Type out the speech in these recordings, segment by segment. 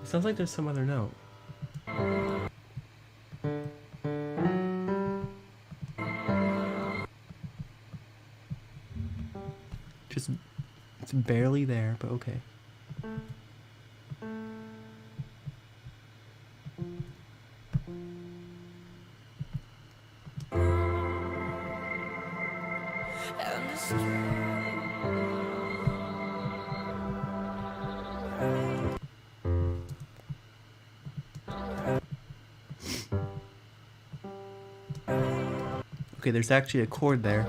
Sounds like there's some other note. Just, it's barely there, but okay. Okay, there's actually a chord there.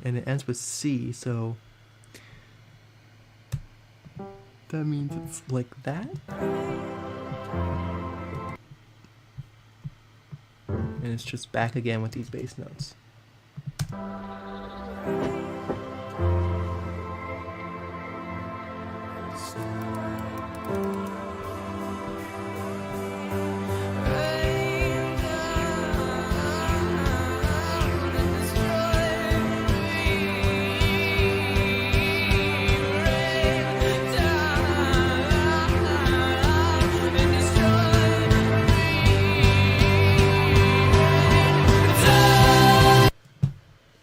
And it ends with C, so that means it's like that. And it's just back again with these bass notes.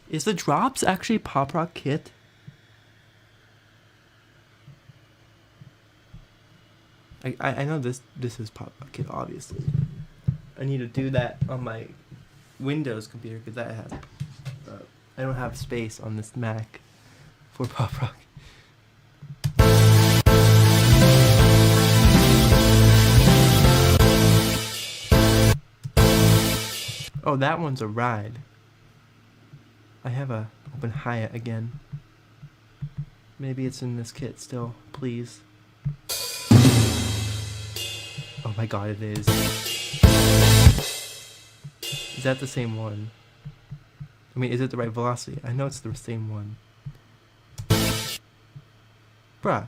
Is the drops actually Pop Rock Kit? I know this is Pop Rock Kit, obviously. I need to do that on my Windows computer because I have I don't have space on this Mac for Pop Rock. Oh, that one's a ride. I have a open hi-hat again. Maybe it's in this kit still, please. Oh my god, it is. Is that the same one? I mean, is it the right velocity? I know it's the same one. Bruh.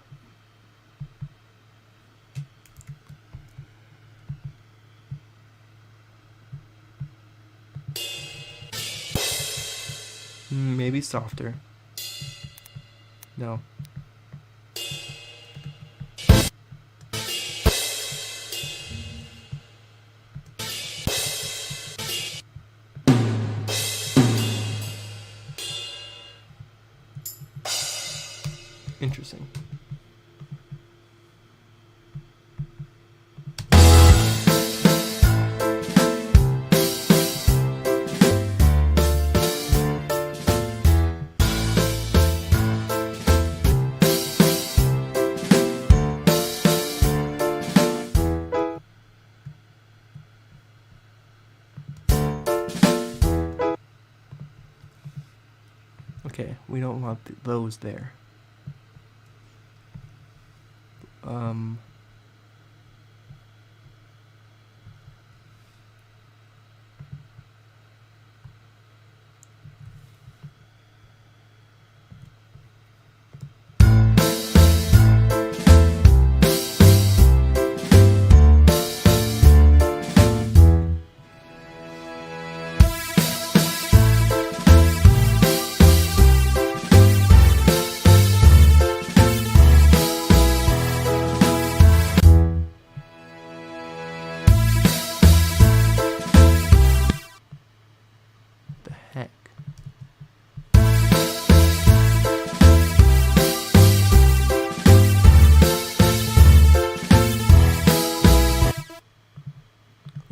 Maybe softer. No. Interesting. Okay, we don't want those there.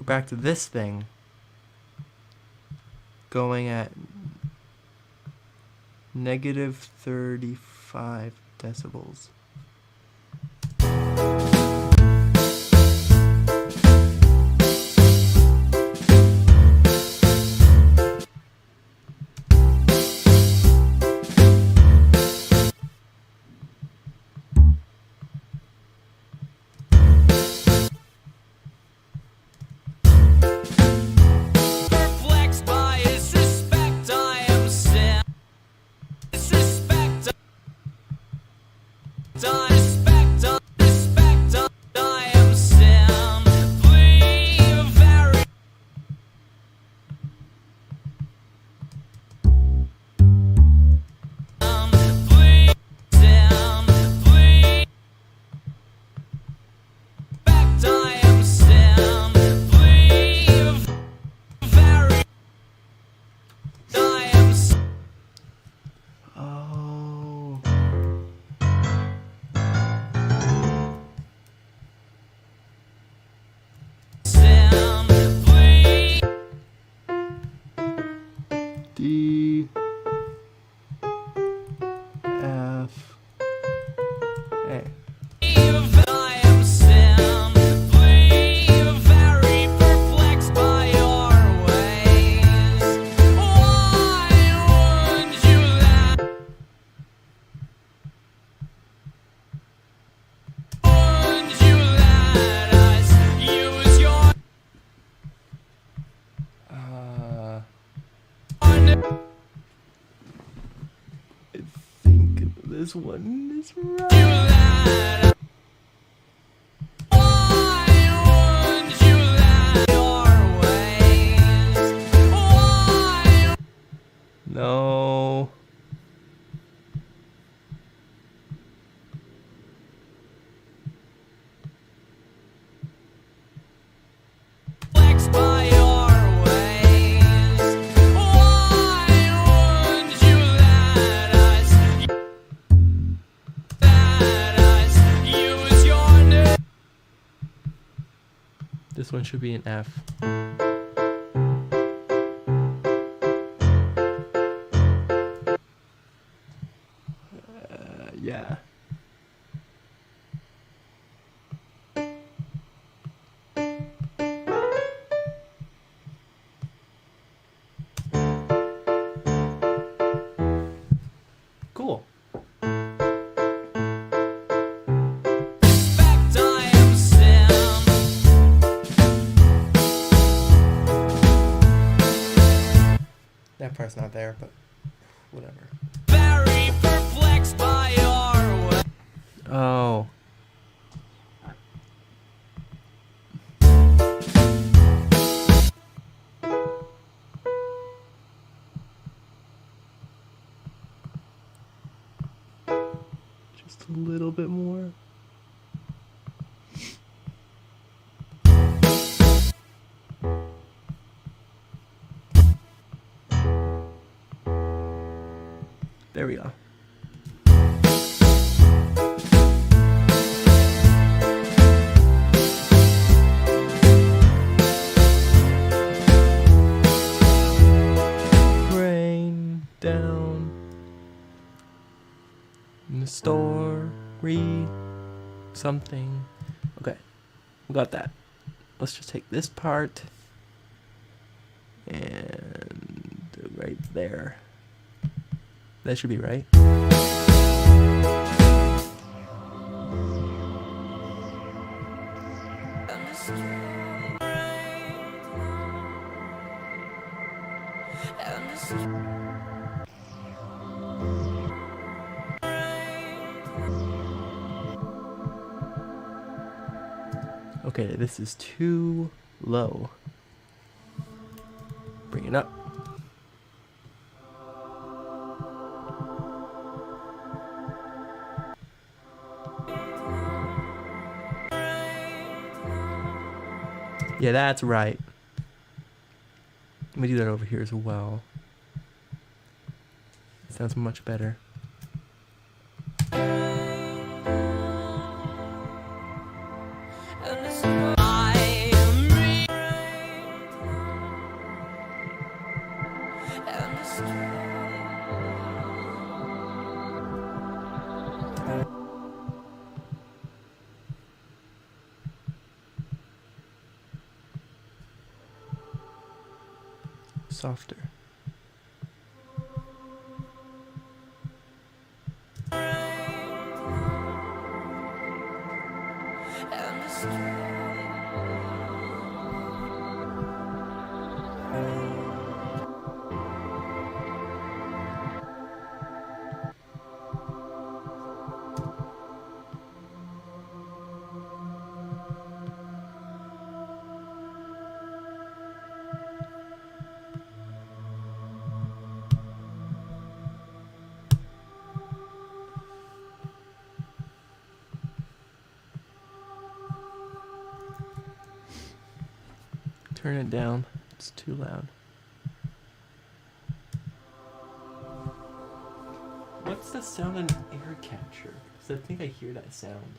Back to this thing going at negative 35 decibels. this one is right. No. This one should be an F. Yeah. Cool. That part's not there, but whatever. Very perplexed by your way. Oh. Just a little bit more. There we go. Rain down in the store, read something. Okay, we got that. Let's just take this part and right there. That should be right. Okay, this is too low. Bring it up. Yeah, that's right. Let me do that over here as well. Sounds much better. Softer. Turn it down. It's too loud. What's the sound in air capture? Because I think I hear that sound.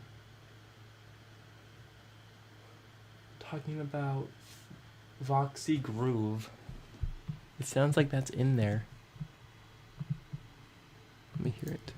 Talking about Voxy Groove. It sounds like that's in there. Let me hear it.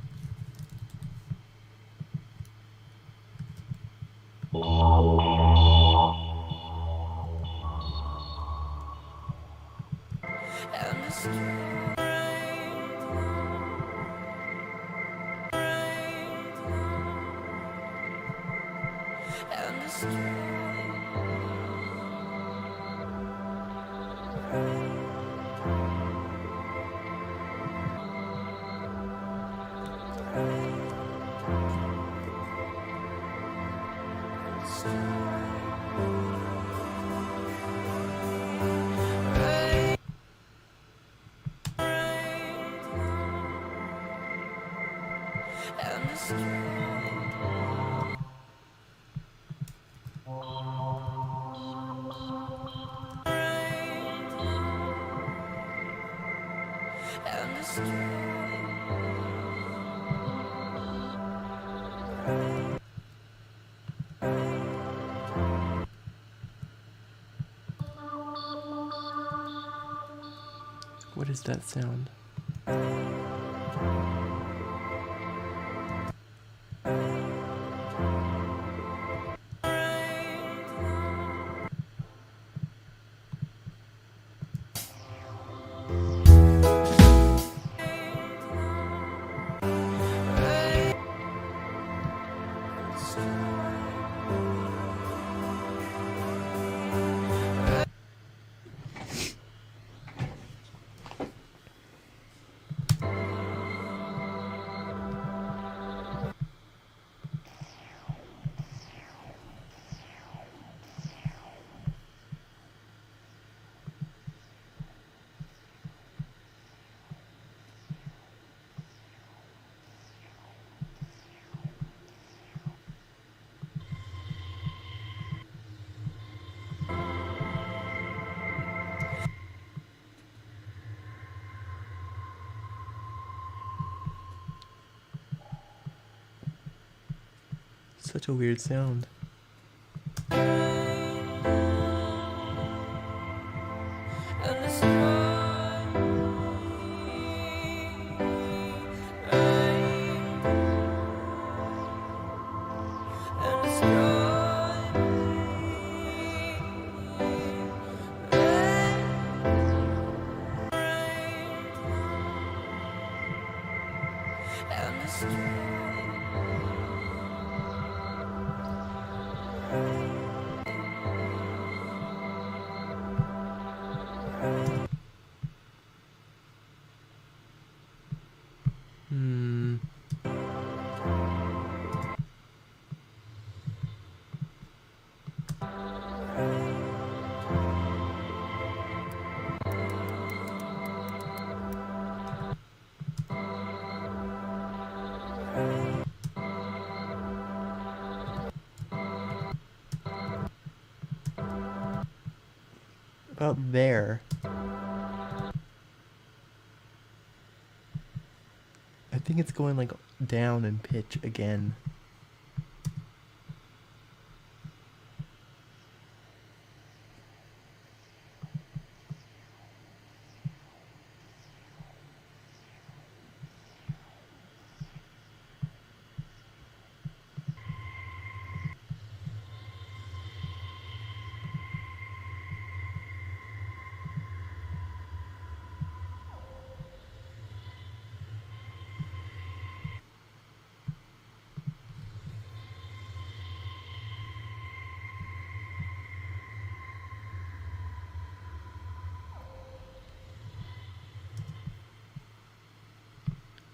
What is that sound? Such a weird sound. About there. I think it's going like down in pitch again.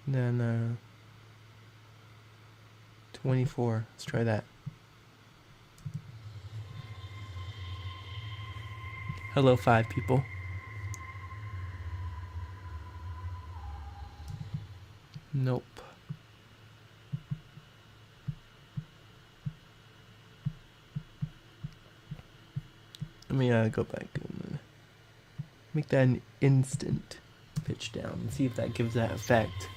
Then 24. Let's try that. Hello, 5 people. Nope. Let me go back and make that an instant pitch down and see if that gives that effect.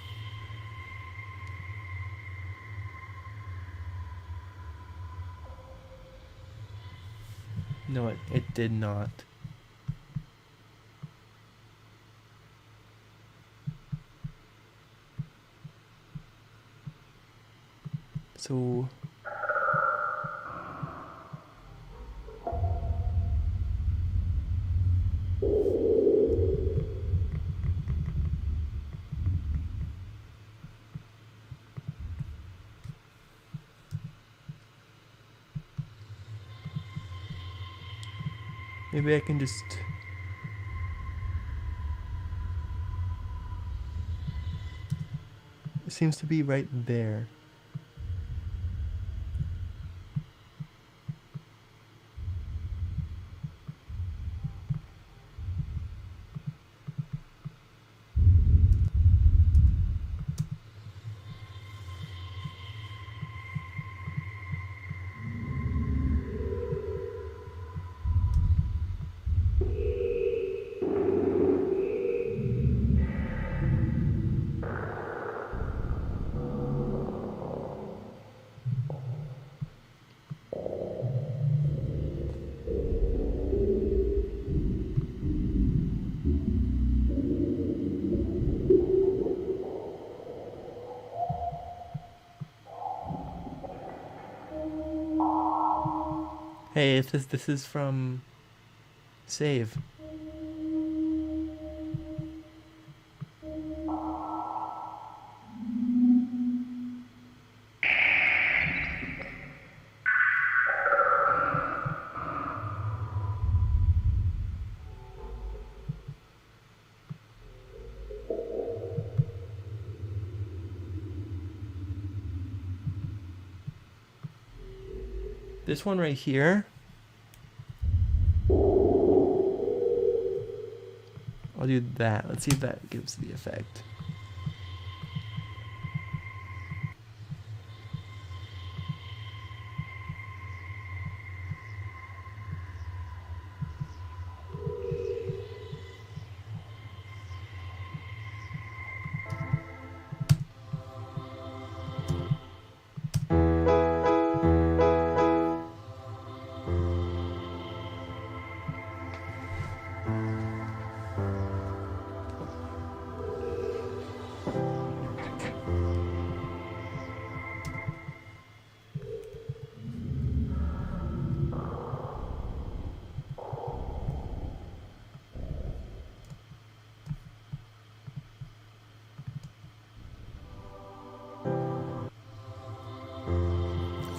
No, it did not. So maybe I can just it seems to be right there. Hey, this is from Save. This one right here, I'll do that. Let's see if that gives the effect.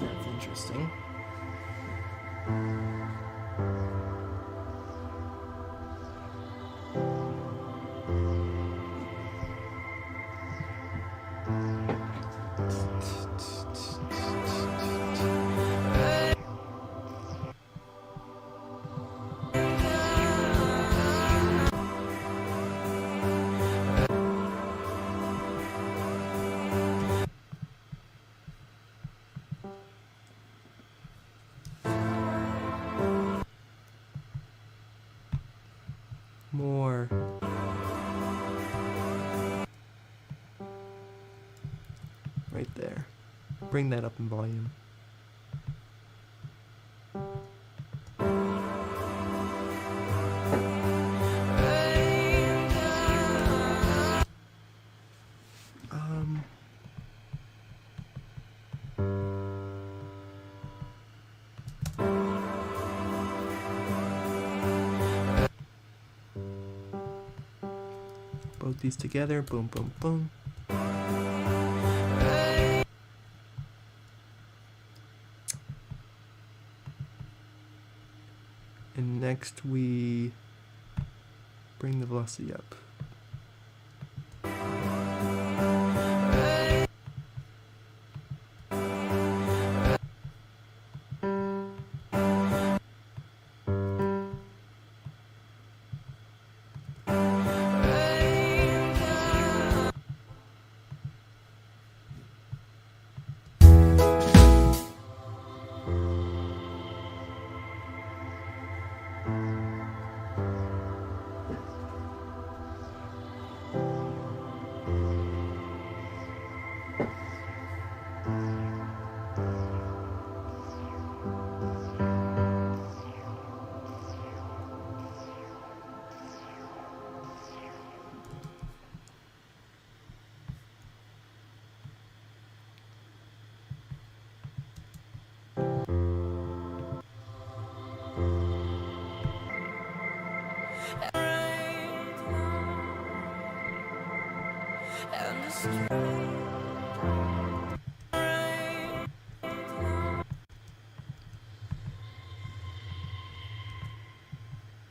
That's interesting. More. Right there. Bring that up in volume. Both these together. Boom, boom, boom. And next we bring the velocity up.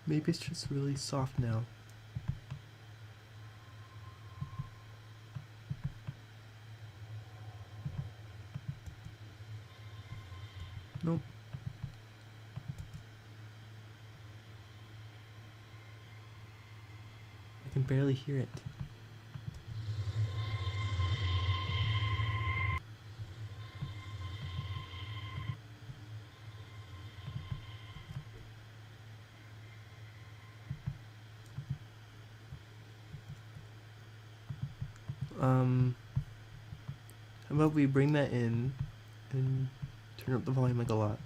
Maybe it's just really soft now. Nope. I can barely hear it. How about we bring that in and turn up the volume like a lot?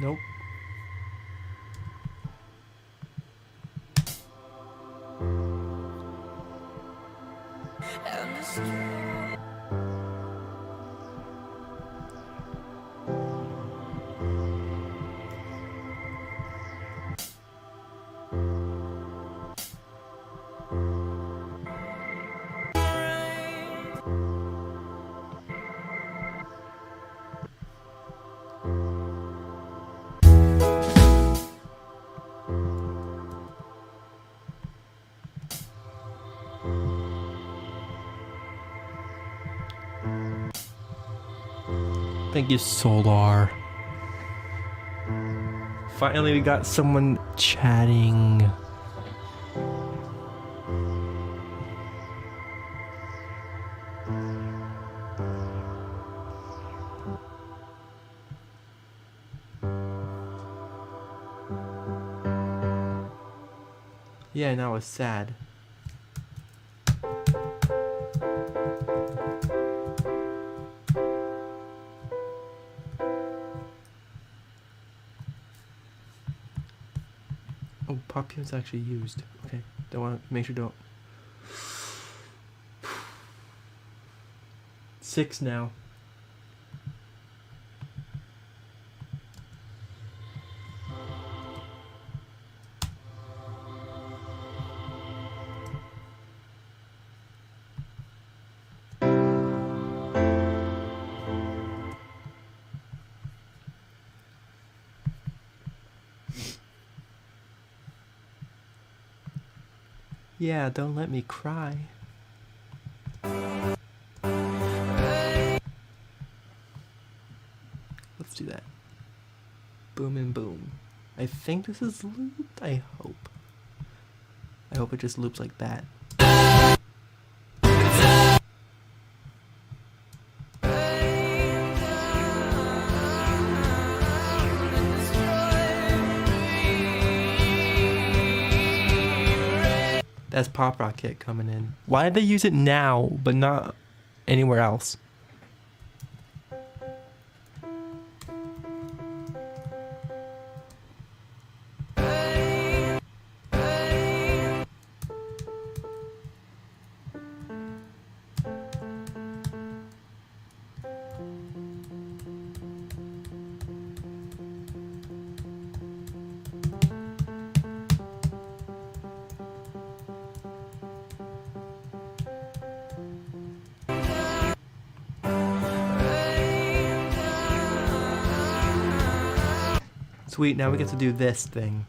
Nope. Thank you, Solar. Finally, we got someone chatting. Yeah, now it's sad. Oh, Popion's actually used. Okay, don't want to make sure don't. 6 now. Yeah, don't let me cry. Let's do that. Boom and boom. I think this is looped. I hope. I hope it just loops like that. That's Pop Rocket coming in. Why did they use it now, but not anywhere else? Sweet, now we get to do this thing.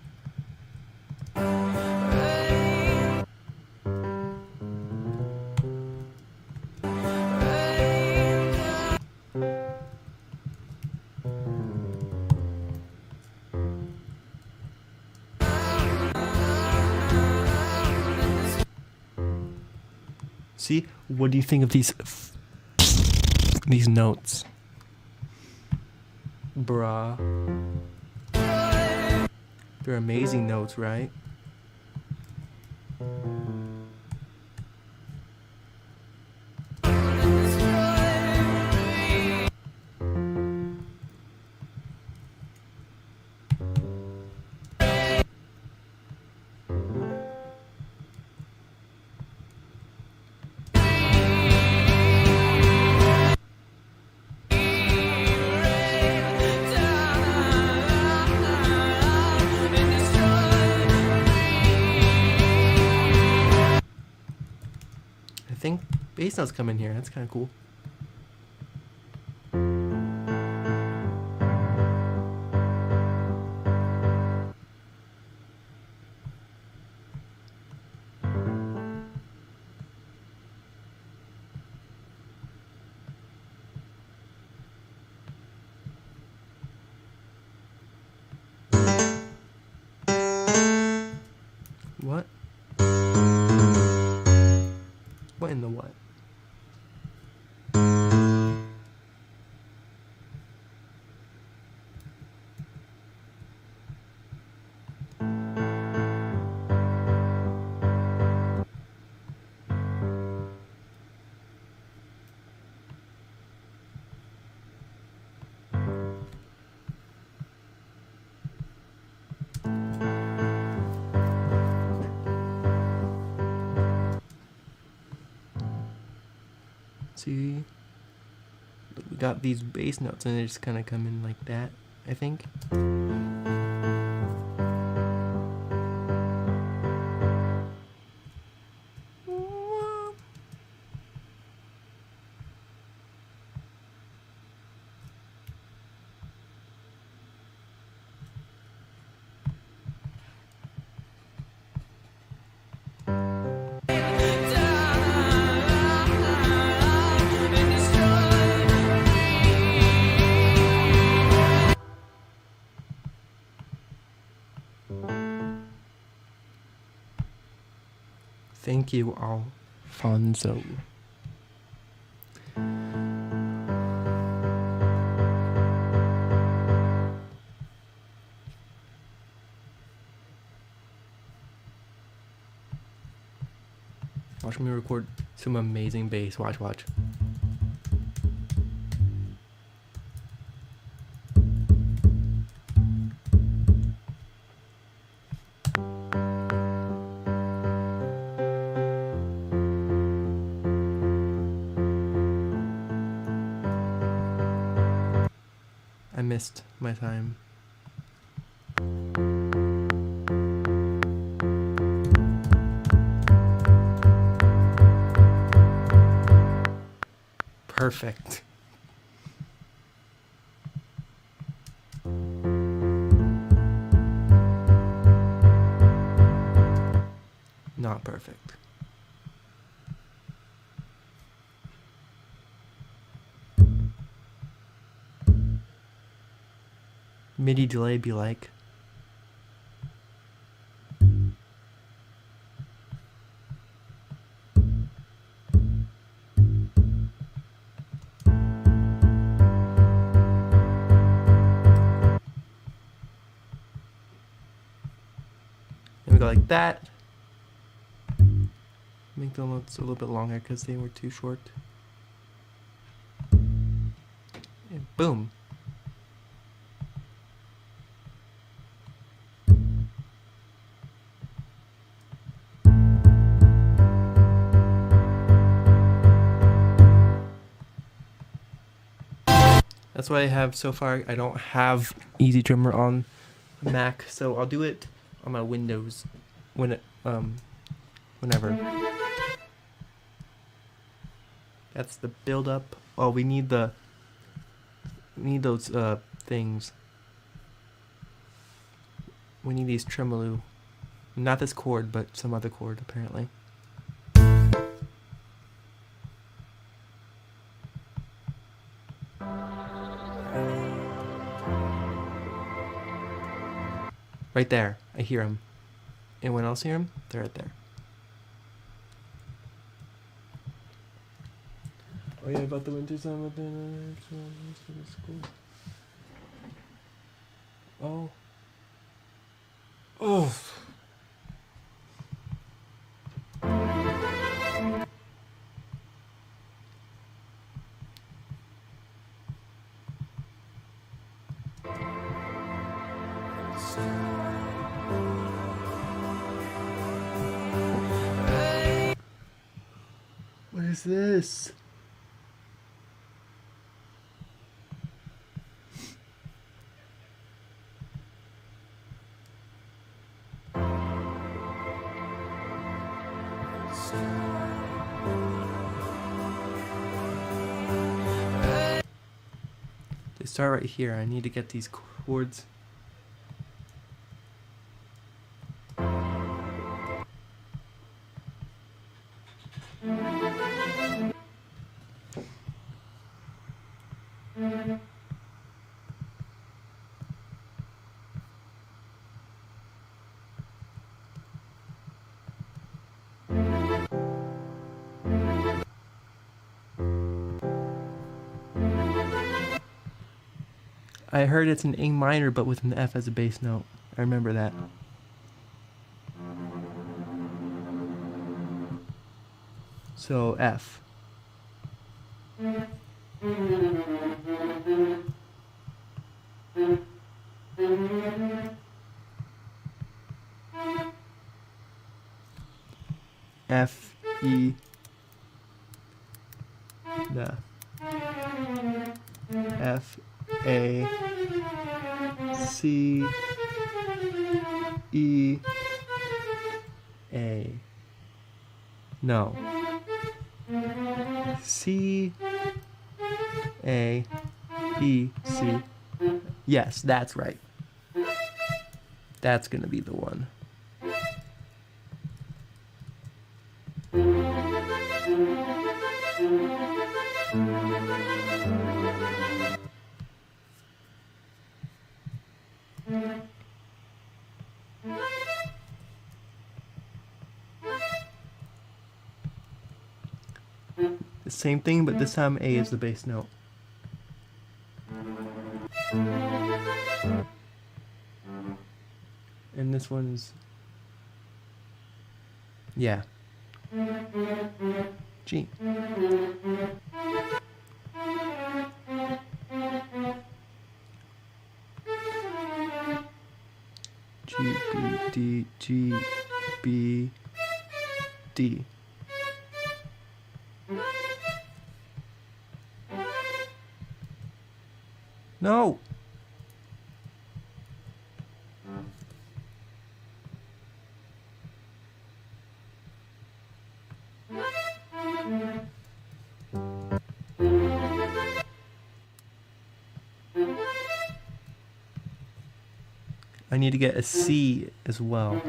See, what do you think of these notes? Bruh. They're amazing notes, right? I think bass notes come in here. That's kind of cool. What? What in the what? See, we got these bass notes and they just kind of come in like that, I think. Thank you, Alfonso. Watch me record some amazing bass. Watch, watch. I missed my time. Perfect. Not perfect. MIDI delay be like. And we go like that. Make the notes a little bit longer because they were too short. And boom. That's what I have so far. I don't have Easy Drummer on Mac, so I'll do it on my Windows whenever. That's the build up. Oh, we need those things. We need these tremolo. Not this chord, but some other chord apparently. Right there, I hear them. Anyone else hear them? They're right there. Oh yeah, about the winter summer thing. Oh. Oh. What is this? They start right here. I need to get these chords. I heard it's an A minor, but with an F as a bass note. I remember that. So F. F, E, No. F A C E A. No. C A E C. Yes, that's right. That's gonna be the one. The same thing, but this time A is the bass note. And this one's, yeah, G. G, B, D, G, B, D. No! I need to get a C as well.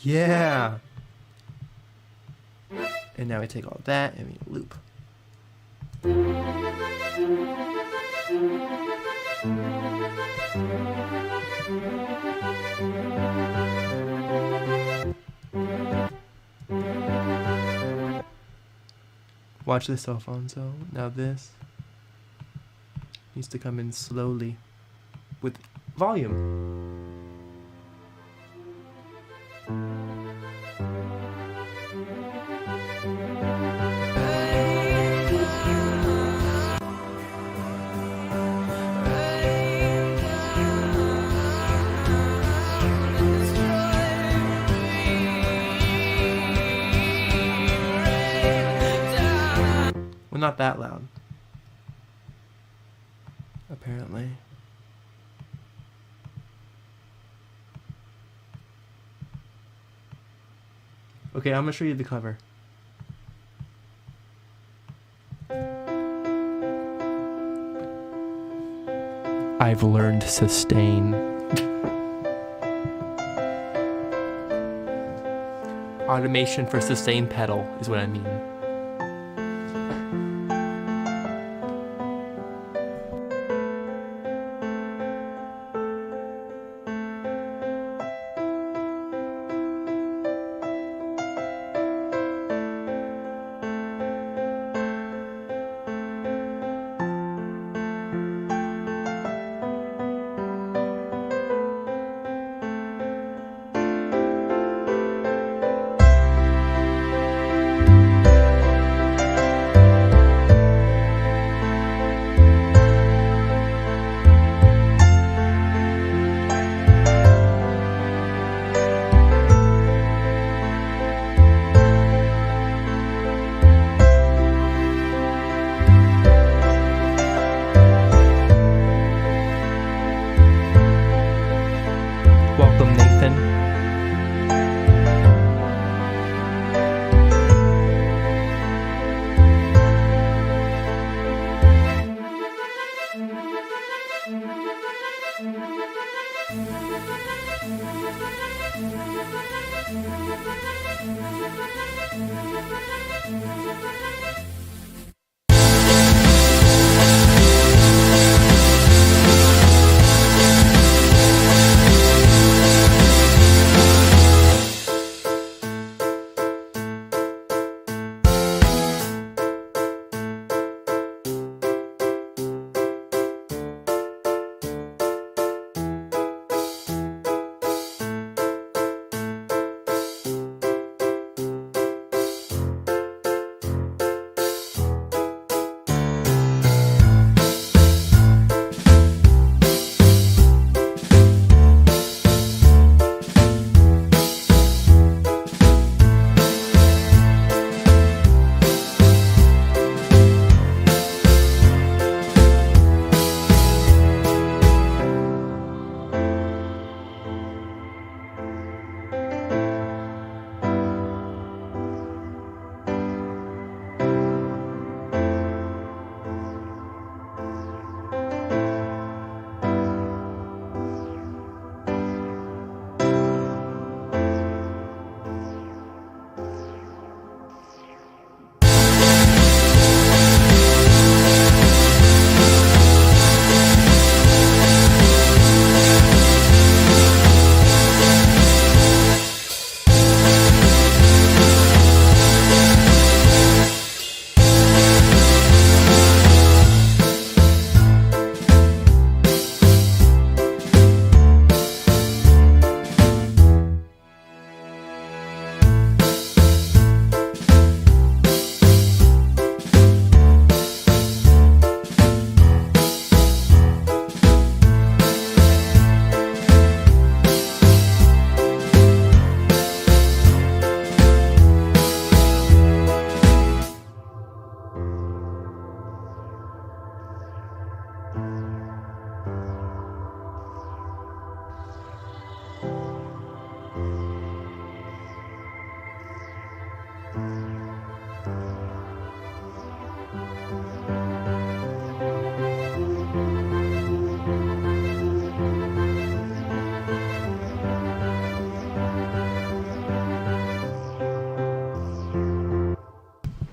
Yeah. And now we take all that and we loop. Watch this, Alfonso. Now this needs to come in slowly with volume. Well, not that loud. Apparently. Okay, I'm gonna show you the cover. I've learned sustain. Automation for sustain pedal is what I mean.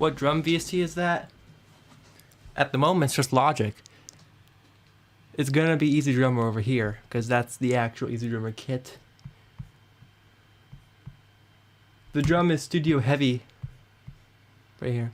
What drum VST is that? At the moment, it's just Logic. It's gonna be Easy Drummer over here, because that's the actual Easy Drummer kit. The drum is Studio Heavy. Right here.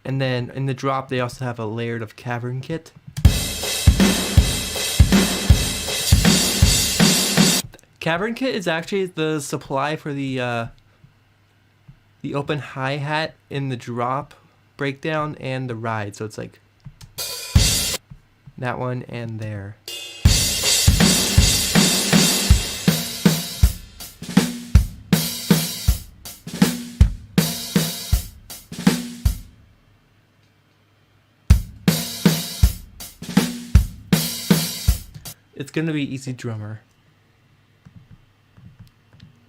And then in the drop, they also have a layered of cavern kit. Cavern Kit is actually the supply for the open hi-hat in the drop breakdown and the ride. So it's like that one and there. It's gonna be easy drummer.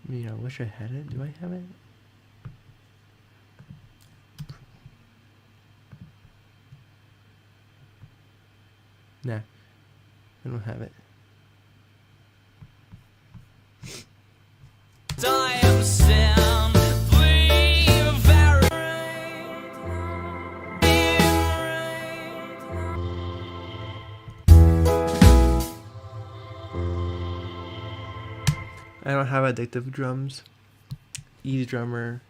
I mean, I wish I had it. Do I have it? Nah, I don't have it. I am simply very... I don't have addictive drums. Easy drummer,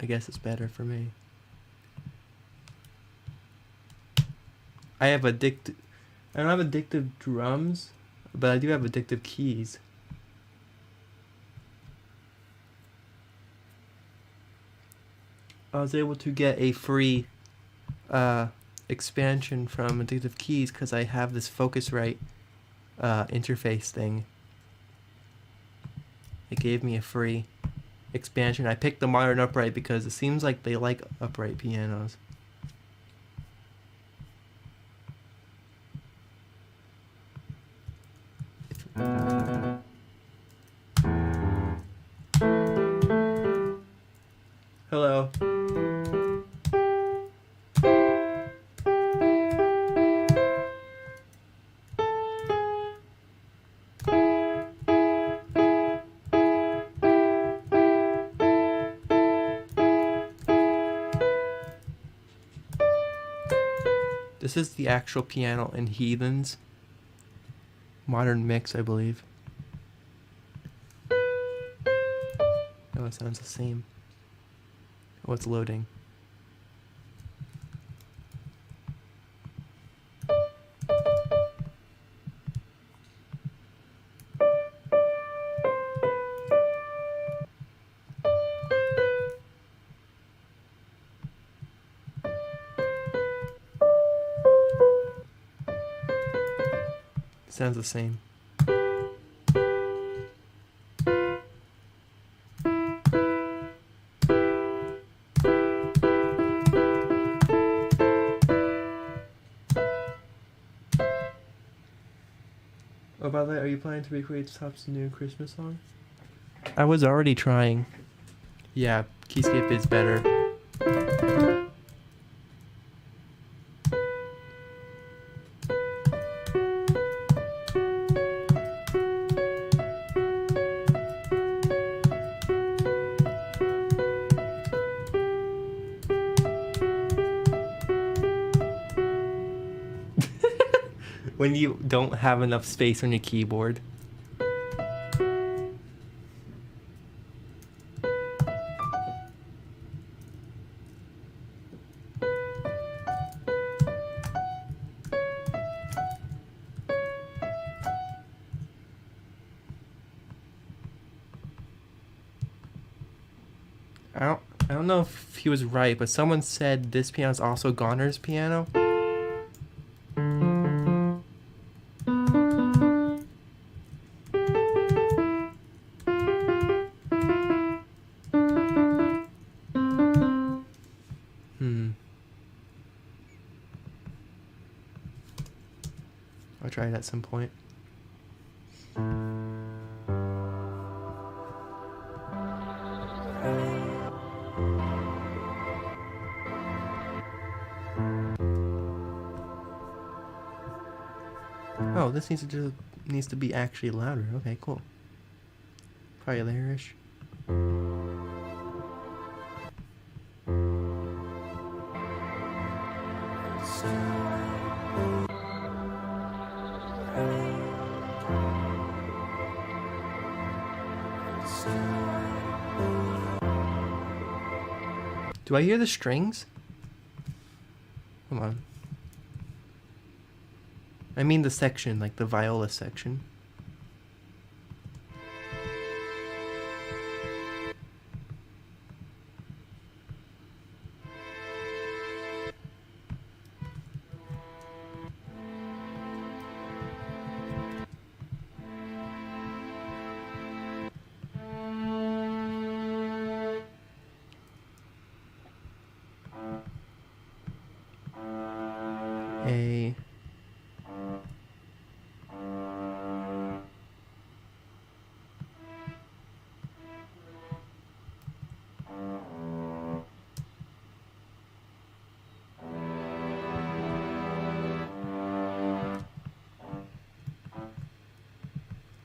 I guess it's better for me. I don't have addictive drums, but I do have addictive keys. I was able to get a free expansion from Addictive Keys because I have this Focusrite interface thing. It gave me a free expansion. I picked the modern upright because it seems like they like upright pianos. Hello. This is the actual piano in Heathens. Modern mix, I believe. Oh, it sounds the same. Oh, it's loading. Sounds the same. Oh, by the way, are you planning to recreate Top's new Christmas song? I was already trying. Yeah, Keyscape is better. When you don't have enough space on your keyboard. I don't know if he was right, but someone said this piano is also Goner's piano. I'll try it at some point. Oh, this needs to be actually louder. Okay, cool. Probably there-ish. Do I hear the strings? Come on. I mean the section, like the viola section.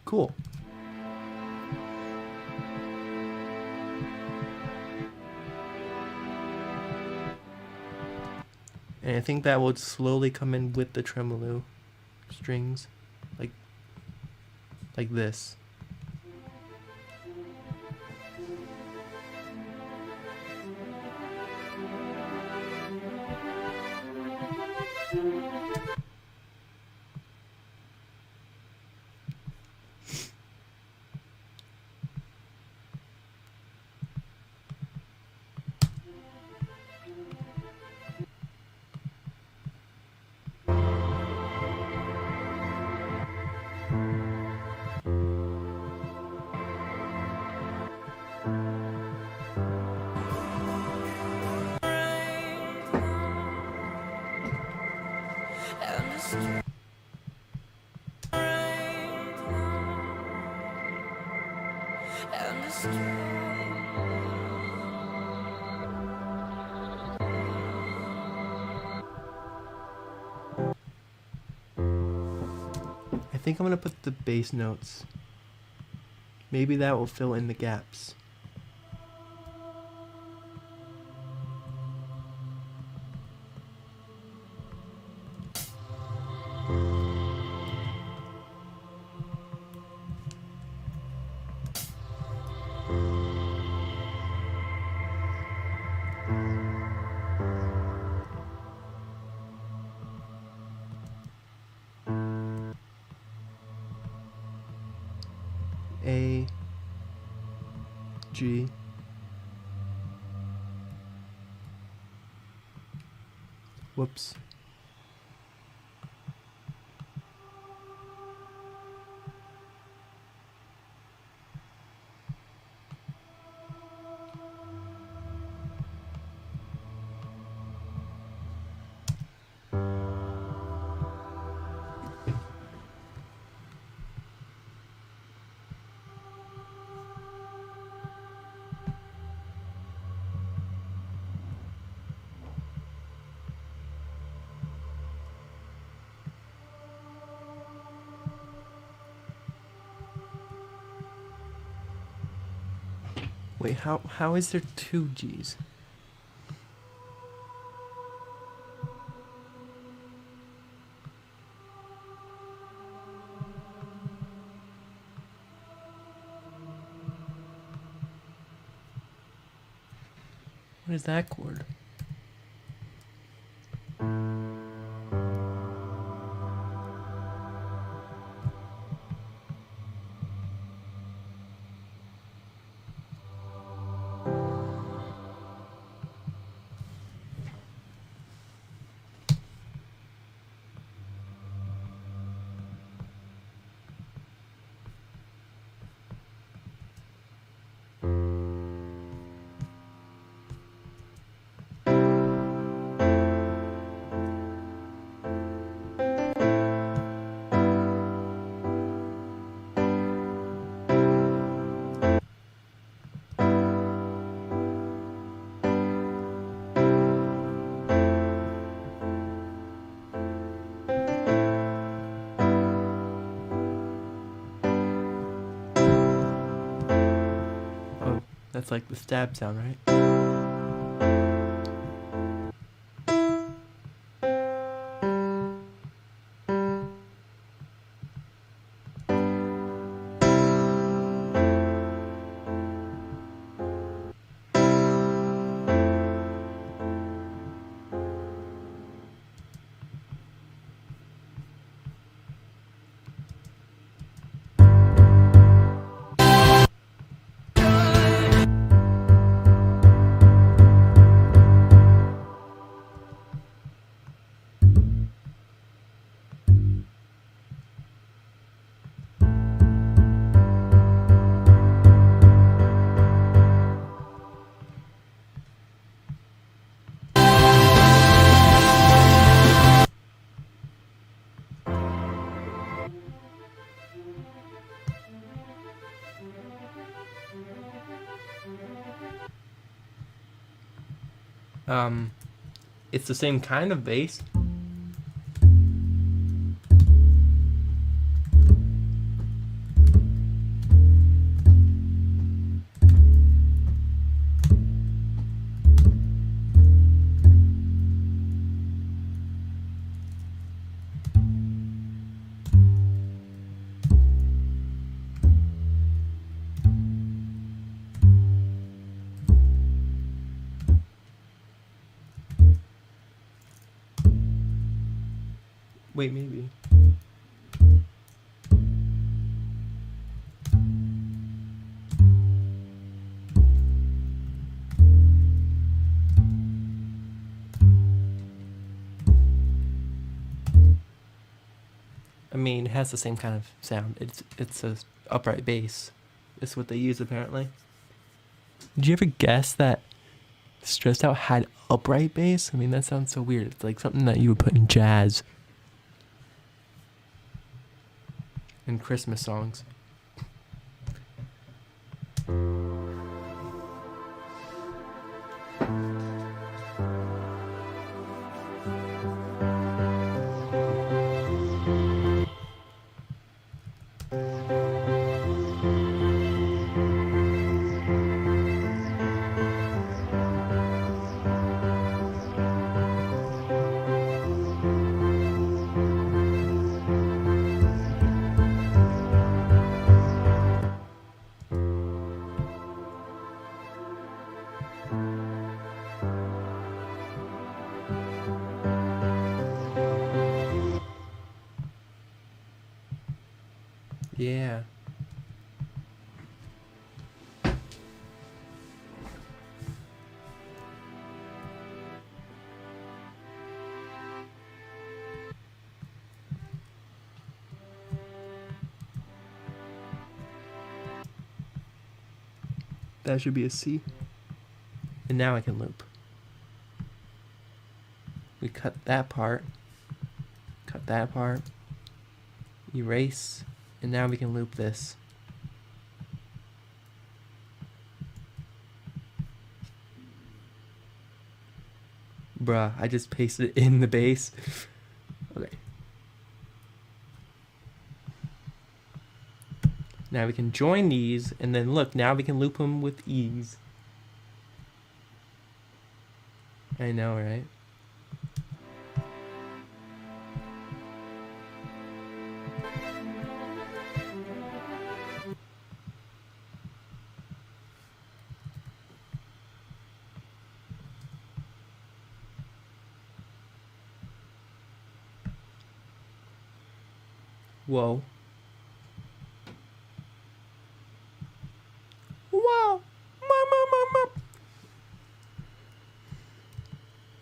Cool. And I think that would slowly come in with the tremolo strings, like this. I think I'm gonna put the bass notes. Maybe that will fill in the gaps. A, G, whoops. Wait, how is there two G's? What is that chord? That's like the stab sound, right? It's the same kind of bass. Wait, maybe. I mean, it has the same kind of sound. It's a upright bass. It's what they use apparently. Did you ever guess that Stressed Out had upright bass? I mean, that sounds so weird. It's like something that you would put in jazz and Christmas songs. Yeah. That should be a C. And now I can loop. We cut that part, erase, and now we can loop this. Bruh, I just pasted it in the bass. Okay. Now we can join these, and then look, now we can loop them with ease. I know, right? Whoa. Whoa.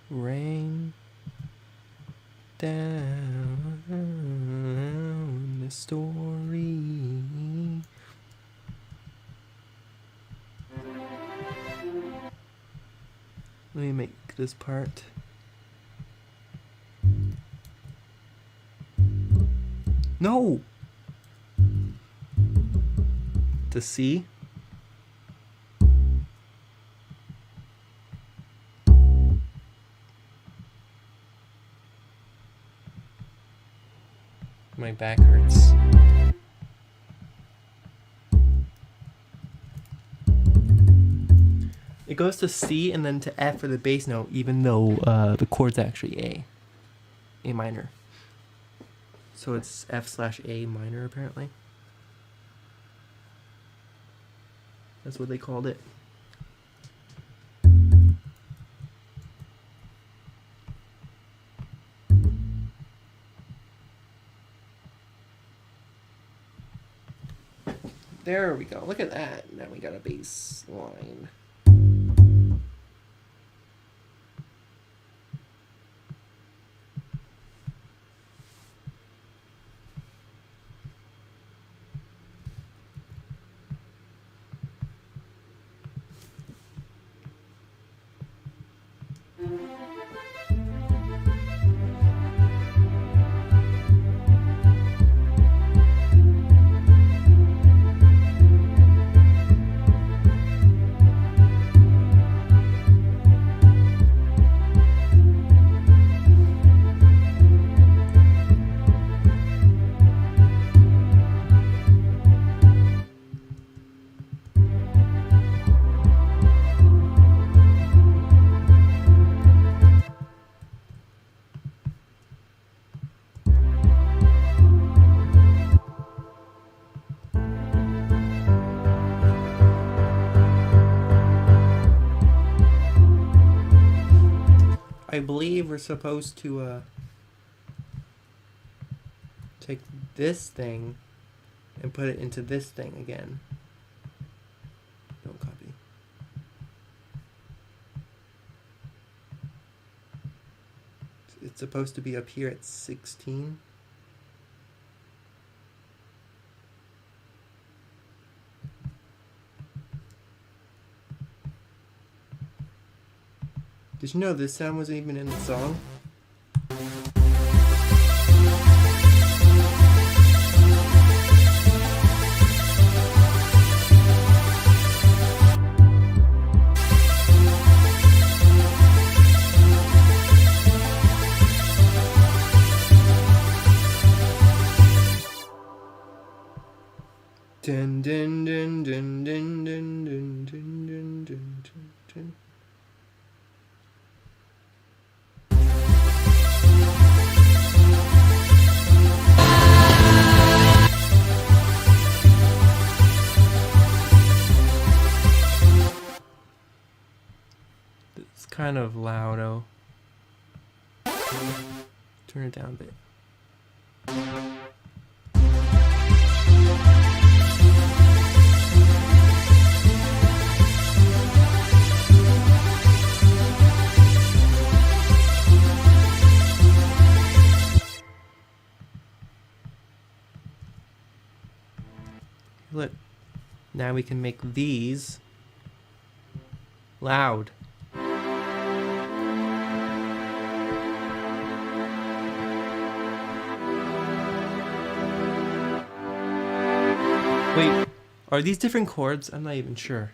Rain down the story. Let me make this part. No! To C. My back hurts. It goes to C and then to F for the bass note, even though the chord's actually A minor. So it's F/A minor apparently. That's what they called it. There we go. Look at that. Now we got a bass line. I believe we're supposed to take this thing and put it into this thing again. Don't copy. It's supposed to be up here at 16. Did you know this sound wasn't even in the song? Dun dun dun dun dun dun dun dun dun dun dun. It's kind of loud, oh. Turn it down a bit. Look, now we can make these loud. Wait, are these different chords? I'm not even sure.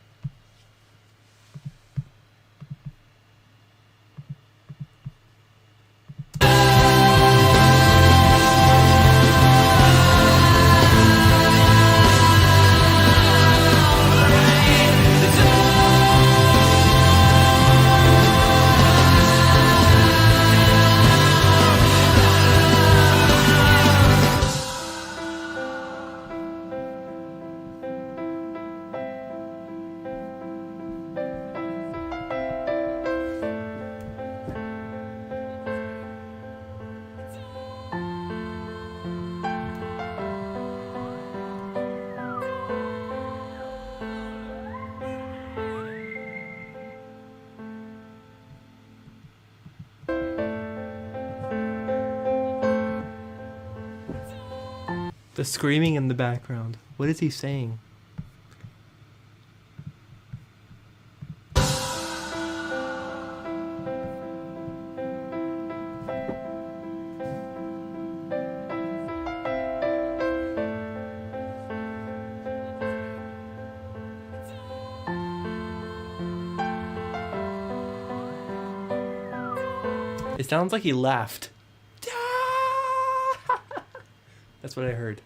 The screaming in the background. What is he saying? It sounds like he laughed. That's what I heard.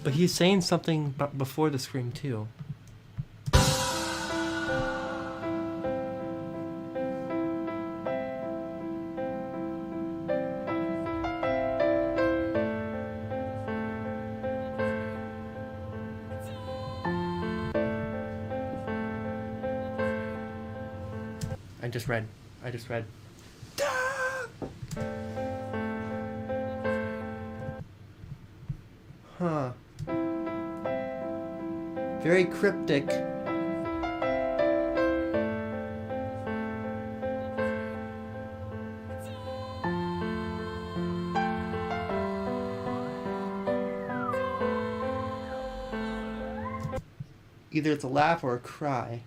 But he's saying something before the scream too. I just read. Huh. Very cryptic. Either it's a laugh or a cry.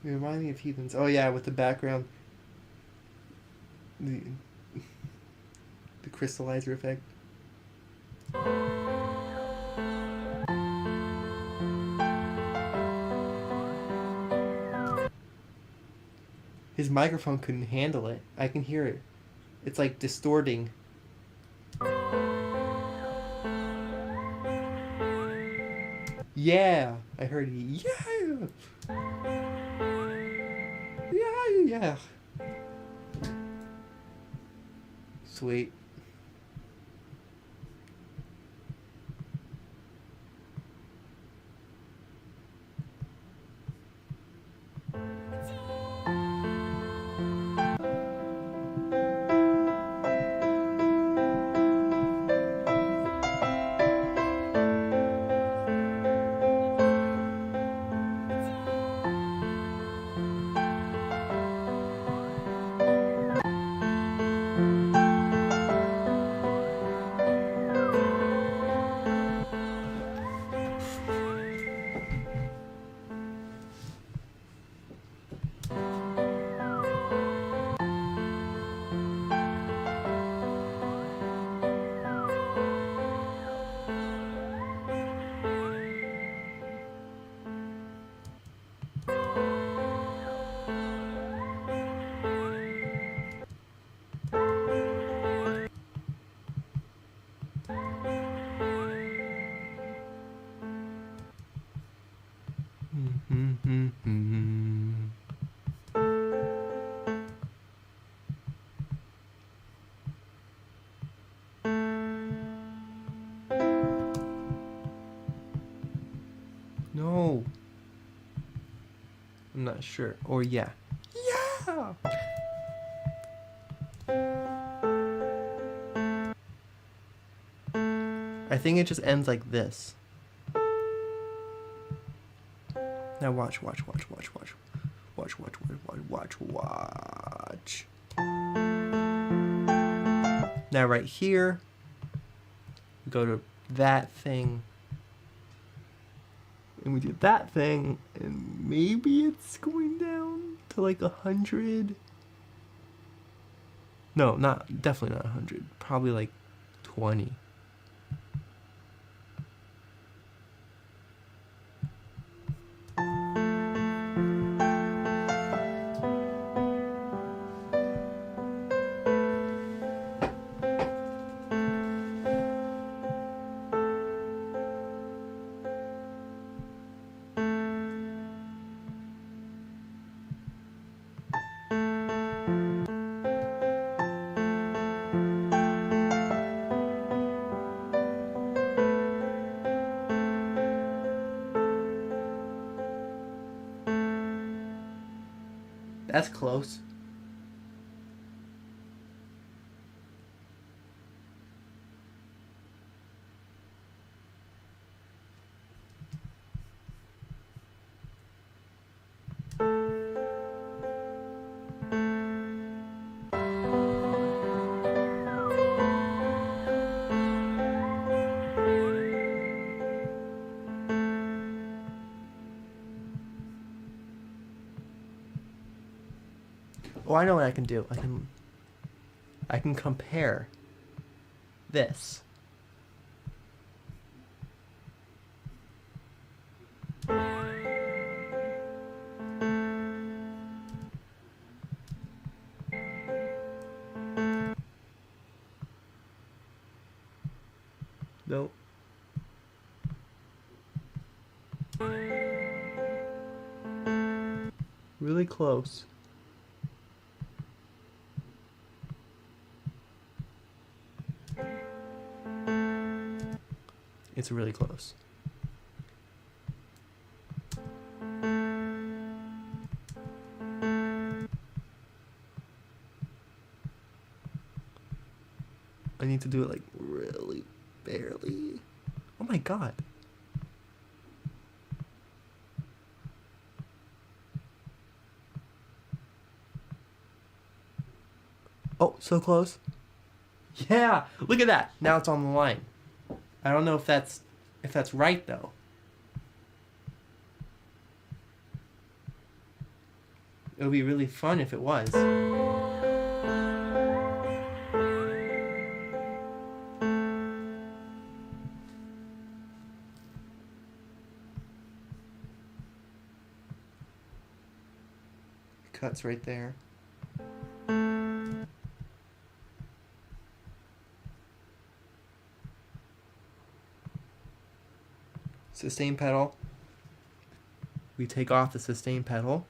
You remind me of Heathens. Oh yeah, with the background. The crystallizer effect. His microphone couldn't handle it. I can hear it. It's like distorting. Yeah, I heard yeah. Yeah. Sweet. No. I'm not sure. Or yeah. Yeah! I think it just ends like this. Now watch. Now right here, go to that thing. And we do that thing, and maybe it's going down to like 100. No, definitely not 100. Probably like 20. That's close. Oh, I know what I can do. I can compare this. Nope. Really close. It's really close. I need to do it like really barely. Oh my god. Oh, so close. Yeah, look at that. Now it's on the line. I don't know if that's right though. It would be really fun if it was. Cuts right there. Sustain pedal. We take off the sustain pedal.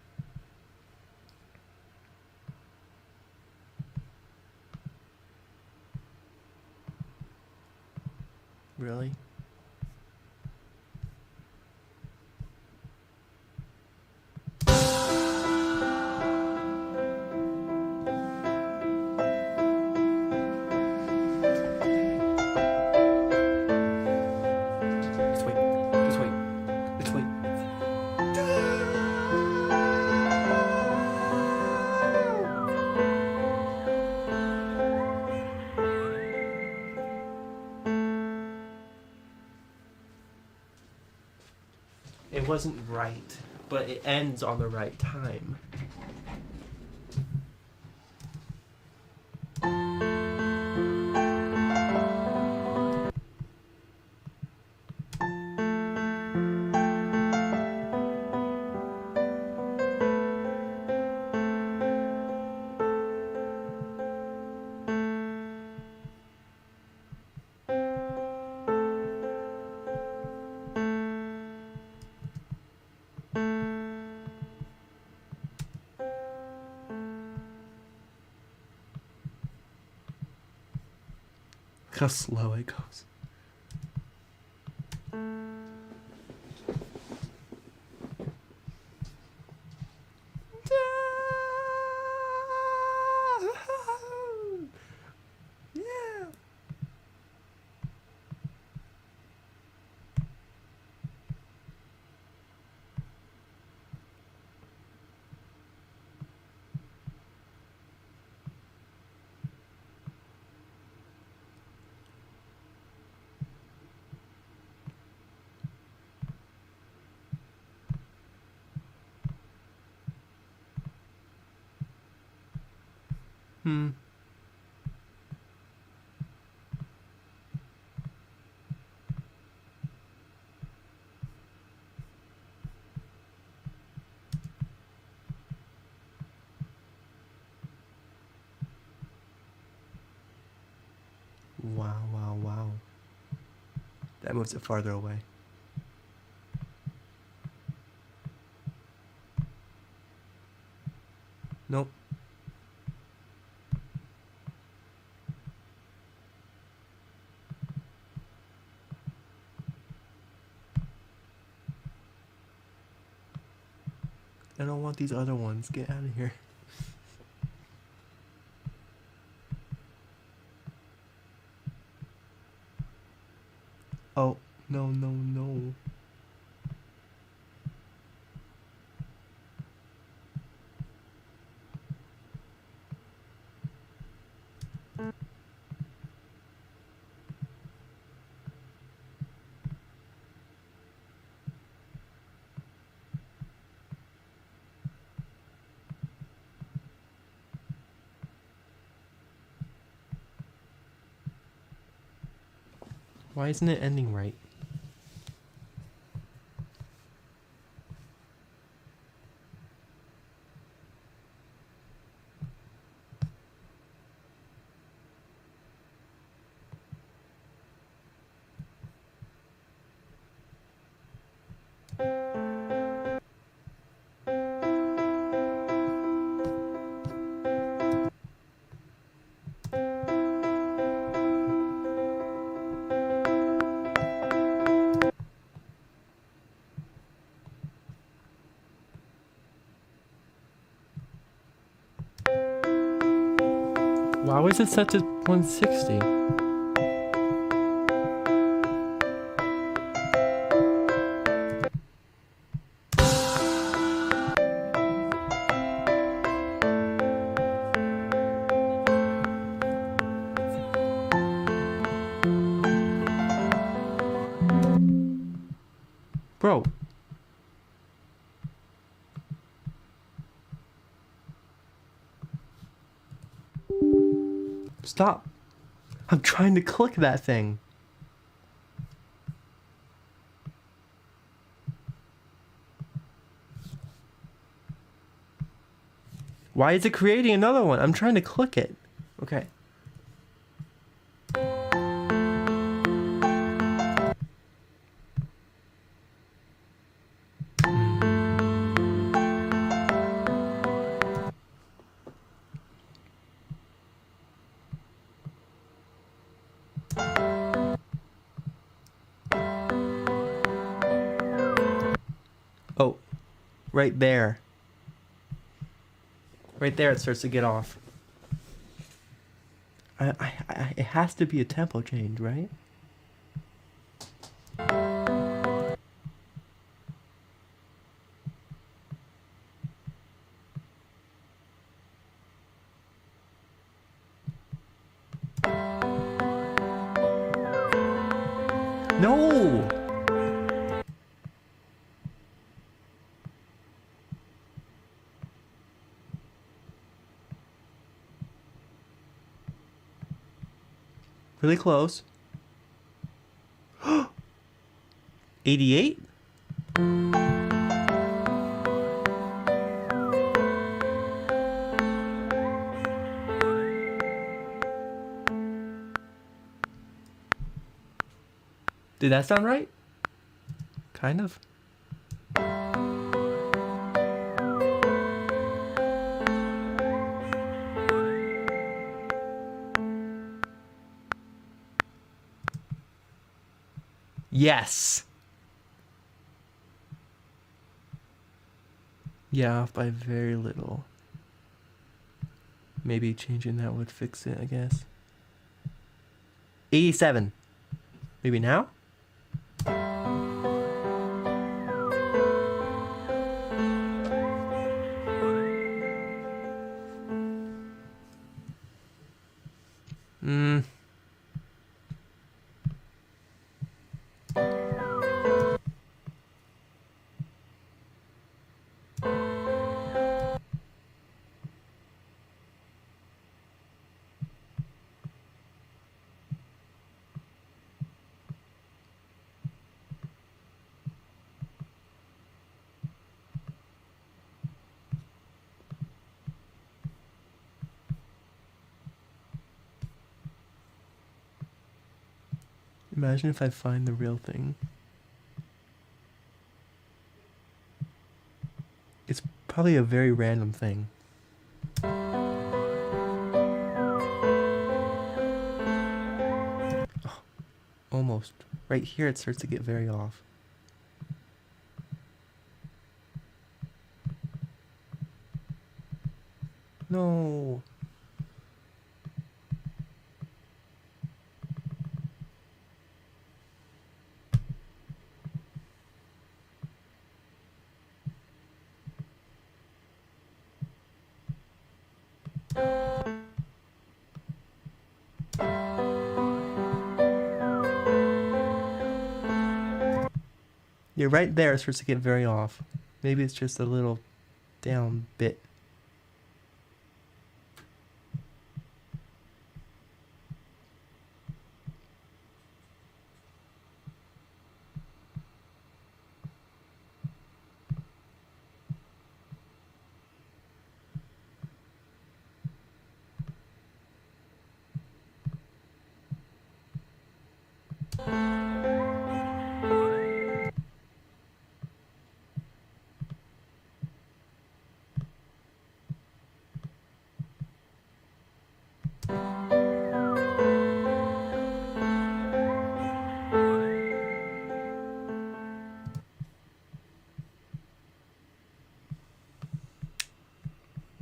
It wasn't right, but it ends on the right time. Look how slow it goes. Yeah. Hmm. Wow, wow, wow. That moves it farther away. Nope. I don't want these other ones. Get out of here. Oh, no, no, no. Why isn't it ending right? Why was it set to 160? Bro. Stop. I'm trying to click that thing. Why is it creating another one? I'm trying to click it. Okay. Oh, right there. Right there it starts to get off. It has to be a tempo change, right? No! Really close. 88? Did that sound right? Kind of. Yes. Yeah, off by very little. Maybe changing that would fix it, I guess. 87. Maybe now? Hmm. Imagine if I find the real thing. It's probably a very random thing. Oh, almost. Right here it starts to get very off. No. Yeah, right there it starts to get very off. Maybe it's just a little down bit.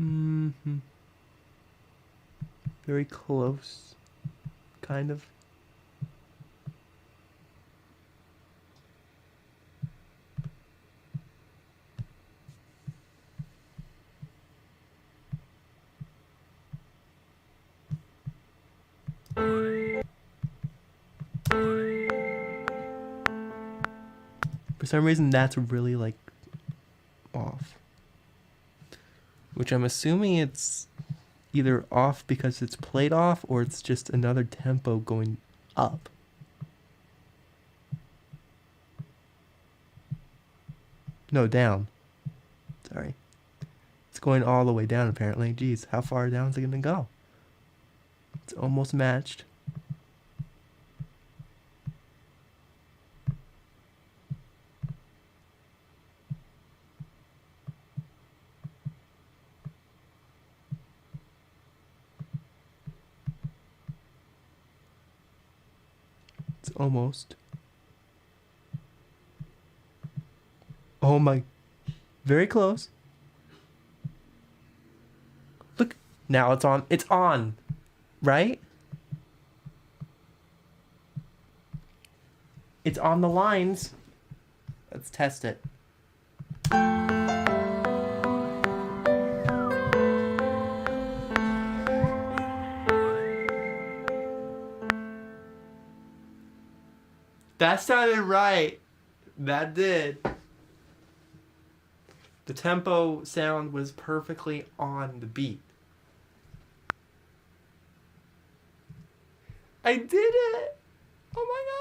Mm-hmm. Very close. Kind of. For some reason that's really like off. Which I'm assuming it's either off because it's played off or it's just another tempo going up. No, down. Sorry. It's going all the way down apparently. Geez, how far down is it gonna go? It's almost matched. It's almost. Oh my. Very close. Look. Now it's on. It's on. Right? It's on the lines. Let's test it. That sounded right. That did. The tempo sound was perfectly on the beat. I did it! Oh my god!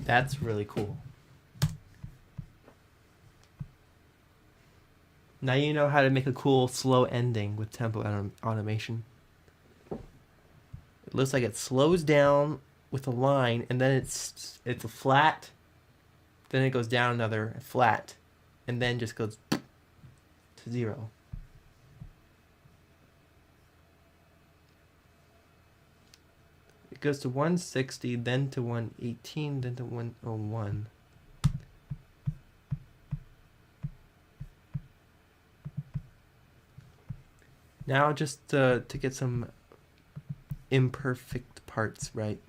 That's really cool. Now you know how to make a cool slow ending with tempo automation. It looks like it slows down with a line, and then it's a flat, then it goes down another flat, and then just goes to 0. It goes to 160, then to 118, then to 101. Now just to get some imperfect parts right.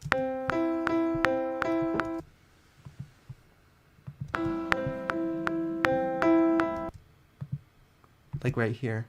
Like right here.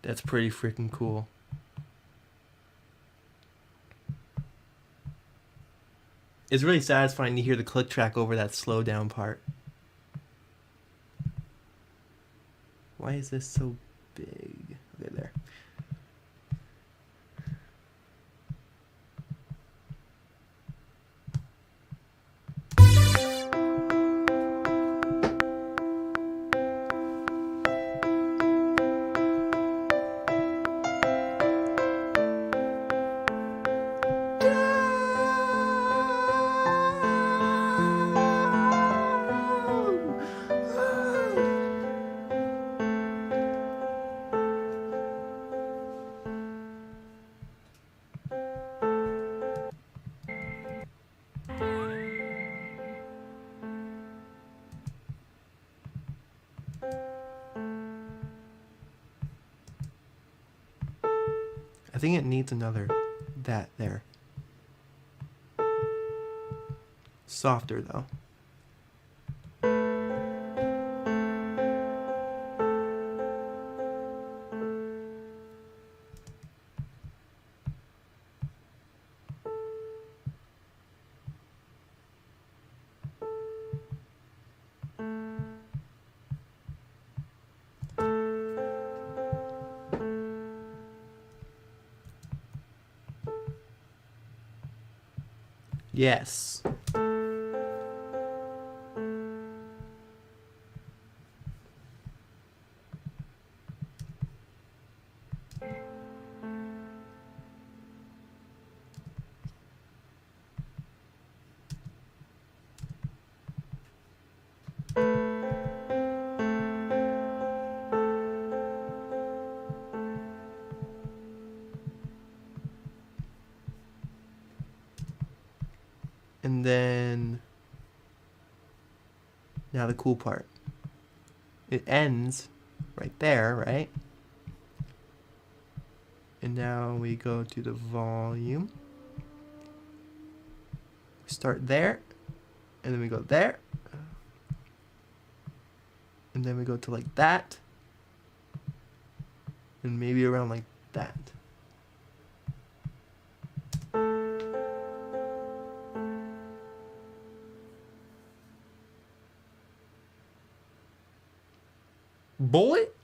That's pretty freaking cool. It's really satisfying to hear the click track over that slow down part. Why is this so big? Okay, there. I think it needs another that there. Softer though. Yes. And then now the cool part. It ends right there, right? And now we go to the volume. Start there, and then we go there. And then we go to like that. And maybe around like that. Bullet?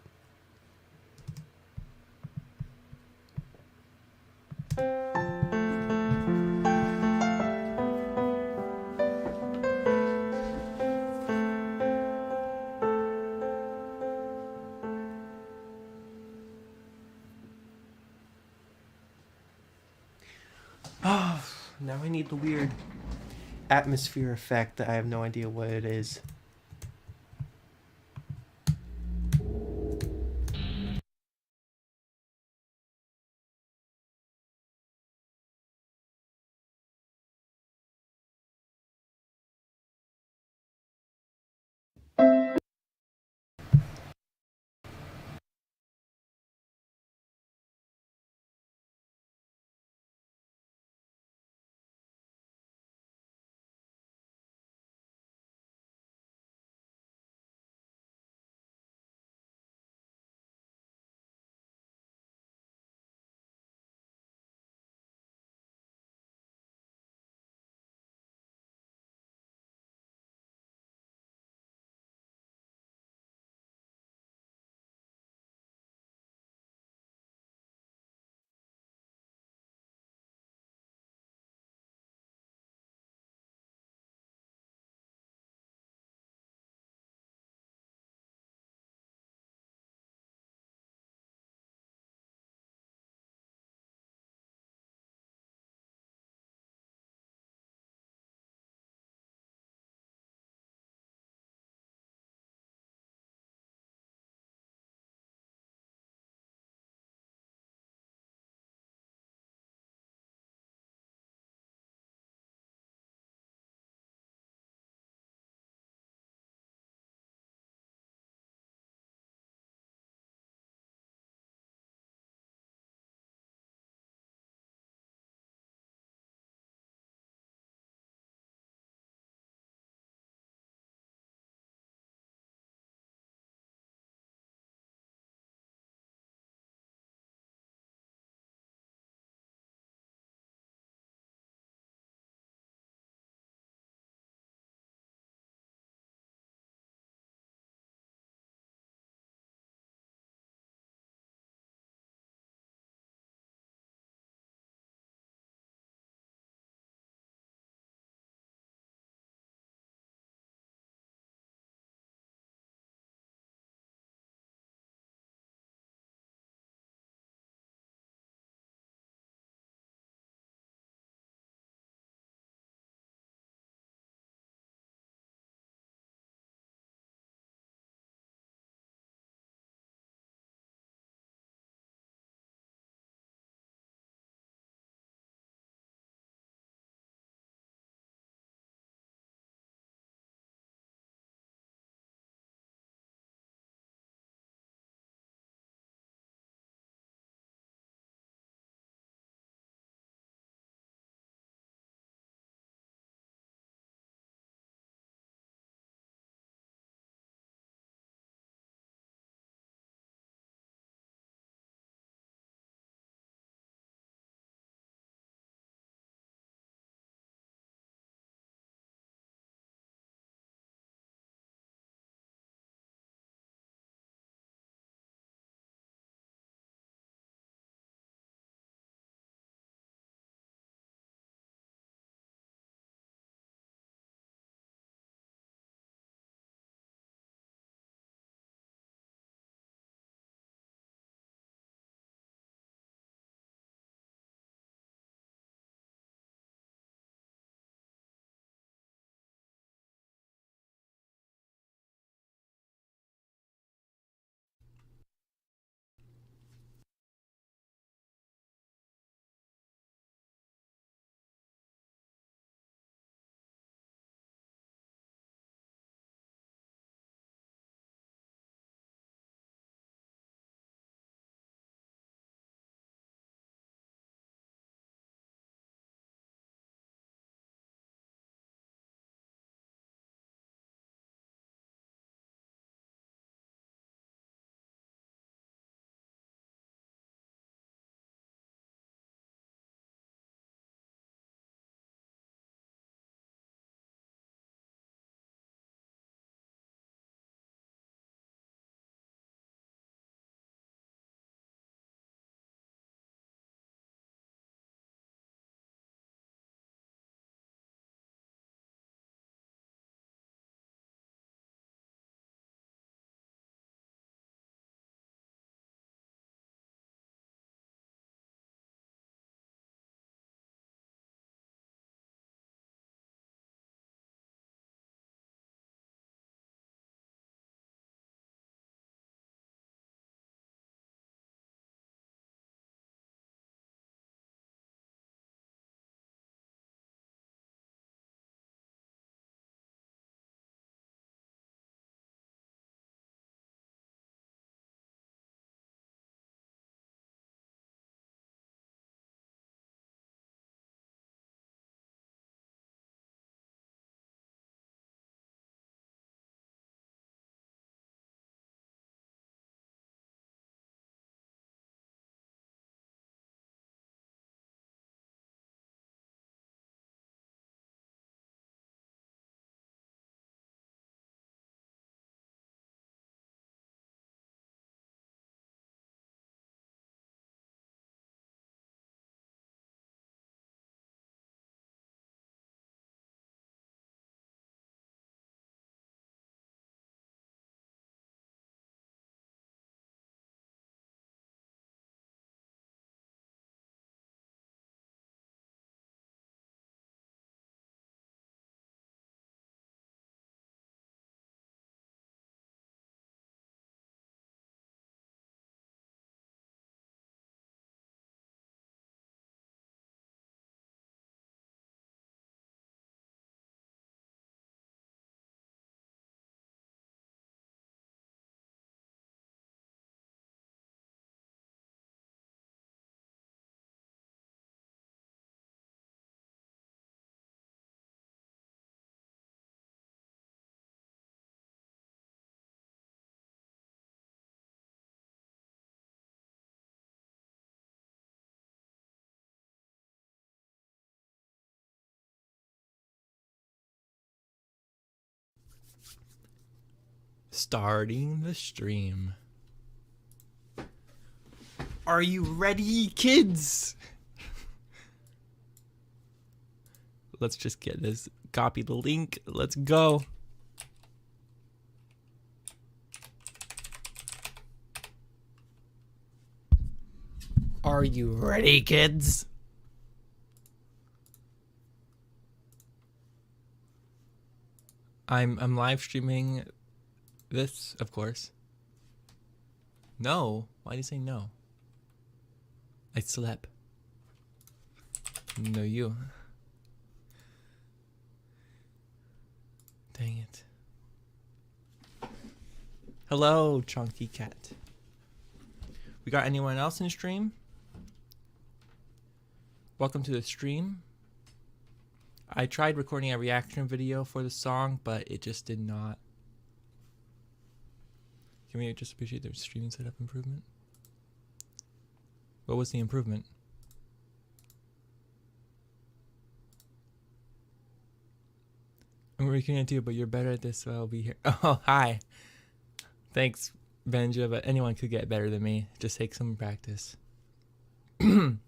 Oh, now I need the weird atmosphere effect that I have no idea what it is. Starting the stream. Are you ready, kids? Let's just get this. Copy the link. Let's go. Are you ready, kids? I'm live streaming this, of course. No. Why did you say no? I slept. No, you. Dang it. Hello, Chunky Cat. We got anyone else in stream? Welcome to the stream. I tried recording a reaction video for the song, but it just did not. Can we just appreciate the streaming setup improvement? What was the improvement? I'm working at you, but you're better at this, so I'll be here. Oh, hi. Thanks, Benja, but anyone could get better than me. Just take some practice. Will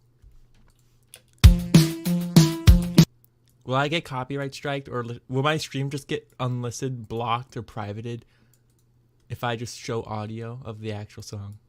I get copyright striked, or will my stream just get unlisted, blocked, or privated if I just show audio of the actual song?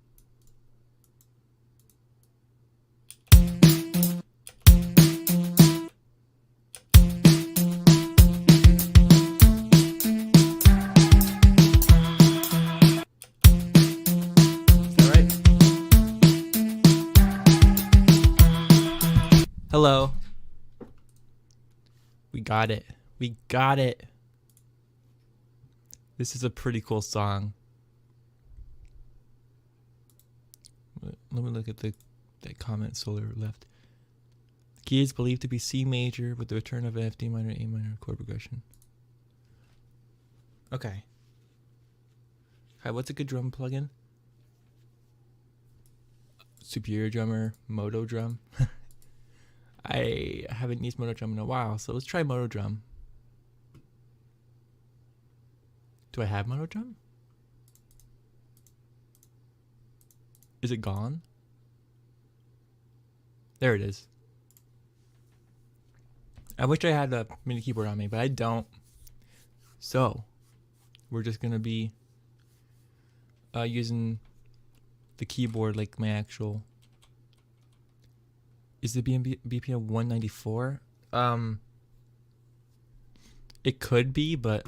Hello. We got it. We got it. This is a pretty cool song. Let me look at that comment Solar left. The key is believed to be C major with the return of an F, D minor, A minor chord progression. Okay. Hi, what's a good drum plugin? Superior Drummer, Moto Drum. I haven't used Moto Drum in a while, so let's try Moto Drum. Do I have Moto Drum? Is it gone? There it is. I wish I had a mini keyboard on me, but I don't. So, we're just gonna be using the keyboard like my actual. Is the BPM 194? It could be, but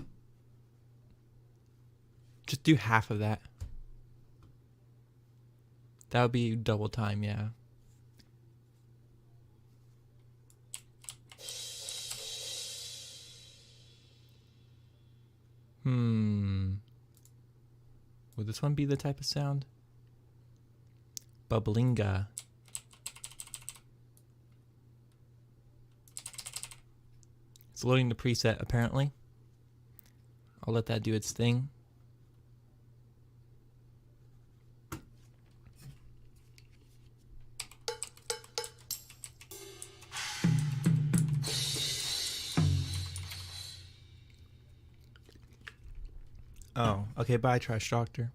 just do half of that. That would be double time, yeah. Would this one be the type of sound? Bubblinga. It's loading the preset, apparently. I'll let that do its thing. Oh, okay, bye, Trash Doctor.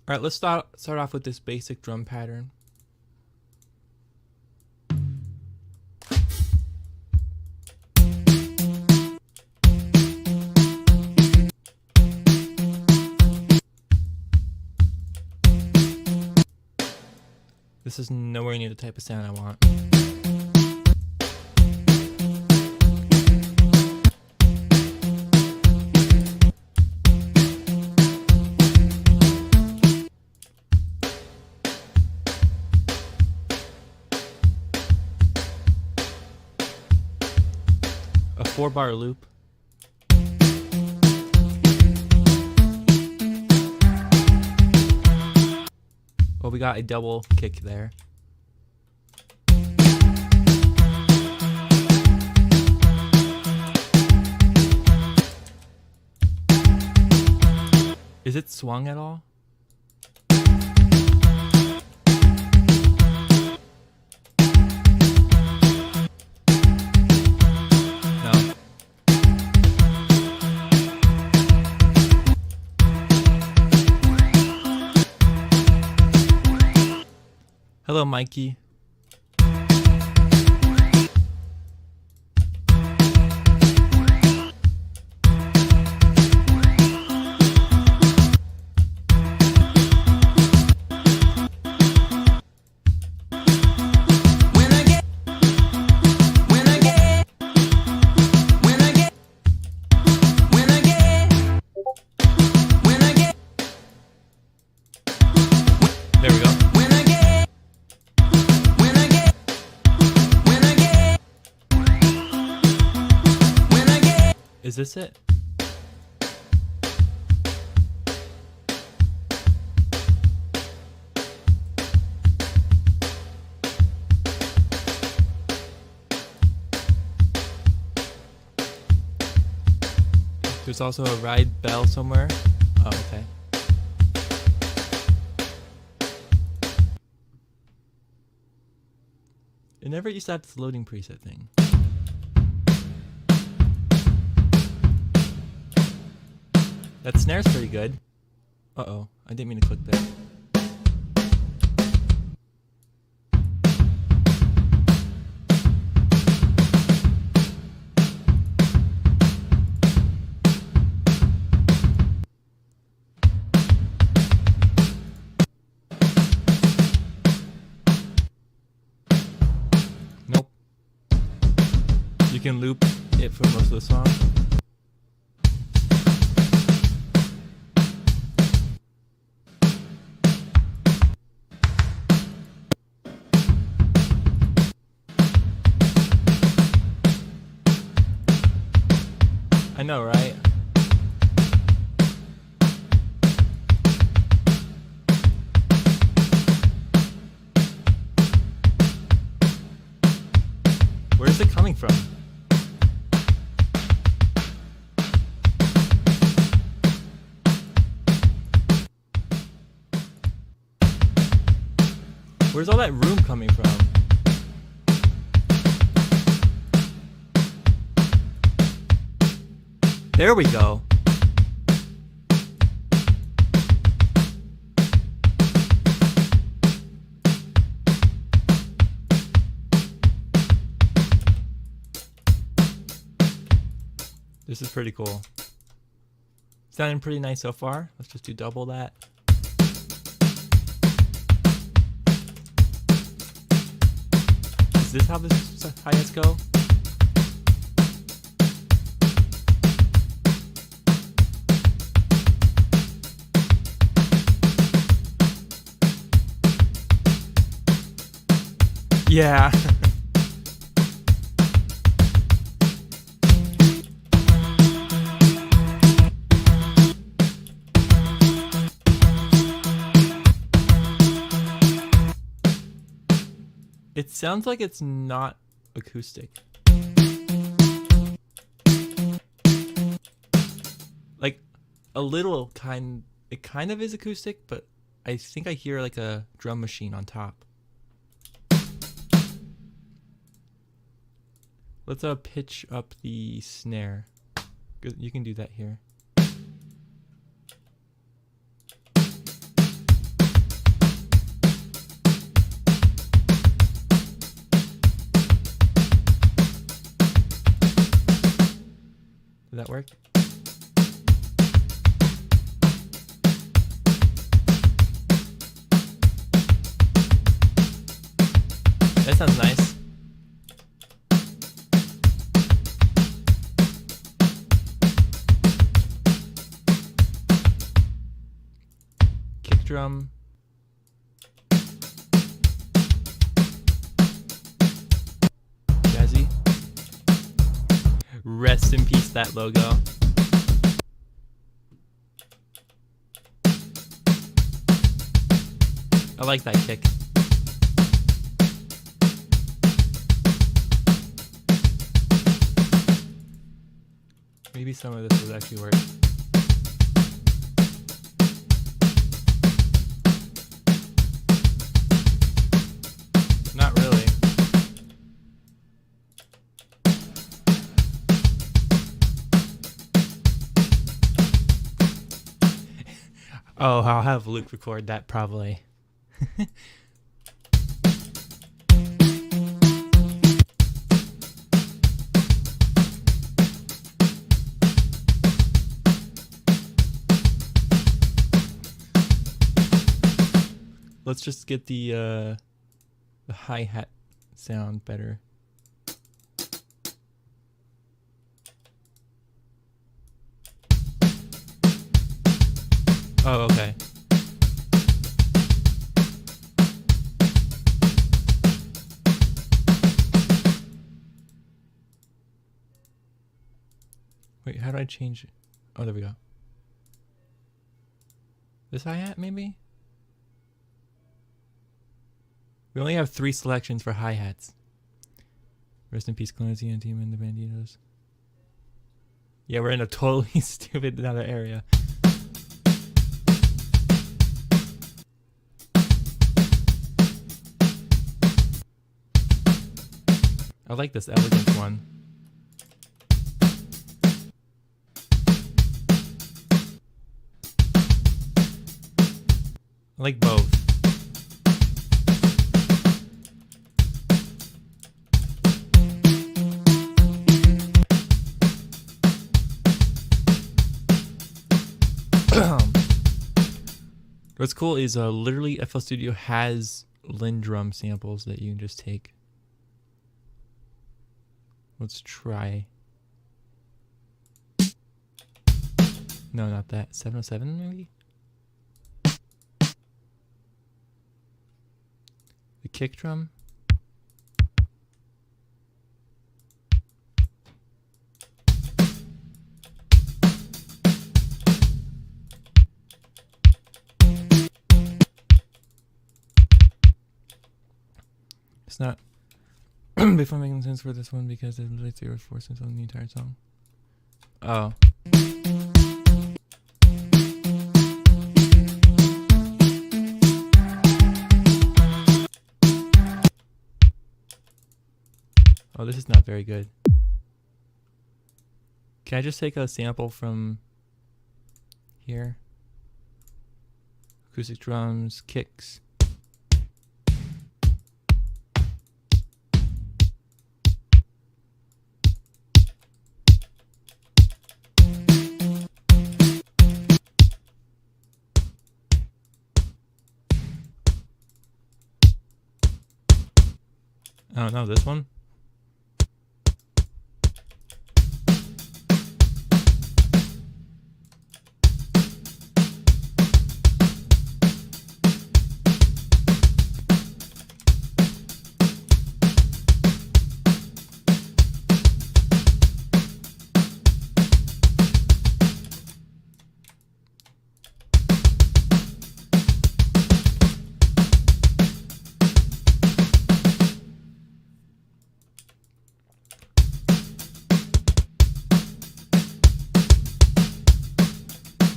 Alright, let's start off with this basic drum pattern. This is nowhere near the type of sound I want. A 4-bar loop. Well, we got a double kick there. Is it swung at all? No. Mikey. There we go. Is this it? There's also a ride bell somewhere. Oh, okay. It never used to have this loading preset thing. That snare's pretty good. Uh-oh, I didn't mean to click that. Nope. You can loop it for most of the song. I know, right? Where is it coming from? Where's all that room coming from? There we go. This is pretty cool. Sounding pretty nice so far. Let's just do double that. Is this how this hi-hats go? Yeah. It sounds like it's not acoustic. Like a little it kind of is acoustic, but I think I hear like a drum machine on top. Let's pitch up the snare. You can do that here. Did that work? That sounds nice. Kick drum. Jazzy. Rest in peace, that logo. I like that kick. Maybe some of this would actually work. Not really. Oh, I'll have Luke record that probably. let's just get the hi-hat sound better. Oh, okay. Wait, how do I change it? Oh, there we go. This hi-hat, maybe? We only have 3 selections for hi-hats. Rest in peace, Clemency, Team and the Banditos. Yeah, we're in a totally stupid another area. I like this elegant one. I like both. What's cool is literally FL Studio has Lindrum samples that you can just take. Let's try. No, not that. 707 maybe? The kick drum. It's not before making sense for this one because there's literally 3 or 4 cents on the entire song. Oh. Oh, this is not very good. Can I just take a sample from here? Acoustic drums, kicks. I don't know, this one?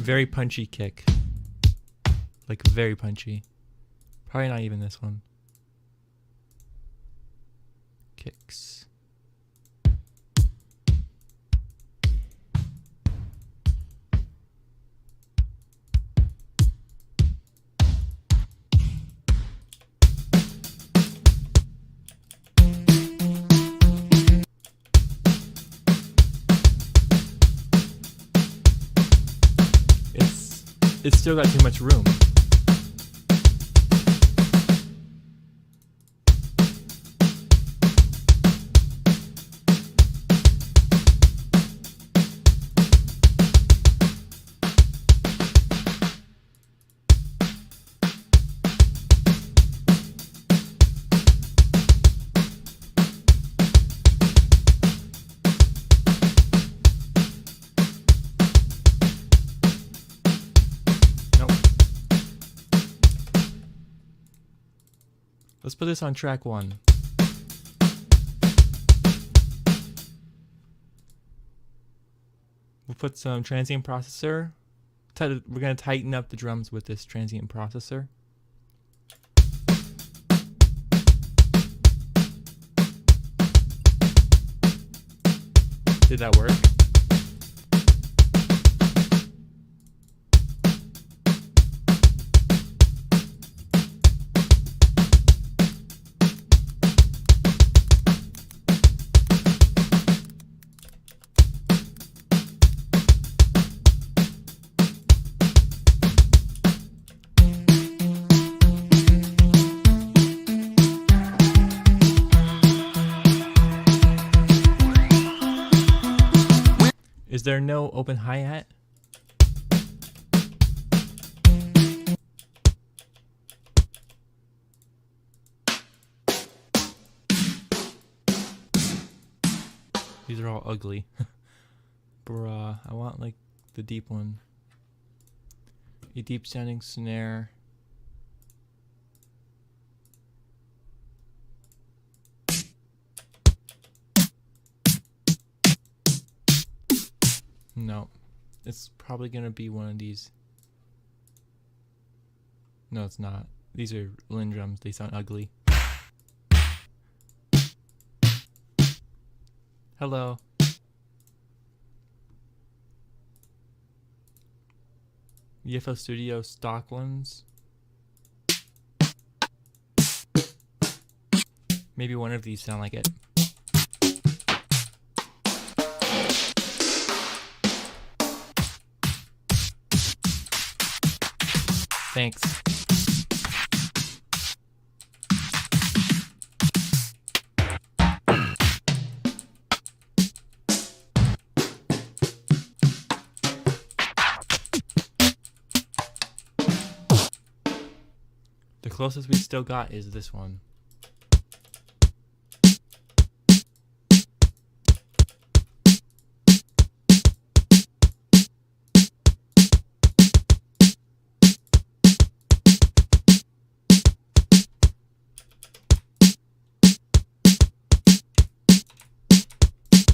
Very punchy kick. Like very punchy. Probably not even this one. Kicks. It's still got too much room. Let's put this on track 1. We'll put some transient processor. We're going to tighten up the drums with this transient processor. Did that work? Is there no open hi-hat? These are all ugly. Bruh, I want like the deep one. A deep sounding snare. No, it's probably gonna be one of these. No, it's not. These are Lin drums. They sound ugly. Hello. UFO Studio stock ones. Maybe one of these sound like it. Thanks. The closest we still got is this one.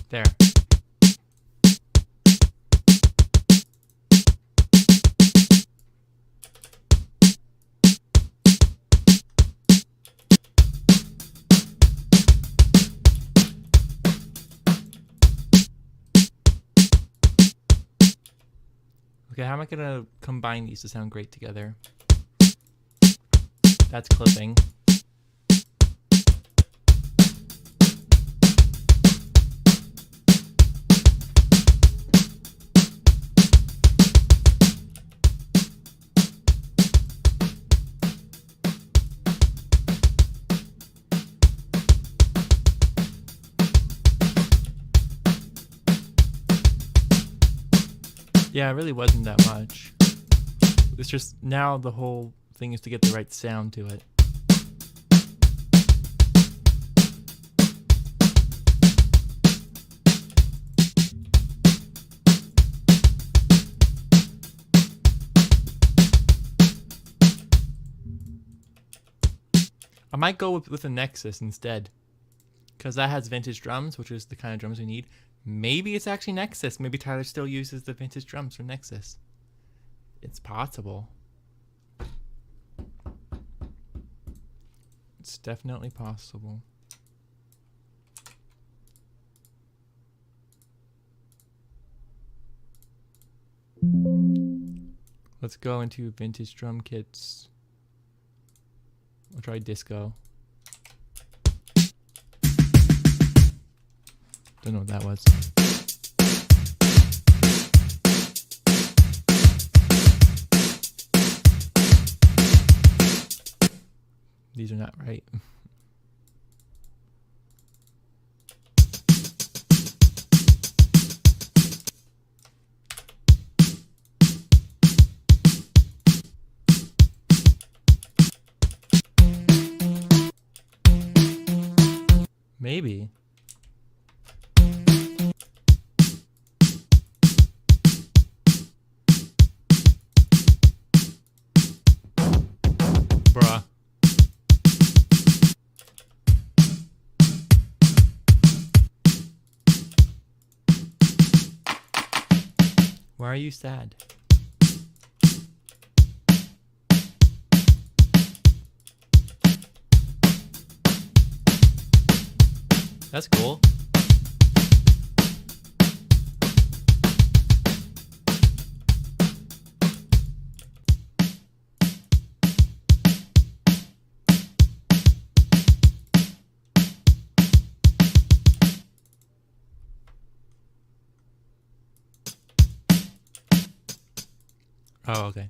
There. Okay, how am I gonna combine these to sound great together? That's clipping. Yeah, it really wasn't that much. It's just now the whole thing is to get the right sound to it. I might go with a Nexus instead, because that has vintage drums, which is the kind of drums we need. Maybe it's actually Nexus. Maybe Tyler still uses the vintage drums from Nexus. It's possible. It's definitely possible. Let's go into vintage drum kits. We'll try disco. Don't know what that was. These are not right. Maybe. Bruh. Why are you sad? That's cool. Oh, okay.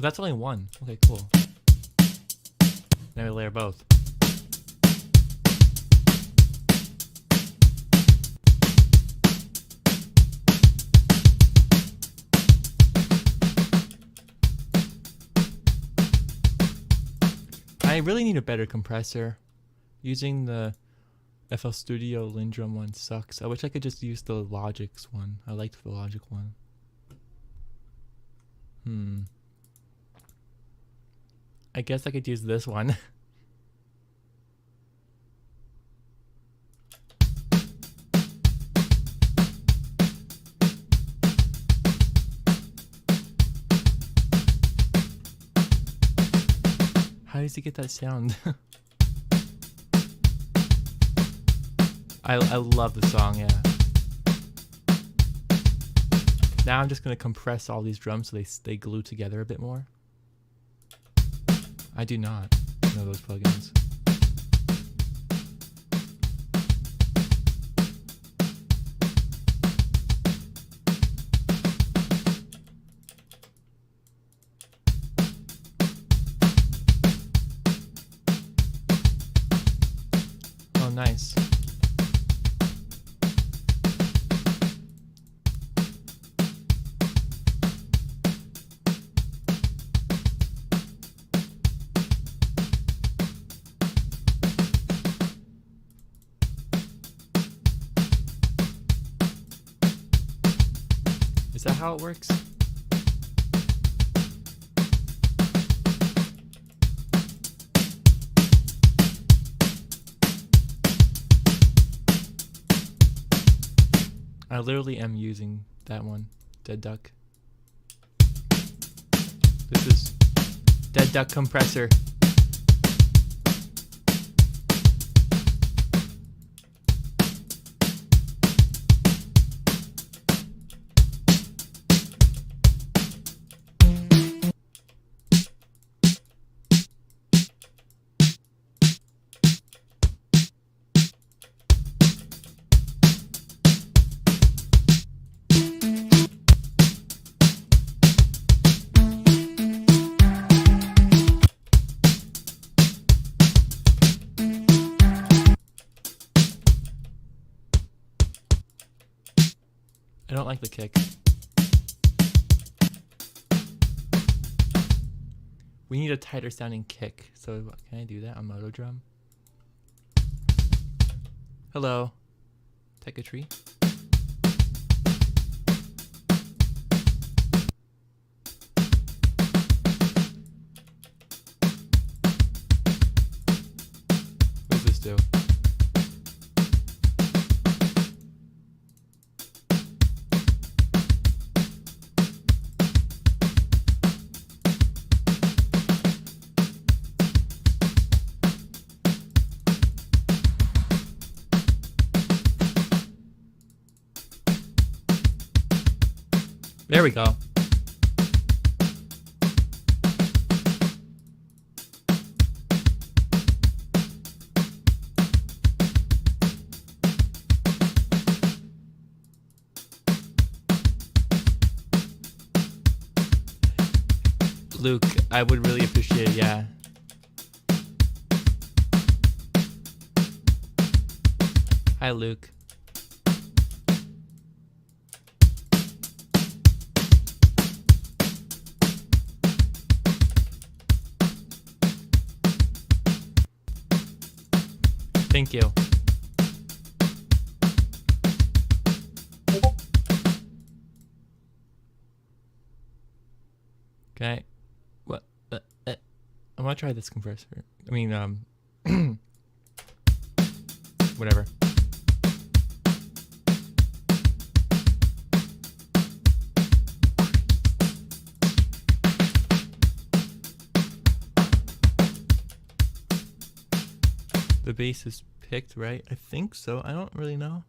But that's only one. Okay, cool. Now we layer both. I really need a better compressor. Using the FL Studio Lindrum one sucks. I wish I could just use the Logic's one. I liked the Logic one. I guess I could use this one. How does he get that sound? I love the song, yeah. Now I'm just gonna compress all these drums so they glue together a bit more. I do not know those plugins. Oh, nice. Is that how it works? I literally am using that one, Dead Duck. This is Dead Duck Compressor. I don't like the kick. We need a tighter sounding kick. So can I do that on Moto Drum? Hello. Take a tree. What does this do? There we go. Luke, I would really appreciate it, yeah. Hi, Luke. Thank you. Okay. What? I'm gonna try this compressor. I mean, whatever. The bass is picked, right? I think so. I don't really know.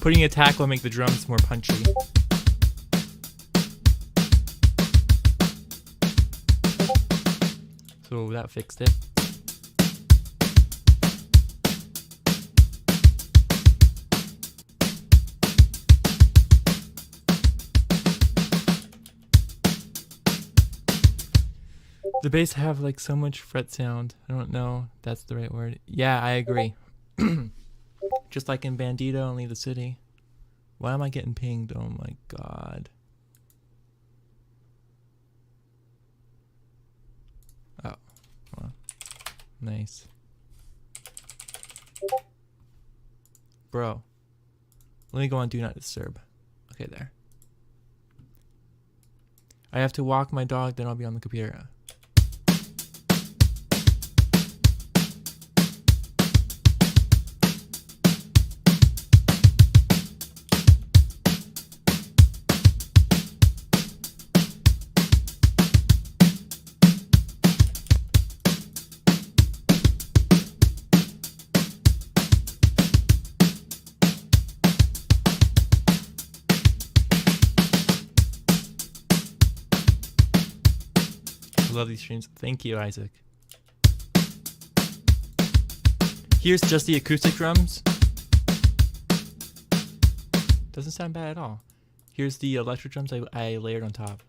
Putting attack will make the drums more punchy. So that fixed it. The bass have like so much fret sound. I don't know if that's the right word. Yeah, I agree. Just like in Bandito and Leave the City. Why am I getting pinged? Oh my god. Oh. Well, nice. Bro. Let me go on Do Not Disturb. Okay, there. I have to walk my dog, then I'll be on the computer. Love these streams. Thank you, Isaac. Here's just the acoustic drums. Doesn't sound bad at all. Here's the electric drums I layered on top.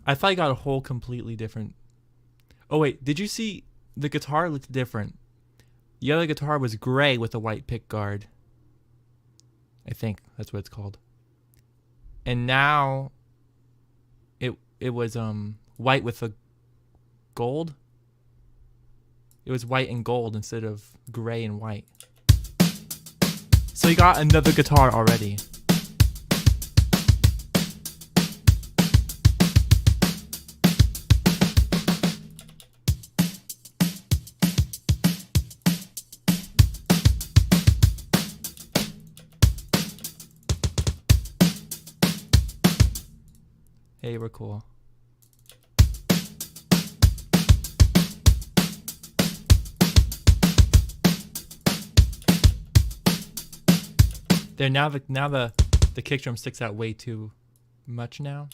I thought I got a whole completely different... Oh wait, did you see the guitar looked different? The other guitar was gray with a white pick guard. I think that's what it's called. And now it was white with a gold. It was white and gold instead of gray and white. So you got another guitar already. Hey, we're cool. There, now the kick drum sticks out way too much now.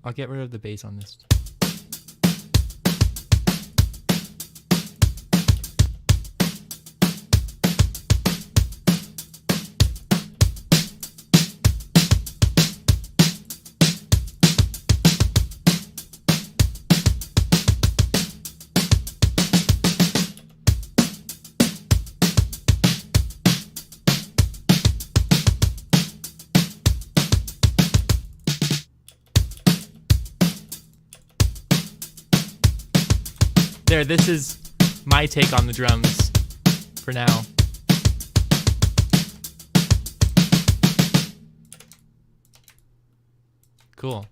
I'll get rid of the bass on this. There, this is my take on the drums for now. Cool.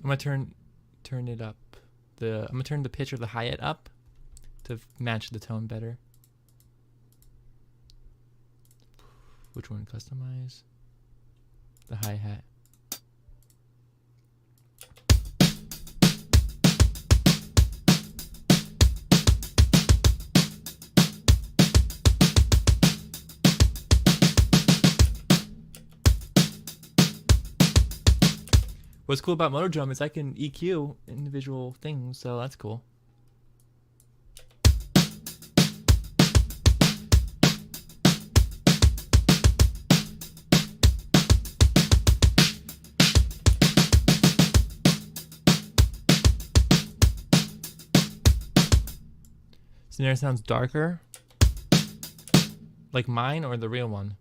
I'm gonna turn it up. I'm gonna turn the pitch of the hi-hat up to match the tone better. Which one? Customize the hi-hat. What's cool about Motor Drum is I can EQ individual things, so that's cool. Snare sounds darker, like mine or the real one.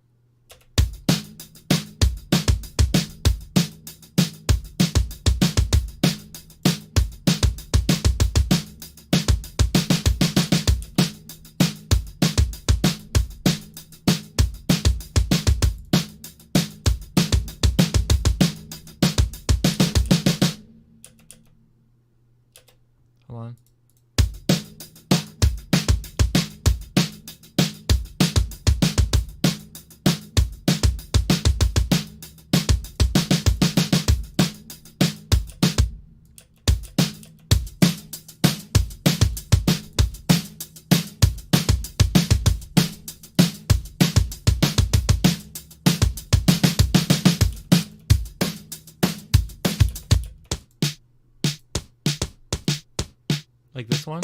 this one.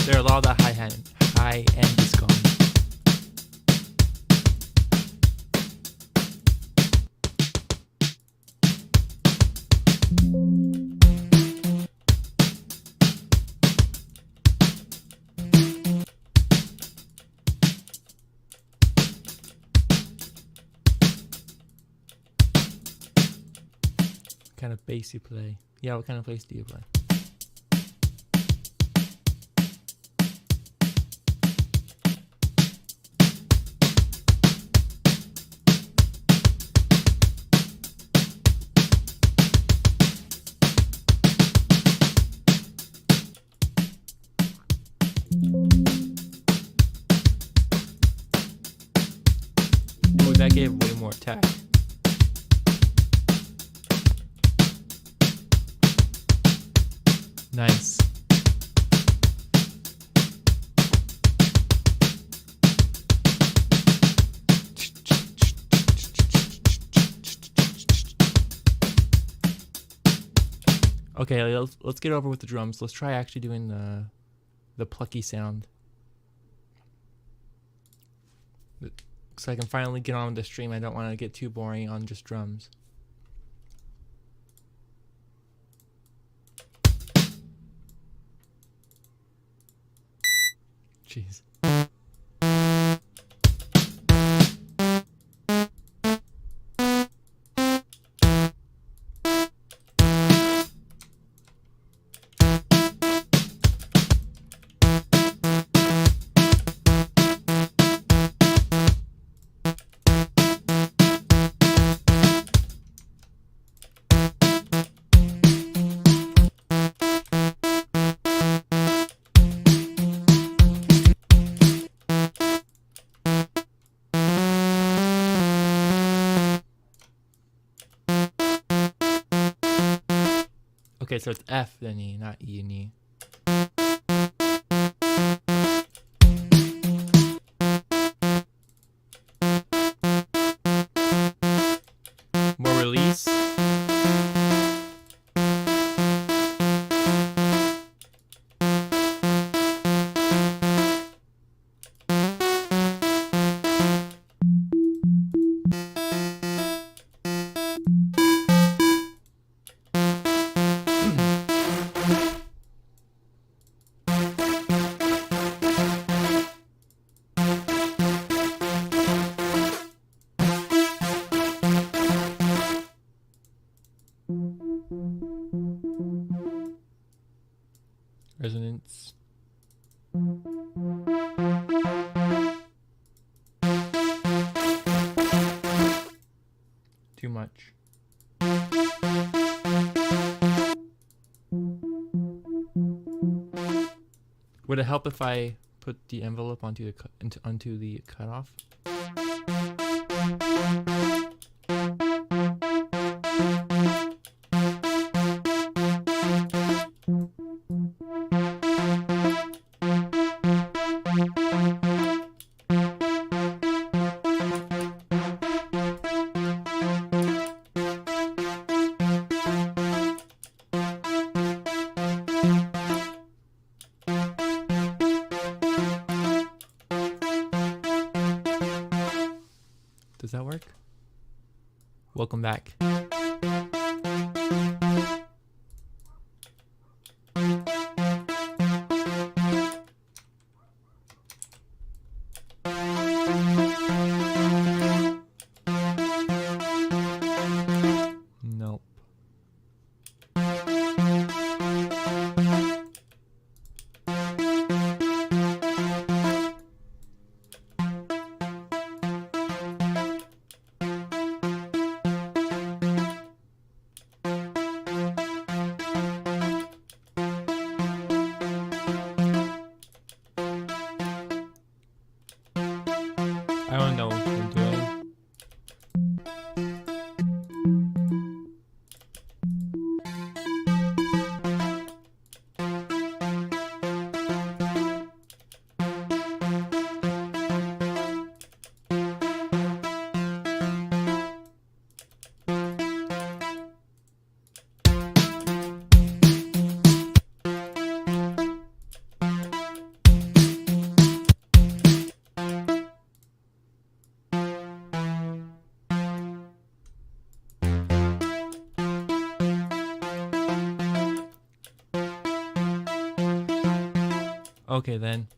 There, a lot of that high end is gone. What kind of bass you play? Yeah, what kind of bass do you play? Oh, that gave way more attack. Nice. Okay, let's get over with the drums. Let's try actually doing the plucky sound. So I can finally get on with the stream. I don't want to get too boring on just drums. Jeez. Okay, so it's F then E, not E and E. More release. Resonance. Too much. Would it help if I put the envelope onto the cutoff? Does that work? Welcome back. Nope. Okay then.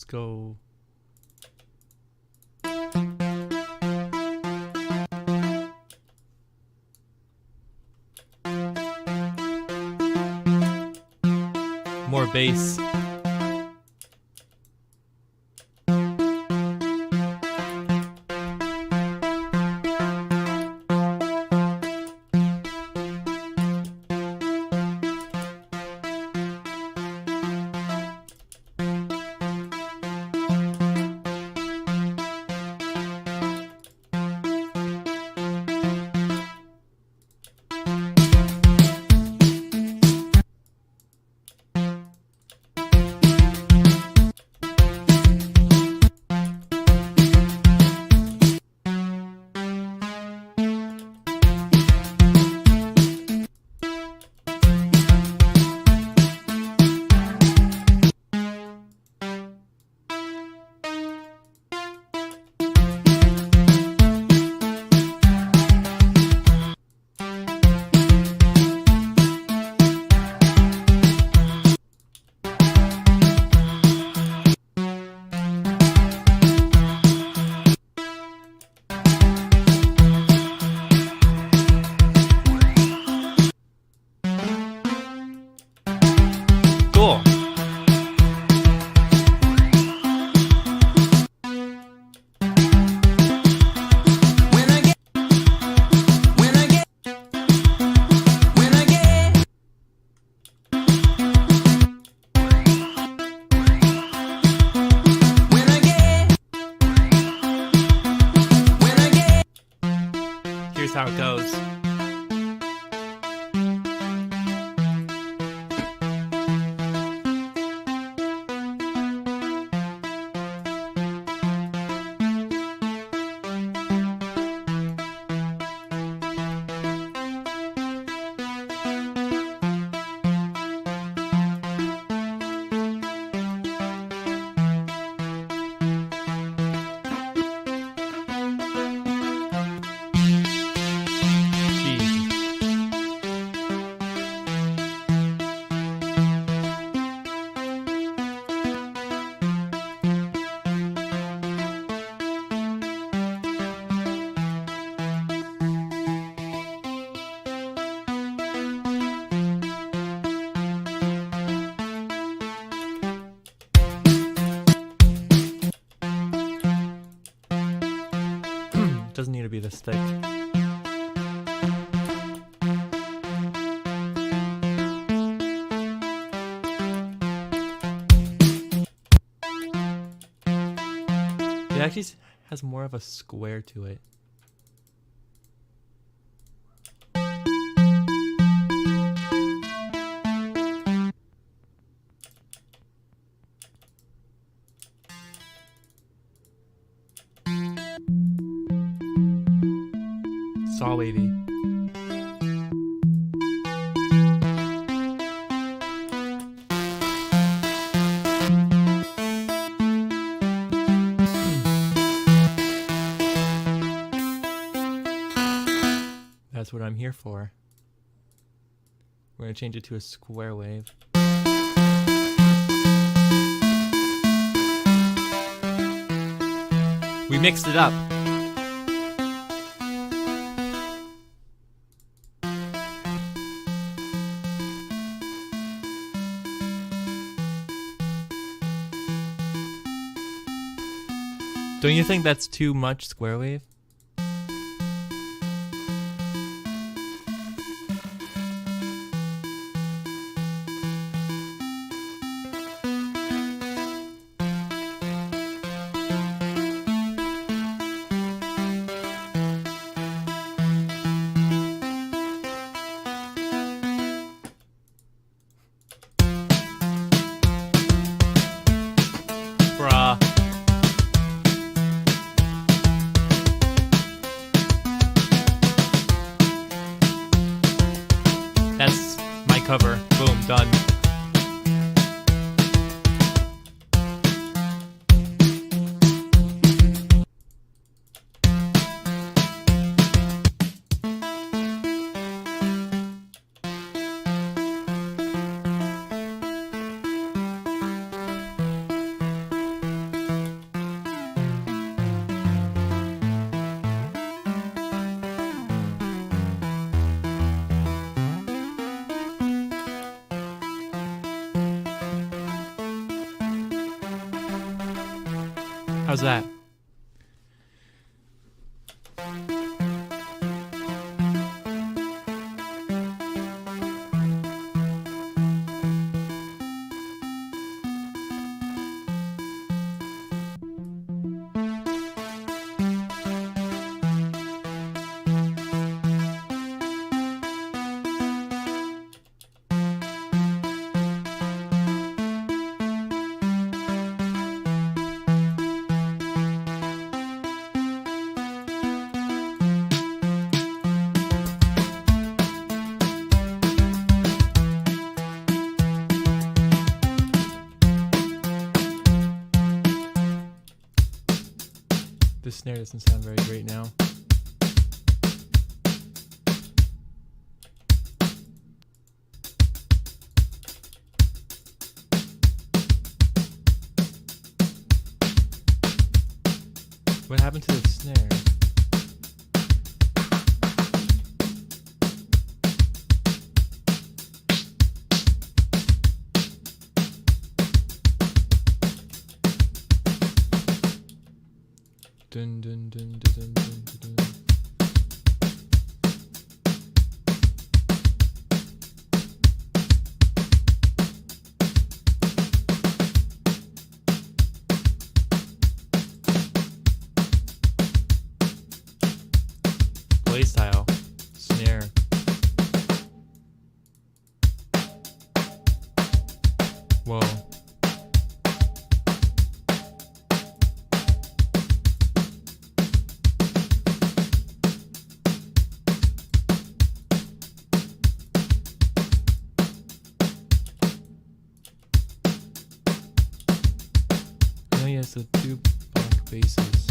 Let's go. More bass. Cool. Here's how it goes. Doesn't need to be this thick. It actually has more of a square to it. Saw wavy. That's what I'm here for. We're gonna change it to a square wave. We mixed it up. Don't you think that's too much square wave? Bruh. How's that? This snare doesn't sound very great now. What happened to the snare? Dun, dun, dun, dun, dun, dun, dun, dun. Play style, snare. Whoa. I know he has the two black basses.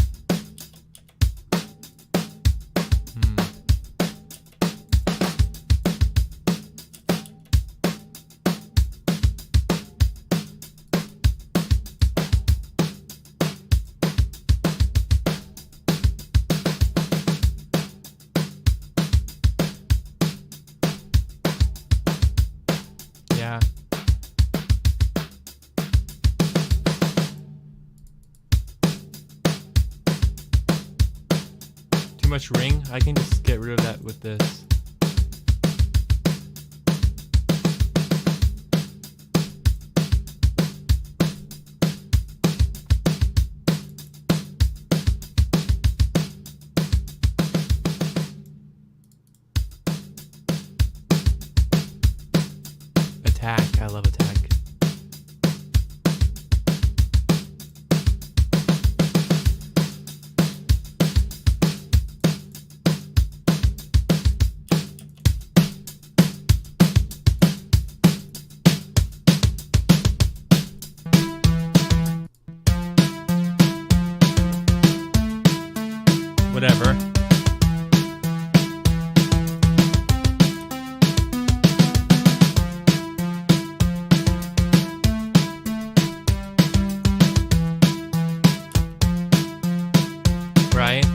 Yeah. Too much ring? I can just get rid of that with this. Attack. I love attack. Whatever. Right?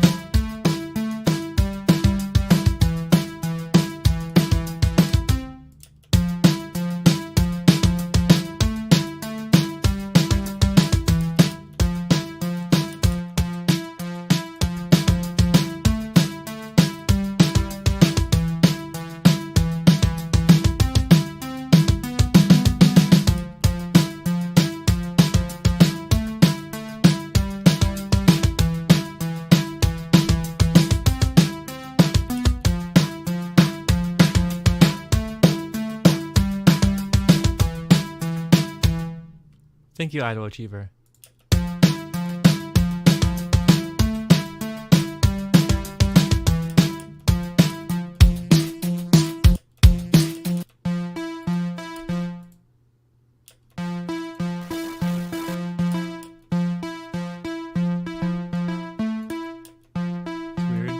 Thank you, Idol Achiever. Weird.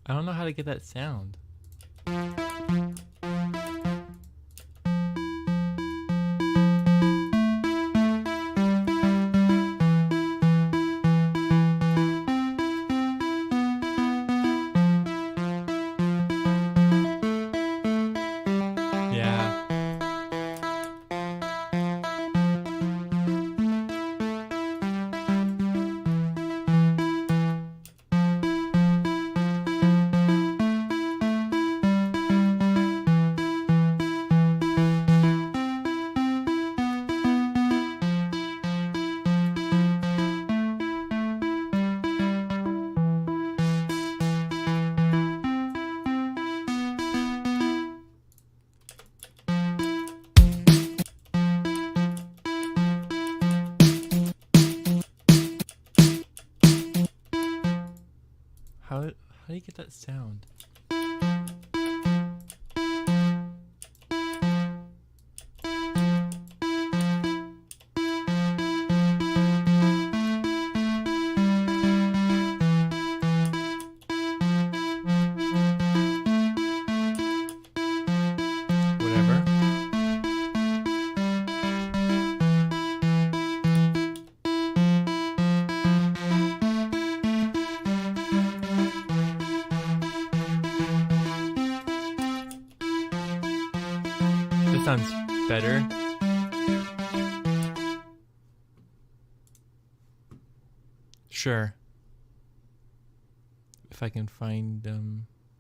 I don't know how to get that sound. that sound? Whatever. That sounds better. Sure. If I can find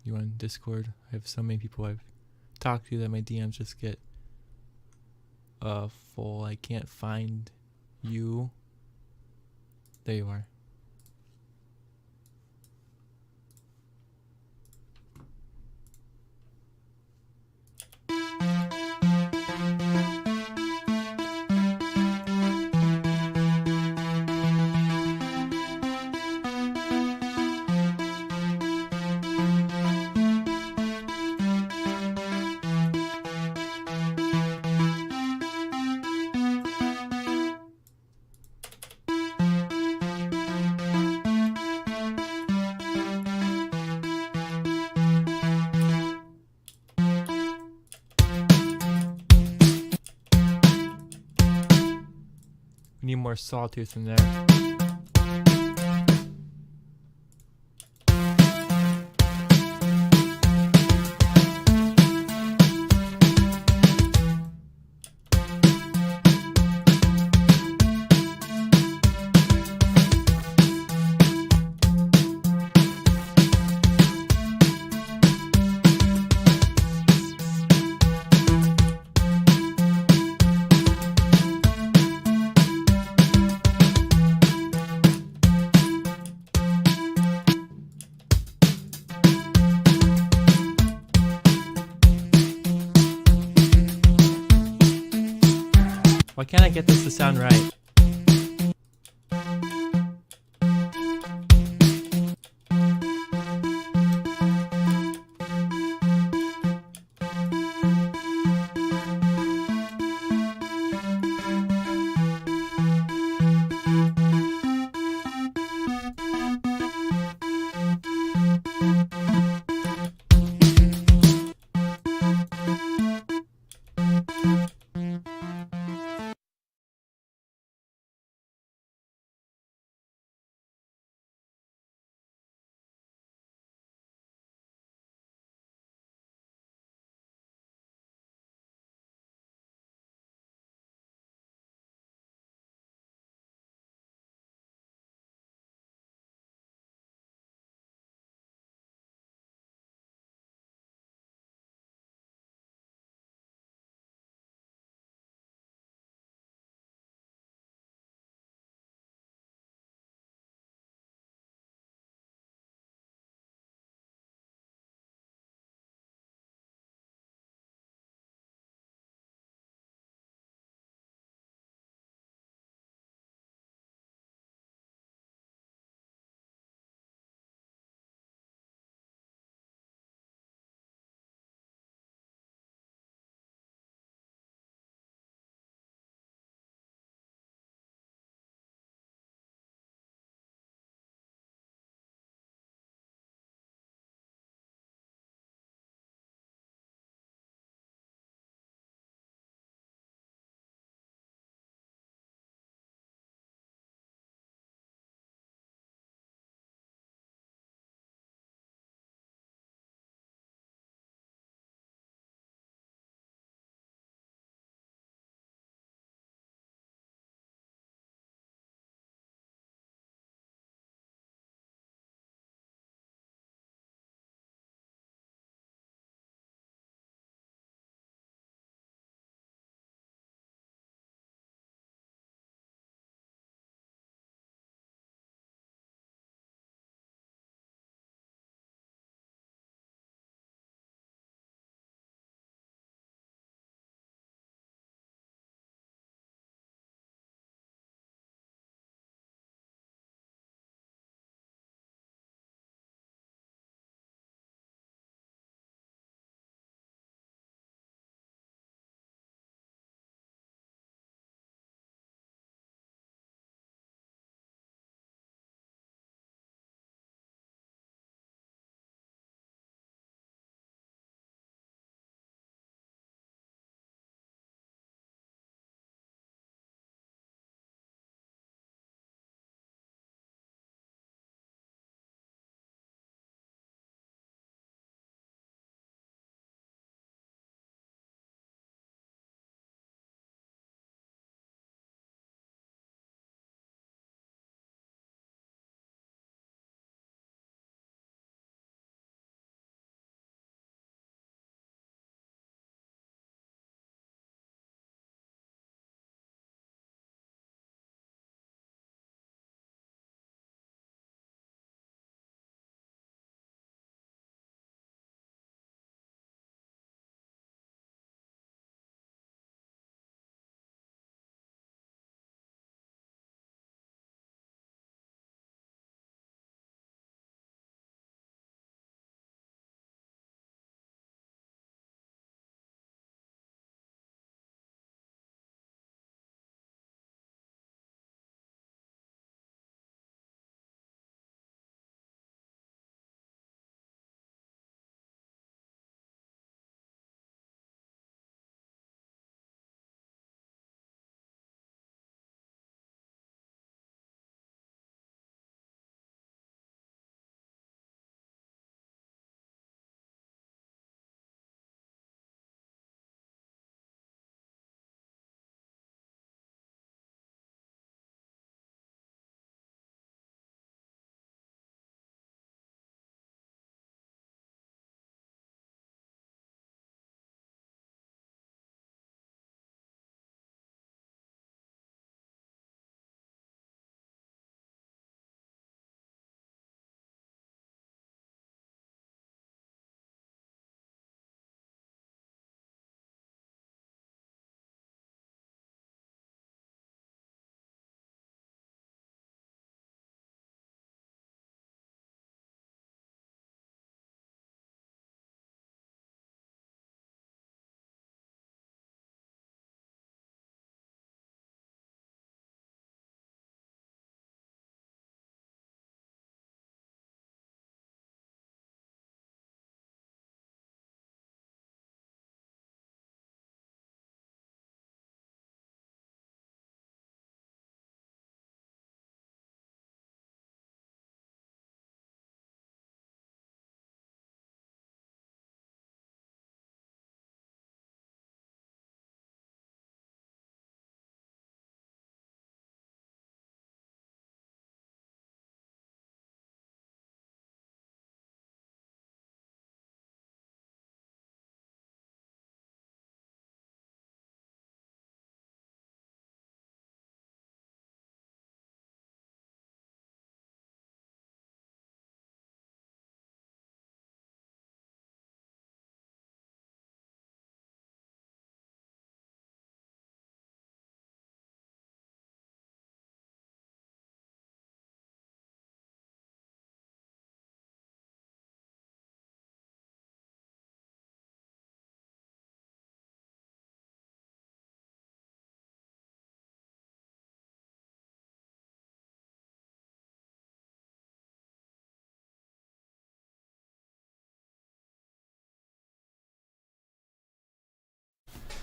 you on Discord. I have so many people I've talked to that my DMs just get full. I can't find you. There you are. We need more sawtooth in there. Why can't I get this to sound right?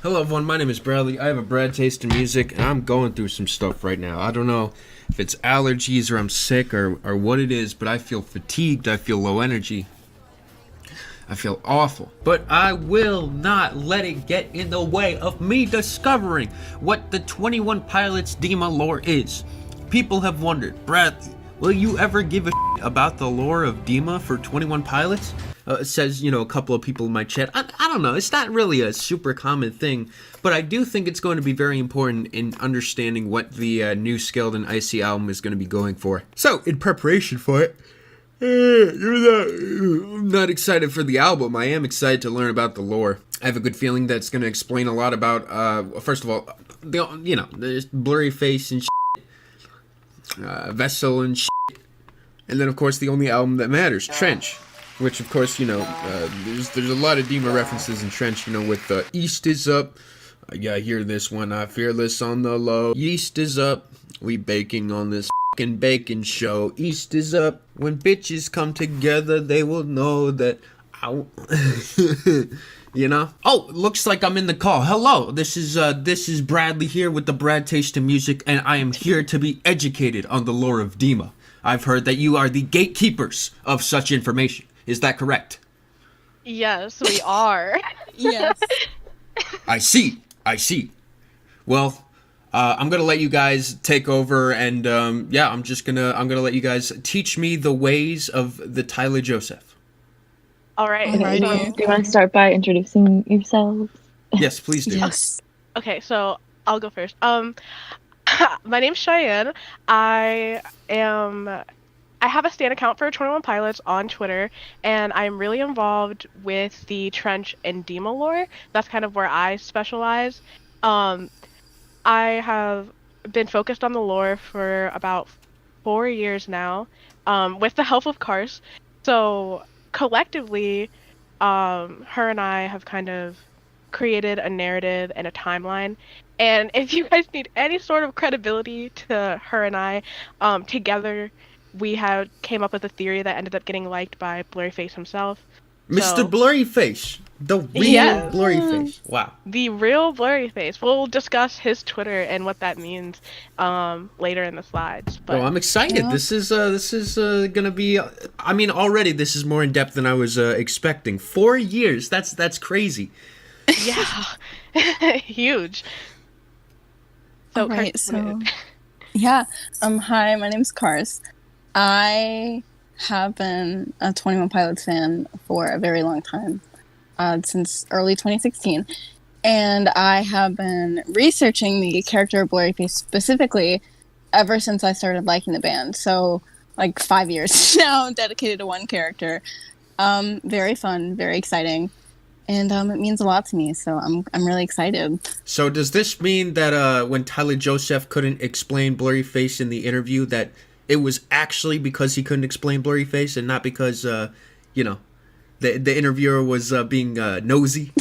Hello everyone, my name is Bradley. I have a Brad taste in music, and I'm going through some stuff right now. I don't know if it's allergies or I'm sick or what it is, but I feel fatigued, I feel low energy. I feel awful. But I will not let it get in the way of me discovering what the 21 Pilots Dima lore is. People have wondered, Bradley, will you ever give a shit about the lore of Dima for 21 Pilots? It says, a couple of people in my chat. I don't know. It's not really a super common thing, but I do think it's going to be very important in understanding what the new Skeld and Icy album is going to be going for. So, in preparation for it, I'm not excited for the album. I am excited to learn about the lore. I have a good feeling that's going to explain a lot about, first of all, there's Blurry Face and Vessel and and then, of course, the only album that matters, Trench. Which, of course, there's a lot of Dima references in Trench, with East is up. Yeah, I hear this one, I fearless on the low. East is up, we baking on this fucking bacon show. East is up, when bitches come together, they will know that I... Oh, looks like I'm in the call. Hello, this is Bradley here with the Brad Taste in Music, and I am here to be educated on the lore of Dima. I've heard that you are the gatekeepers of such information. Is that correct? Yes, we are. Yes. I see. Well, I'm gonna let you guys take over, and I'm gonna let you guys teach me the ways of the Tyler Joseph. All right. Okay, So, do you want to start by introducing yourselves? Yes, please do. Yes. okay, so I'll go first. My name's Cheyenne. I have a stan account for 21 Pilots on Twitter, and I'm really involved with the Trench and Dima lore. That's kind of where I specialize. I have been focused on the lore for about 4 years now, with the help of Kars. So collectively, her and I have kind of created a narrative and a timeline. And if you guys need any sort of credibility to her and I, together, we came up with a theory that ended up getting liked by Blurryface himself. Mr. Blurryface, the real Blurryface. Wow. The real Blurryface. We'll discuss his Twitter and what that means later in the slides. But Well, I'm excited. Yeah. This is gonna be. I mean, already this is more in depth than I was expecting. 4 years. That's crazy. yeah, huge. So, Alright, Kars, so yeah. Hi, my name's Kars. I have been a 21 Pilots fan for a very long time, since early 2016, and I have been researching the character of Blurryface specifically ever since I started liking the band. So, like 5 years now, dedicated to one character. Very fun, very exciting. And it means a lot to me, so I'm really excited. So does this mean that when Tyler Joseph couldn't explain Blurryface in the interview, that it was actually because he couldn't explain Blurryface and not because the interviewer was being nosy?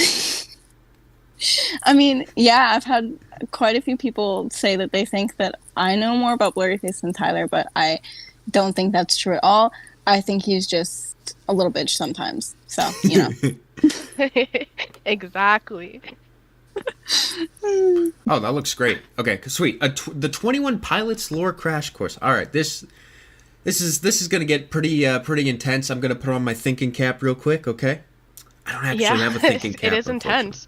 I mean, yeah, I've had quite a few people say that they think that I know more about Blurryface than Tyler, but I don't think that's true at all. I think he's just a little bitch sometimes. So, exactly. Oh, that looks great. Okay, sweet. The 21 Pilots lore crash course. All right, this is gonna get pretty intense. I'm gonna put on my thinking cap real quick. Okay. I don't actually have a thinking cap. It is intense.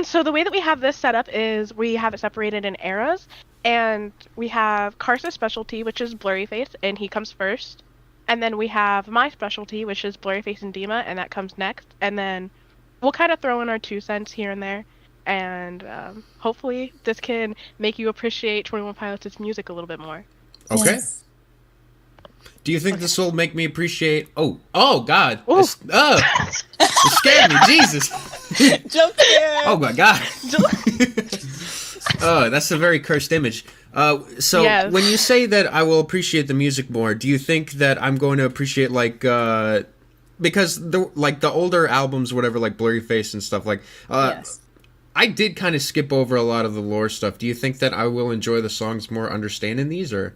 So the way that we have this set up is we have it separated in eras, and we have Kars' specialty, which is Blurryface, and he comes first. And then we have my specialty, which is Blurryface and Dima, and that comes next. And then we'll kind of throw in our 2 cents here and there. And hopefully this can make you appreciate 21 Pilots' music a little bit more. Okay. Yes. Do you think this will make me appreciate? Oh God! You scared me, Jesus! Jump scare! Oh my God! Oh, that's a very cursed image. So Yes. when you say that I will appreciate the music more, do you think that I'm going to appreciate because the older albums, whatever, like Blurryface and stuff, Yes. I did kind of skip over a lot of the lore stuff. Do you think that I will enjoy the songs more understanding these, or?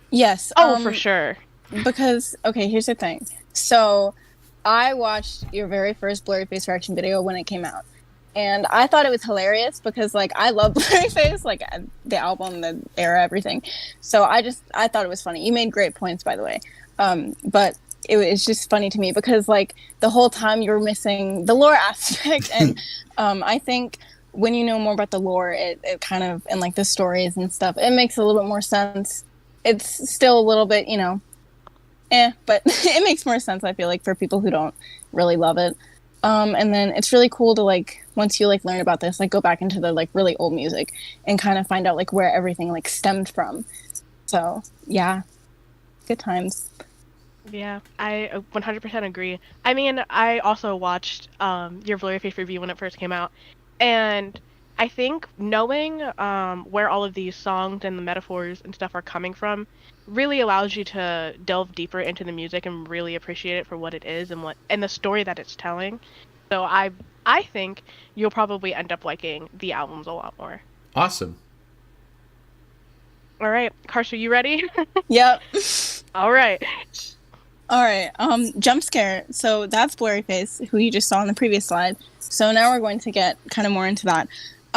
Yes. Oh, for sure. Because, okay, here's the thing. So, I watched your very first Blurryface reaction video when it came out. And I thought it was hilarious because, like, I love Blurryface, like, the album, the era, everything. So I thought it was funny. You made great points, by the way. But it was just funny to me because, like, the whole time you were missing the lore aspect. And I think when you know more about the lore, it kind of, and, like, the stories and stuff, it makes a little bit more sense. It's still a little bit, but it makes more sense, I feel like, for people who don't really love it. And then it's really cool to, like, once you, like, learn about this, like, go back into the, like, really old music and kind of find out, like, where everything, like, stemmed from. So, yeah. Good times. Yeah, I 100% agree. I mean, I also watched your Blurryface review when it first came out, and I think knowing where all of these songs and the metaphors and stuff are coming from really allows you to delve deeper into the music and really appreciate it for what it is and the story that it's telling. So I think you'll probably end up liking the albums a lot more. Awesome. All right, Karsh, are you ready? Yep. All right. All right. Jump scare. So that's Blurryface, who you just saw in the previous slide. So now we're going to get kind of more into that.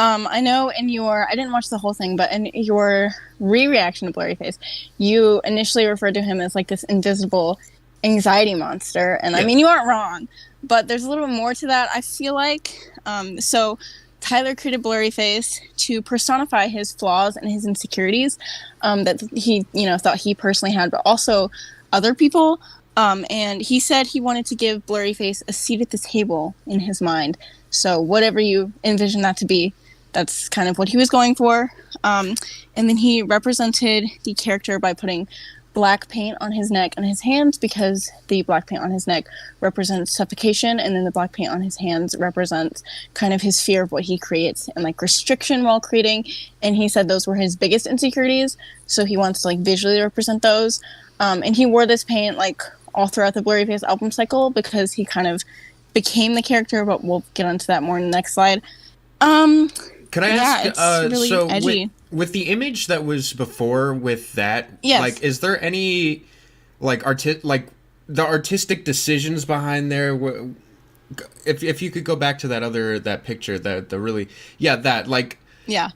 I know I didn't watch the whole thing, but in your reaction to Blurryface, you initially referred to him as like this invisible anxiety monster. And I mean, you aren't wrong, but there's a little bit more to that, I feel like. So Tyler created Blurryface to personify his flaws and his insecurities that he, thought he personally had, but also other people. And he said he wanted to give Blurryface a seat at the table in his mind. So whatever you envision that to be, that's kind of what he was going for. And then he represented the character by putting black paint on his neck and his hands, because the black paint on his neck represents suffocation, and then the black paint on his hands represents kind of his fear of what he creates and like restriction while creating. And he said those were his biggest insecurities, so he wants to like visually represent those. And he wore this paint like all throughout the Blurryface album cycle because he kind of became the character, but we'll get onto that more in the next slide. Can I ask, it's really so edgy. With the image that was before with that, Yes. like, is there any, like, the artistic decisions behind there? If you could go back to that picture, Yeah.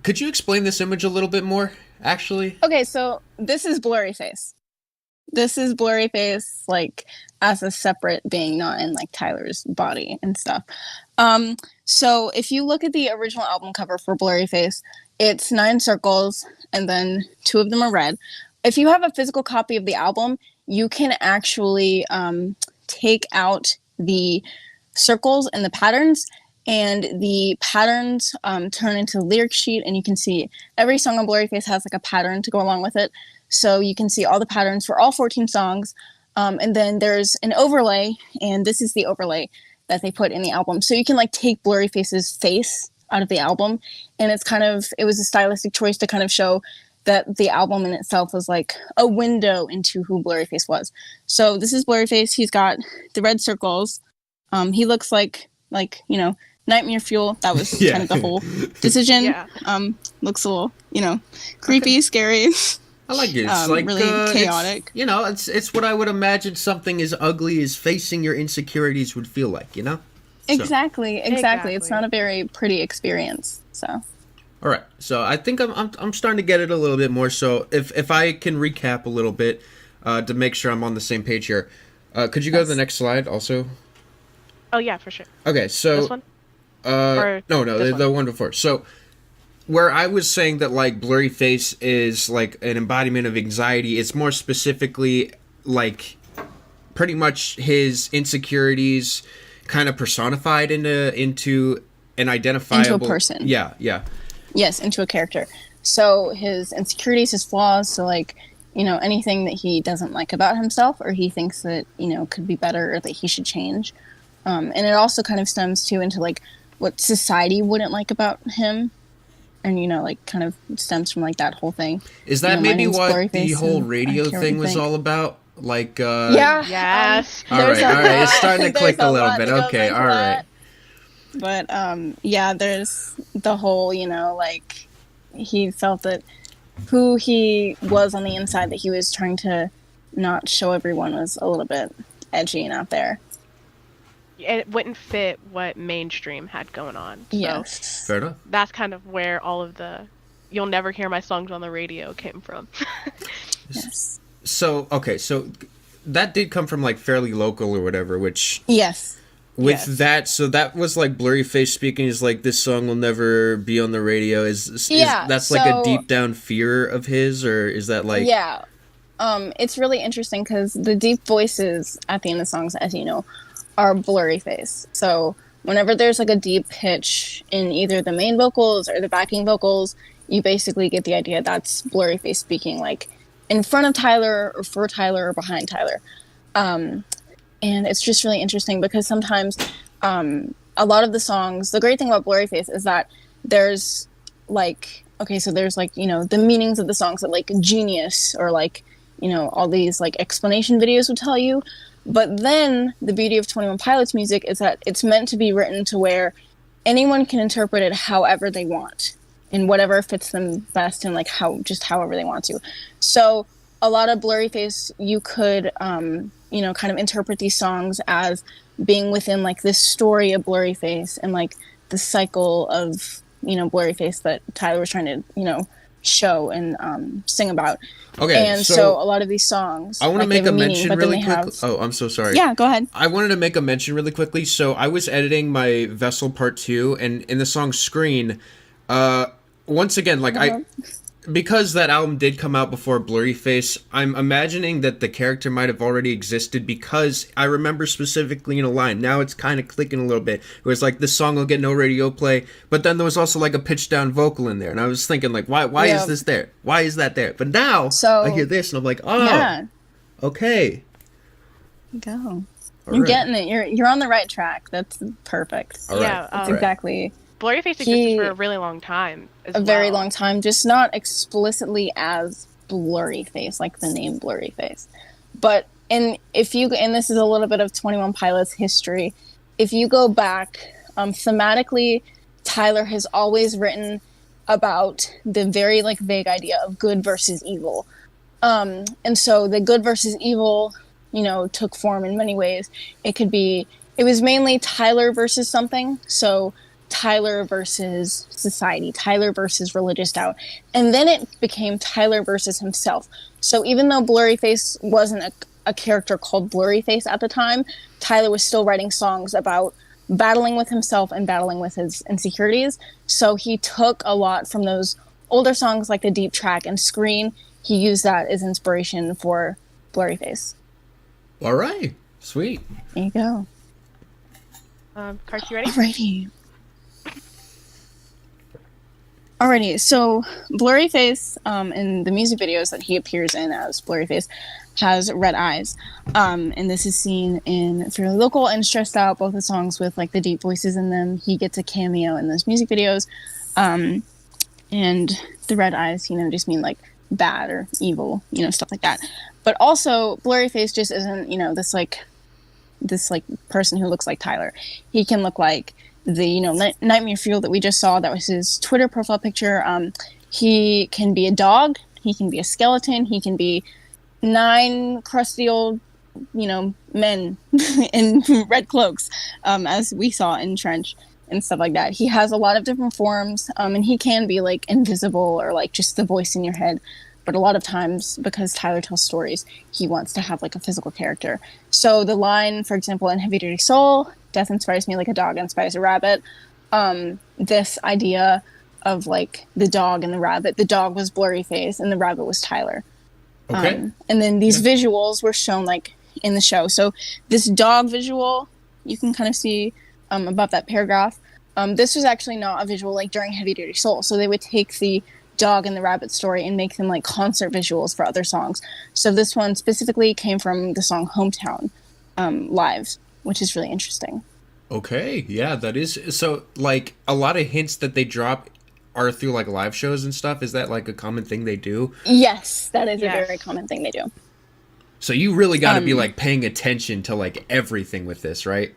Could you explain this image a little bit more, actually? Okay, so this is Blurryface. This is Blurryface, like, as a separate being, not in, like, Tyler's body and stuff. So if you look at the original album cover for Blurryface, it's 9 circles, and then 2 of them are red. If you have a physical copy of the album, you can actually take out the circles and the patterns, and the patterns turn into the lyric sheet, and you can see every song on Blurryface has like a pattern to go along with it. So you can see all the patterns for all 14 songs. And then there's an overlay, and this is the overlay that they put in the album. So you can like take Blurryface's face out of the album, and it was a stylistic choice to kind of show that the album in itself was like a window into who Blurryface was. So this is Blurryface. He's got the red circles. He looks like Nightmare Fuel. That was kind of the whole decision. Yeah. Looks a little, creepy, scary. I like it. It's like really chaotic. It's what I would imagine something as ugly as facing your insecurities would feel like. So. Exactly. It's not a very pretty experience. So. All right. So I think I'm starting to get it a little bit more. So if I can recap a little bit to make sure I'm on the same page here, could you go to the next slide also? Oh yeah, for sure. Okay. So. This one? The one before. So. Where I was saying that, like, Blurryface is, like, an embodiment of anxiety, it's more specifically, like, pretty much his insecurities kind of personified into an identifiable... Into a person. Yeah. Yes, into a character. So his insecurities, his flaws, so, like, anything that he doesn't like about himself or he thinks that, could be better or that he should change. And it also kind of stems, too, into, like, what society wouldn't like about him. And, like, kind of stems from, like, that whole thing. Is that maybe what the whole radio thing was all about? Like, Yeah. Yes. All right. It's starting to click a little bit. Okay, all right. But, there's the whole, like, he felt that who he was on the inside that he was trying to not show everyone was a little bit edgy and out there. It wouldn't fit what mainstream had going on. So Yes. Fair enough. that's kind of where all of the "you'll never hear my songs on the radio" came from. Yes. So okay, so that did come from like fairly local or whatever, which Yes. with Yes. that, so that was like Blurryface speaking is like, this song will never be on the radio. Is Yeah, that's like a so- deep down fear of his, or is that like Yeah. It's really interesting because the deep voices at the end of songs, as you know, are Blurryface. So whenever there's like a deep pitch in either the main vocals or the backing vocals, you basically get the idea that's Blurryface speaking, like in front of Tyler or for Tyler or behind Tyler. And it's just really interesting because sometimes a lot of the songs, the great thing about Blurryface is that there's like, okay, so there's like, you know, the meanings of the songs that like Genius or like, you know, all these like explanation videos would tell you. But then the beauty of 21 Pilots music is that it's meant to be written to where anyone can interpret it however they want and whatever fits them best and like however they want to. So a lot of Blurryface, you could, you know, kind of interpret these songs as being within like this story of Blurryface and like the cycle of, you know, Blurryface that Tyler was trying to, you know, show and sing about. Okay, And so a lot of these songs, I want to like, they make have a meaning, mention but then really they quick. have- Oh, I'm so sorry. Yeah, go ahead. I wanted to make a mention really quickly. So I was editing my Vessel Part 2, and in the song Screen, once again, like because that album did come out before Blurryface, I'm imagining that the character might have already existed, because I remember specifically in a line, now it's kind of clicking a little bit, it was like, this song will get no radio play, but then there was also like a pitched down vocal in there, and I was thinking like, why Yeah. is this there? Why is that there? But now, So- I hear this, and I'm like, oh, Yeah, okay. go. All You're right. getting it. You're on the right track. That's perfect. All right. Yeah, That's All right. exactly Blurryface existed He- for a really long time. As a very well. long time, just not explicitly as Blurryface, like the name Blurryface. But and this is a little bit of 21 Pilots history. If you go back, thematically, Tyler has always written about the very like vague idea of good versus evil. And so the good versus evil, you know, took form in many ways. It was mainly Tyler versus something. So Tyler versus society, Tyler versus religious doubt. And then it became Tyler versus himself. So even though Blurryface wasn't a character called Blurryface at the time, Tyler was still writing songs about battling with himself and battling with his insecurities. So he took a lot from those older songs like the Deep Track and Screen. He used that as inspiration for Blurryface. All right. Sweet. There you go. Karth, you ready? Alrighty, so Blurryface, in the music videos that he appears in as Blurryface, has red eyes. And this is seen in Fairly Local and Stressed Out, both the songs with like the deep voices in them. He gets a cameo in those music videos. And the red eyes, you know, just mean like bad or evil, you know, stuff like that. But also, Blurryface just isn't, you know, this person who looks like Tyler. He can look like the, you know, Nightmare Fuel that we just saw. That was his Twitter profile picture. He can be a dog. He can be a skeleton. He can be 9 crusty old, you know, men in red cloaks, as we saw in Trench and stuff like that. He has a lot of different forms, and he can be like invisible or like just the voice in your head. But a lot of times, because Tyler tells stories, he wants to have like a physical character. So the line, for example, in Heavy Duty Soul, death inspires me like a dog inspires a rabbit. This idea of like the dog and the rabbit. The dog was Blurryface and the rabbit was Tyler. Okay. And then these visuals were shown like in the show. So this dog visual, you can kind of see above that paragraph. This was actually not a visual like during Heavy Duty Soul. So they would take the dog and the rabbit story and make them like concert visuals for other songs. So this one specifically came from the song Hometown live, which is really interesting. Okay, yeah, that is. So, like, a lot of hints that they drop are through, like, live shows and stuff. Is that, like, a common thing they do? Yes, that is Yes. a very common thing they do. So you really got to be, like, paying attention to, like, everything with this, right?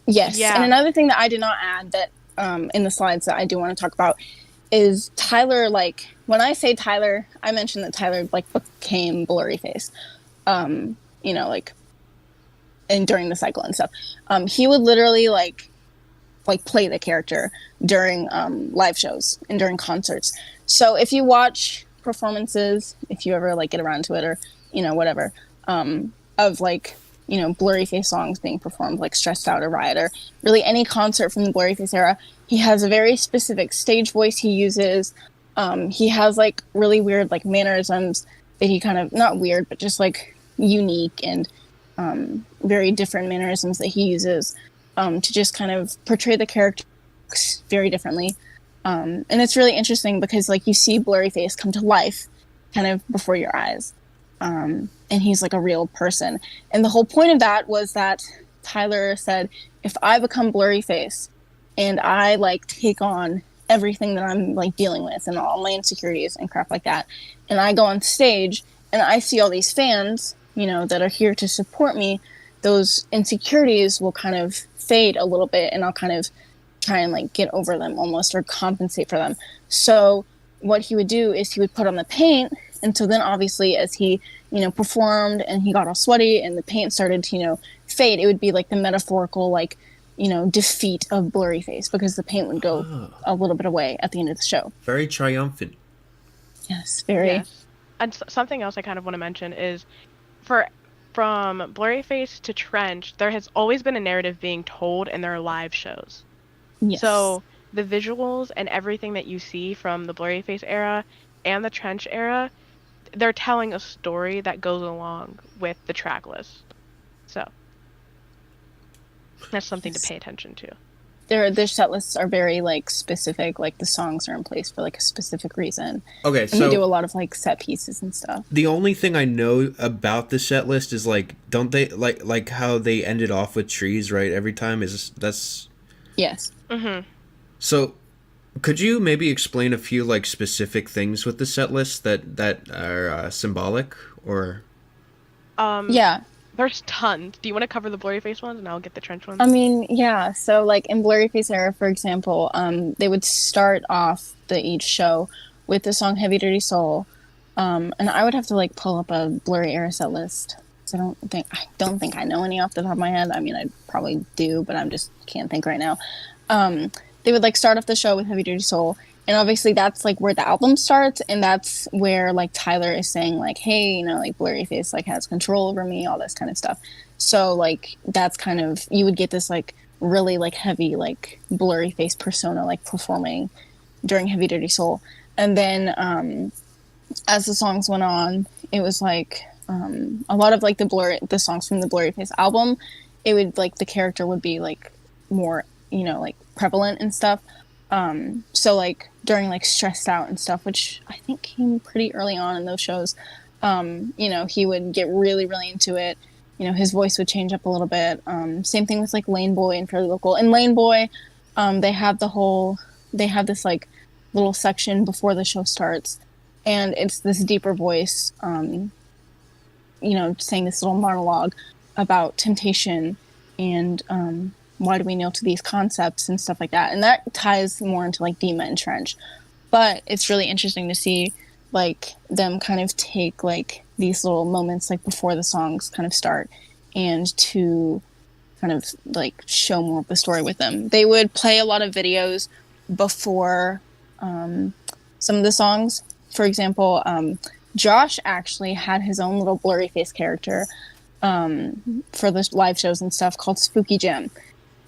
Yes. Yeah. And another thing that I did not add that in the slides that I do want to talk about is Tyler, like, when I say Tyler, I mentioned that Tyler, like, became Blurryface. You know, like, and during the cycle and stuff. He would literally like play the character during live shows and during concerts. So if you watch performances, if you ever like get around to it, or whatever, of like Blurryface songs being performed, like Stressed Out or Riot, or really any concert from the Blurryface era, he has a very specific stage voice he uses. He has like really weird like mannerisms that he kind of, not weird, but just like unique and very different mannerisms that he uses to just kind of portray the character very differently. And it's really interesting because like you see Blurryface come to life kind of before your eyes. And he's like a real person. And the whole point of that was that Tyler said, if I become Blurryface and I like take on everything that I'm like dealing with and all my insecurities and crap like that, and I go on stage and I see all these fans, that are here to support me, those insecurities will kind of fade a little bit, and I'll kind of try and like get over them almost, or compensate for them. So what he would do is he would put on the paint, and so then obviously as he performed and he got all sweaty and the paint started to fade, it would be like the metaphorical like defeat of Blurryface, because the paint would go a little bit away at the end of the show. Very triumphant. Yes, very. Yes. And something else I kind of want to mention is, from Blurryface to Trench, there has always been a narrative being told in their live shows. Yes. So the visuals and everything that you see from the Blurryface era and the Trench era, they're telling a story that goes along with the track list. So that's something to pay attention to. Their set lists are very like specific, like the songs are in place for like a specific reason. Okay, and so they do a lot of like set pieces and stuff. The only thing I know about the set list is like, don't they like how they ended off with trees, right? Every time that's Yes. Mm-hmm. So could you maybe explain a few like specific things with the set list that are symbolic, or? Yeah. There's tons. Do you want to cover the Blurryface ones, and I'll get the Trench ones? I mean, yeah. So, like in Blurryface era, for example, they would start off each show with the song "Heavy Dirty Soul," and I would have to like pull up a Blurry era set list. So I don't think I know any off the top of my head. I mean, I probably do, but I just can't think right now. They would like start off the show with "Heavy Dirty Soul," and obviously that's like where the album starts, and that's where like Tyler is saying like, hey, like Blurryface like has control over me, all this kind of stuff. So like that's kind of, you would get this like really like heavy like Blurryface persona like performing during Heavy Dirty Soul. And then as the songs went on, it was like a lot of like the songs from the Blurryface album, it would like the character would be like more like prevalent and stuff. So like during like Stressed Out and stuff, which I think came pretty early on in those shows, he would get really, really into it. His voice would change up a little bit. Same thing with like Lane Boy and Fairly Local. In Lane Boy, they have this like little section before the show starts, and it's this deeper voice, saying this little monologue about temptation and why do we kneel to these concepts and stuff like that. And that ties more into like Dima and Trench. But it's really interesting to see like them kind of take like these little moments like before the songs kind of start, and to kind of like show more of the story with them. They would play a lot of videos before some of the songs. For example, Josh actually had his own little Blurryface character for the live shows and stuff called Spooky Jim.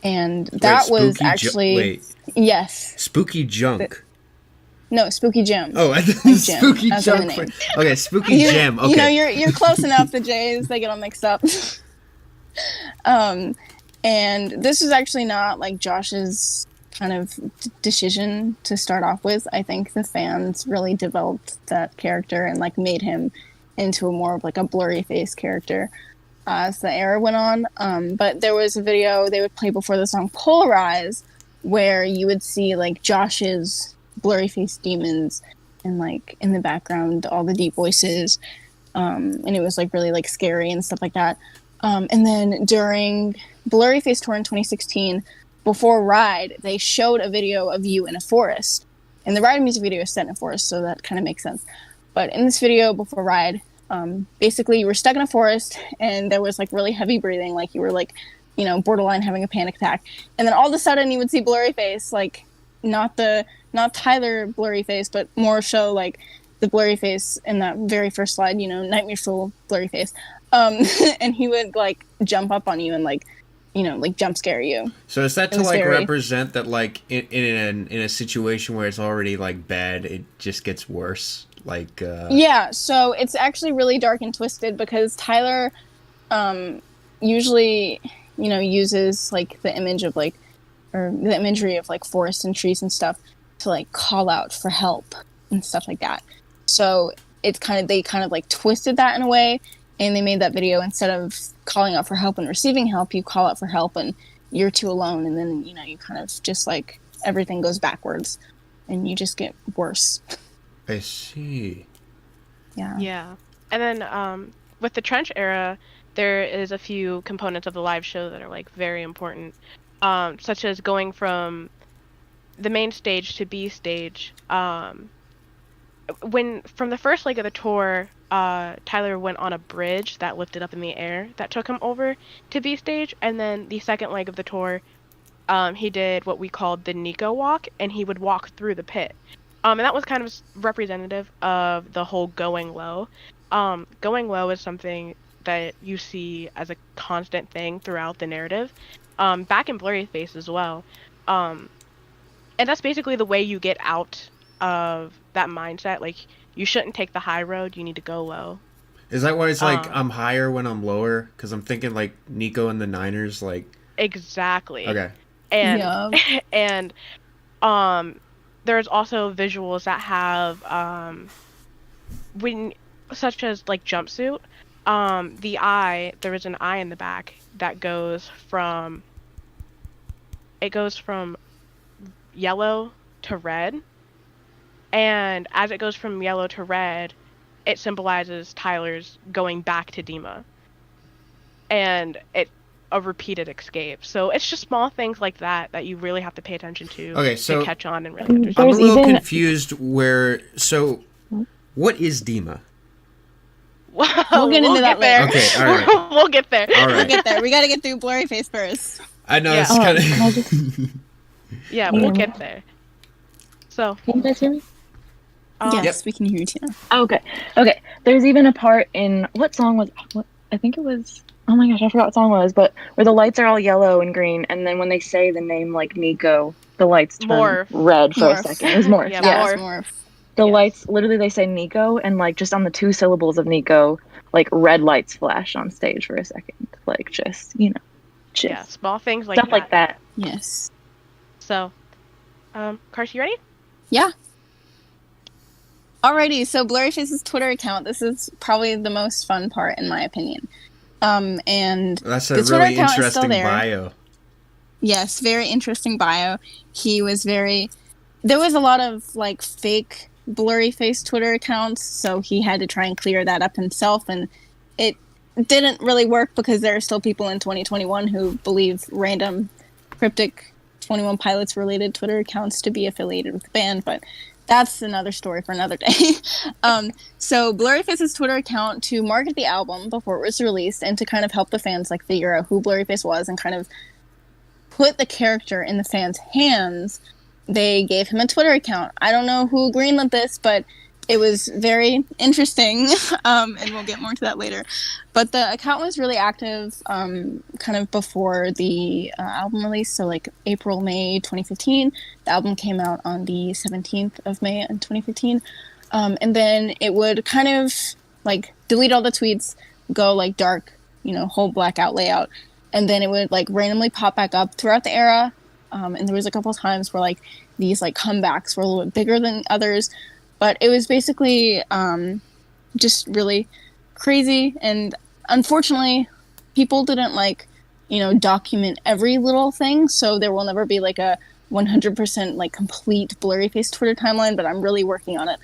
And that was actually... Yes. Spooky Junk. No, Spooky Jim. Oh, I thought Spooky Junk. Okay, Spooky Jim. Okay. You're close enough. The J's, they get all mixed up. And this was actually not like Josh's kind of decision to start off with. I think the fans really developed that character and like made him into a more of like a Blurryface character as the era went on. But there was a video they would play before the song Polarize, where you would see like Josh's Blurryface demons and like in the background all the deep voices, and it was like really like scary and stuff like that. And then during Blurryface tour in 2016, before Ride, they showed a video of you in a forest, and the Ride music video is set in a forest, so that kind of makes sense. But in this video before Ride, basically you were stuck in a forest and there was like really heavy breathing, like you were like, you know, borderline having a panic attack, and then all of a sudden you would see blurry face, like not Tyler blurry face, but more so like the blurry face in that very first slide, you know, Nightmare Fuel blurry face, and he would like jump up on you and like, you know, like jump scare you. So is that to like represent that like in a situation where it's already like bad, it just gets worse? Like yeah, so it's actually really dark and twisted because Tyler usually, you know, uses like the image of like, or the imagery of like forests and trees and stuff to like call out for help and stuff like that. So it's they kind of like twisted that in a way, and they made that video, instead of calling out for help and receiving help, you call out for help and you're too alone, and then, you know, you kind of just like everything goes backwards and you just get worse. I see. Yeah. Yeah. And then with the trench era, there is a few components of the live show that are like very important, such as going from the main stage to B stage. When from the first leg of the tour, Tyler went on a bridge that lifted up in the air that took him over to B stage, and then the second leg of the tour, he did what we called the Nico walk, and he would walk through the pit. And that was kind of representative of the whole going low. Going low is something that you see as a constant thing throughout the narrative, back in Blurry Face as well. And that's basically the way you get out of that mindset. Like, you shouldn't take the high road, you need to go low. Is that why it's like I'm higher when I'm lower? Because I'm thinking like Nico and the Niners, like... Exactly. Okay. And, yeah. and there's also visuals that have, such as like jumpsuit, there is an eye in the back that goes from yellow to red, and as it goes from yellow to red, it symbolizes Tyler's going back to Dima, and a repeated escape. So it's just small things like that you really have to pay attention to, to catch on and really understand. I'm a little confused so what is Dima? We'll get into that later. Okay, all right. We'll get there. All right. We'll get there. We got to get through Blurry Face first. I know, Yeah. it's kind of... Yeah, we'll get there. So, Can you guys hear me? Yes, we can hear you, Tina. Okay. There's even a part in what song was? I think it was. Oh my gosh, I forgot what song it was. But where the lights are all yellow and green, and then when they say the name like Nico, the lights turn red for a second. It was Morph. Yeah, Morph. The lights, literally, they say Nico, and like just on the 2 syllables of Nico, like red lights flash on stage for a second. Like just, you know, yeah, small things like stuff that. like that. Yes. So, Karsh, you ready? Yeah. Alrighty, so Blurry Face's Twitter account. This is probably the most fun part, in my opinion. And that's a the Twitter really account is interesting still there. bio. Yes, very interesting bio. There was a lot of like fake Blurry Face Twitter accounts, so he had to try and clear that up himself, and it didn't really work because there are still people in 2021 who believe random cryptic 21 Pilots related Twitter accounts to be affiliated with the band, but that's another story for another day. So Blurry Face's Twitter account, to market the album before it was released and to kind of help the fans like figure out who Blurry Face was and kind of put the character in the fans' hands, they gave him a Twitter account. I don't know who greenlit this, but it was very interesting, and we'll get more to that later. But the account was really active kind of before the album release, so like April, May 2015. The album came out on the 17th of May in 2015. And then it would kind of like delete all the tweets, go like dark, you know, whole blackout layout, and then it would like randomly pop back up throughout the era. And there was a couple of times where like these like comebacks were a little bit bigger than others. But it was basically just really crazy, and unfortunately, people didn't like, you know, document every little thing. So there will never be like a 100% like complete Blurry Face Twitter timeline. But I'm really working on it.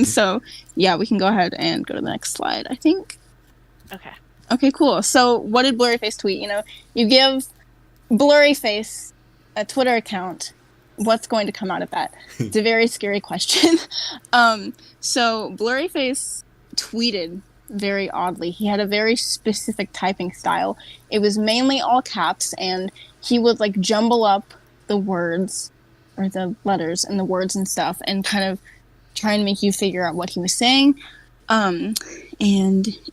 So yeah, we can go ahead and go to the next slide, I think. Okay. Okay, cool. So what did Blurry Face tweet? You know, you give Blurry Face a Twitter account. What's going to come out of that? It's a very scary question. So Blurry Face tweeted very oddly. He had a very specific typing style. It was mainly all caps, and he would like jumble up the words or the letters and the words and stuff and kind of try and make you figure out what he was saying. And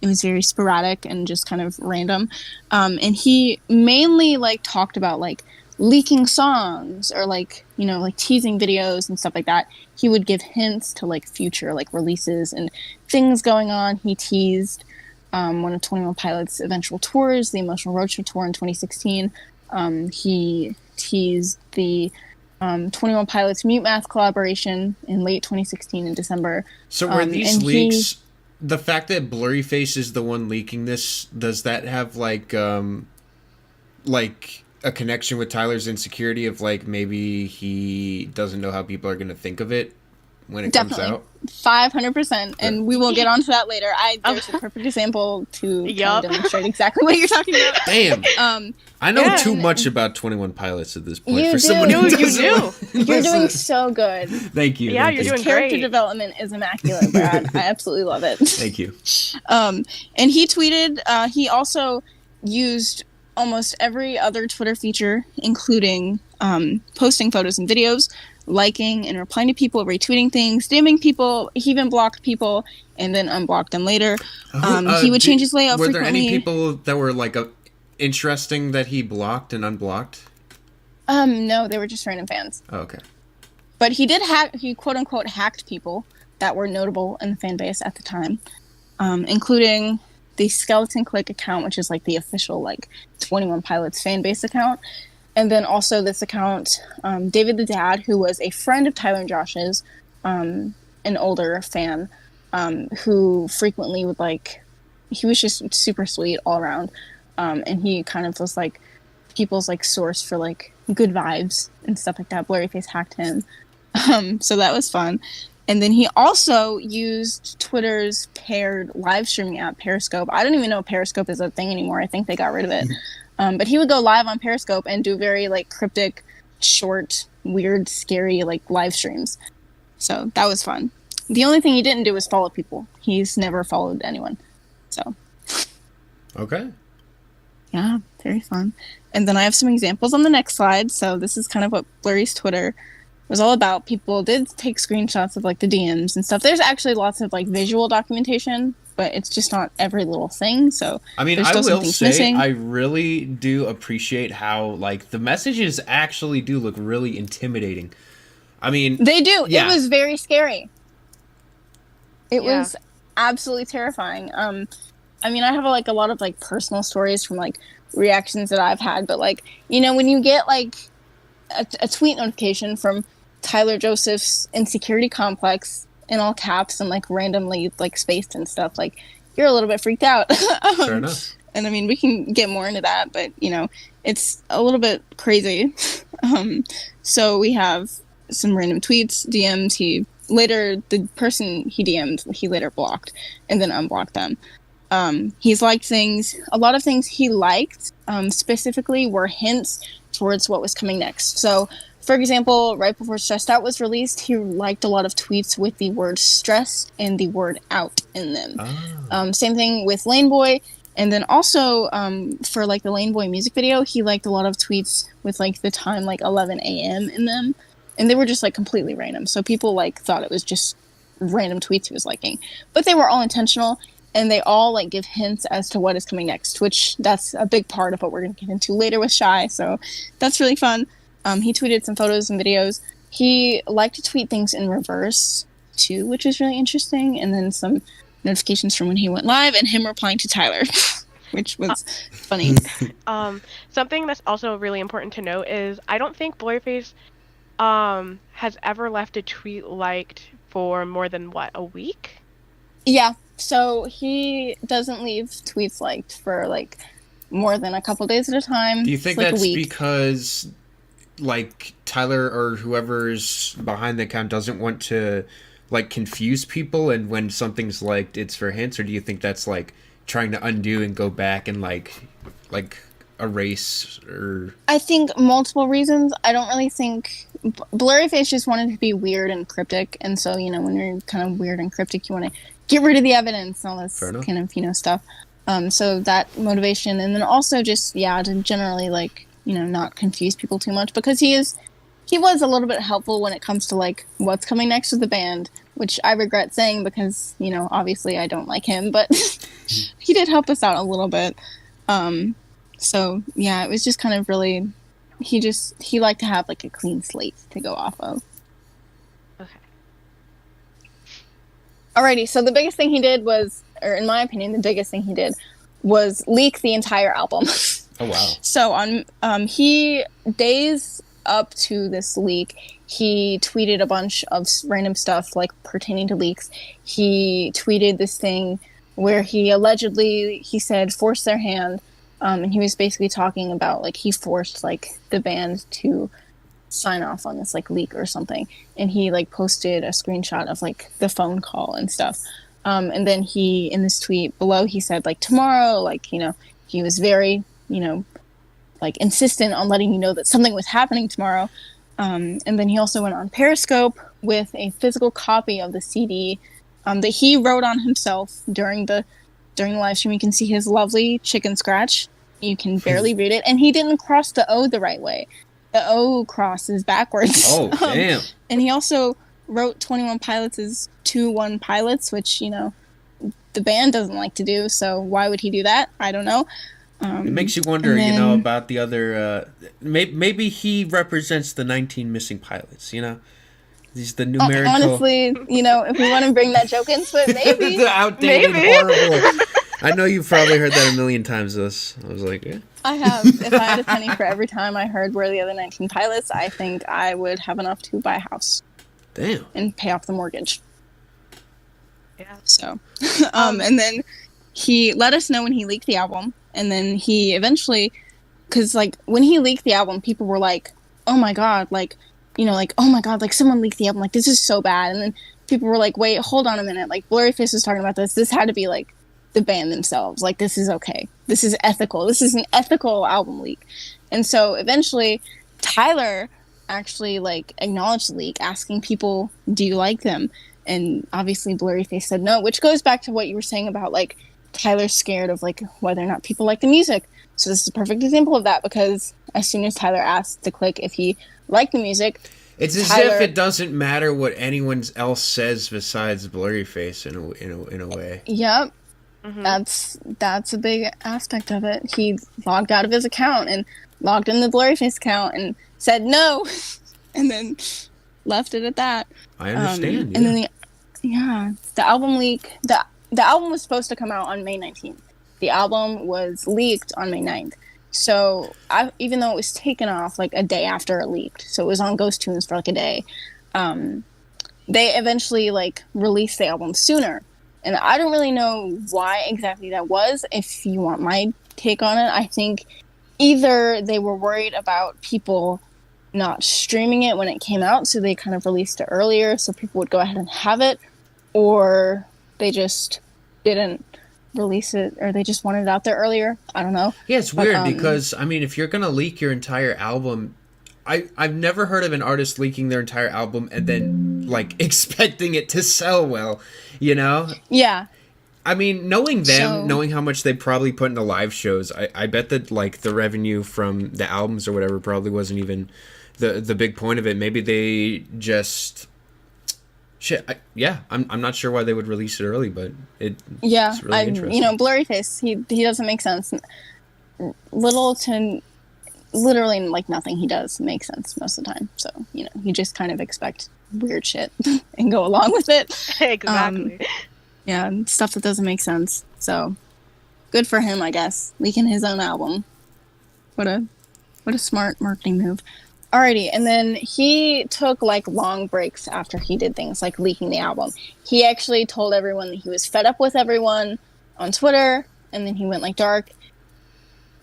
it was very sporadic and just kind of random. And he mainly like talked about like leaking songs or like, you know, like teasing videos and stuff like that. He would give hints to like future like releases and things going on. He teased one of 21 Pilots' eventual tours, the Emotional Roadshow tour in 2016. He teased the 21 Pilots Mute Math collaboration in late 2016 in December. So were these leaks, the fact that Blurryface is the one leaking this, does that have like a connection with Tyler's insecurity of like maybe he doesn't know how people are going to think of it when it comes out? 500%, and we will get onto that later. There's a perfect example to kind of demonstrate exactly what you're talking about. Damn. I know too much about 21 Pilots at this point. You Someone who doesn't You're doing so good. Thank you. Yeah, you're doing Character great. development is immaculate, Brad. I absolutely love it. Thank you. And he tweeted, he also used almost every other Twitter feature, including posting photos and videos, liking and replying to people, retweeting things, DMing people. He even blocked people and then unblocked them later. He would change his layout frequently. Were there any people that were like interesting that he blocked and unblocked? No, they were just random fans. Oh, okay. But he quote unquote hacked people that were notable in the fan base at the time, including the Skeleton Click account, which is like the official like 21 Pilots fan base account. And then also this account, David the Dad, who was a friend of Tyler and Josh's, an older fan, who frequently would like, he was just super sweet all around. And he kind of was like people's like source for like good vibes and stuff like that. Blurryface hacked him. So that was fun. And then he also used Twitter's paired live streaming app, Periscope. I don't even know if Periscope is a thing anymore. I think they got rid of it. But he would go live on Periscope and do very like cryptic, short, weird, scary like live streams. So that was fun. The only thing he didn't do was follow people. He's never followed anyone. So. Okay. Yeah, very fun. And then I have some examples on the next slide. So this is kind of what Blurry's Twitter was all about. People did take screenshots of like the DMs and stuff. There's actually lots of like visual documentation, but it's just not every little thing. So I mean, I will say missing. I really do appreciate how like the messages actually do look really intimidating. I mean, they do. Yeah. It was very scary. It was absolutely terrifying. I mean, I have like a lot of like personal stories from like reactions that I've had, but like, you know, when you get like a tweet notification from Tyler Joseph's insecurity complex in all caps and like randomly like spaced and stuff, like you're a little bit freaked out. Fair enough. And I mean, we can get more into that, but you know, it's a little bit crazy. So we have some random tweets, DMs. The person he DM'd, he later blocked and then unblocked them. He's liked things. A lot of things he liked specifically were hints towards what was coming next. So, for example, right before Stressed Out was released, he liked a lot of tweets with the word stress and the word out in them. Oh. Same thing with Lane Boy. And then also for like the Lane Boy music video, he liked a lot of tweets with like the time like 11 a.m. in them. And they were just like completely random. So people like thought it was just random tweets he was liking. But they were all intentional. And they all like give hints as to what is coming next, which that's a big part of what we're going to get into later with Shy. So that's really fun. He tweeted some photos and videos. He liked to tweet things in reverse too, which is really interesting. And then some notifications from when he went live and him replying to Tyler, which was funny. Something that's also really important to note is I don't think Blurryface has ever left a tweet liked for more than a week? Yeah. So he doesn't leave tweets liked for like more than a couple days at a time. Do you think that's because like Tyler or whoever's behind the account doesn't want to like confuse people, and when something's liked it's for hints, or do you think that's like trying to undo and go back and like erase? Or I think multiple reasons. I don't really think Blurryface just wanted to be weird and cryptic, and so, you know, when you're kind of weird and cryptic, you want to get rid of the evidence and all this Fair enough. kind of, stuff. So that motivation, and then also just, to generally, like, not confuse people too much, because he was a little bit helpful when it comes to, like, what's coming next with the band, which I regret saying because, obviously I don't like him, but he did help us out a little bit. So, yeah, it was just kind of really, he liked to have, like, a clean slate to go off of. Okay. Alrighty, so the biggest thing he did was, or in my opinion, the biggest thing he did was leak the entire album. Oh, wow. So on days up to this leak, he tweeted a bunch of random stuff like pertaining to leaks. He tweeted this thing where he said force their hand, and he was basically talking about like he forced like the band to sign off on this like leak or something, and he like posted a screenshot of like the phone call and stuff. And then he, in this tweet below, he said like tomorrow, like he was very like insistent on letting you know that something was happening tomorrow. And then he also went on Periscope with a physical copy of the CD that he wrote on himself during the live stream. You can see his lovely chicken scratch. You can barely read it, and he didn't cross the O the right way. The O cross is backwards. Oh, damn. And he also wrote 21 Pilots as 2-1 Pilots, which, the band doesn't like to do, so why would he do that? I don't know. It makes you wonder, about the other... maybe he represents the 19 missing pilots, He's the numerical... Honestly, if we want to bring that joke into it, maybe. The outdated, horrible... I know you've probably heard that a million times, this. I was like, yeah. I have. If I had a penny for every time I heard "Where are the other 19 pilots," I think I would have enough to buy a house. Damn. And pay off the mortgage. Yeah. So, and then he let us know when he leaked the album, and then he eventually, because like when he leaked the album, people were like, "Oh my god!" Like, "Oh my god!" Like someone leaked the album. Like this is so bad. And then people were like, "Wait, hold on a minute!" Like Blurryface was talking about this. This had to be like the band themselves. Like this is okay. This is ethical. This is an ethical album leak. And so eventually, Tyler actually like acknowledged the leak, asking people, "Do you like them?" And obviously Blurryface said no, which goes back to what you were saying about like Tyler's scared of like whether or not people like the music. So this is a perfect example of that, because as soon as Tyler asked to click if he liked the music, it's as if it doesn't matter what anyone else says besides Blurryface in a way. Yep. Mm-hmm. That's a big aspect of it. He logged out of his account and logged in the Blurryface account and said no, and then left it at that. I understand. And then the album leak. The album was supposed to come out on May 19th. The album was leaked on May 9th. So even though it was taken off like a day after it leaked, so it was on Ghost Tunes for like a day, they eventually like released the album sooner. And I don't really know why exactly that was. If you want my take on it, I think either they were worried about people not streaming it when it came out, so they kind of released it earlier so people would go ahead and have it, or they just didn't release it, or they just wanted it out there earlier. I don't know. Yeah, it's weird because, I mean, if you're going to leak your entire album... I've never heard of an artist leaking their entire album and then, like, expecting it to sell well, Yeah. I mean, knowing them, knowing how much they probably put into live shows, I bet that, like, the revenue from the albums or whatever probably wasn't even the big point of it. Maybe they just... I'm not sure why they would release it early, but it's really interesting. Blurryface, he doesn't make sense. Literally, like, nothing he does makes sense most of the time. So, you just kind of expect weird shit and go along with it. Exactly. Stuff that doesn't make sense. So, good for him, I guess. Leaking his own album. What a smart marketing move. Alrighty, and then he took, like, long breaks after he did things like leaking the album. He actually told everyone that he was fed up with everyone on Twitter, and then he went, like, dark.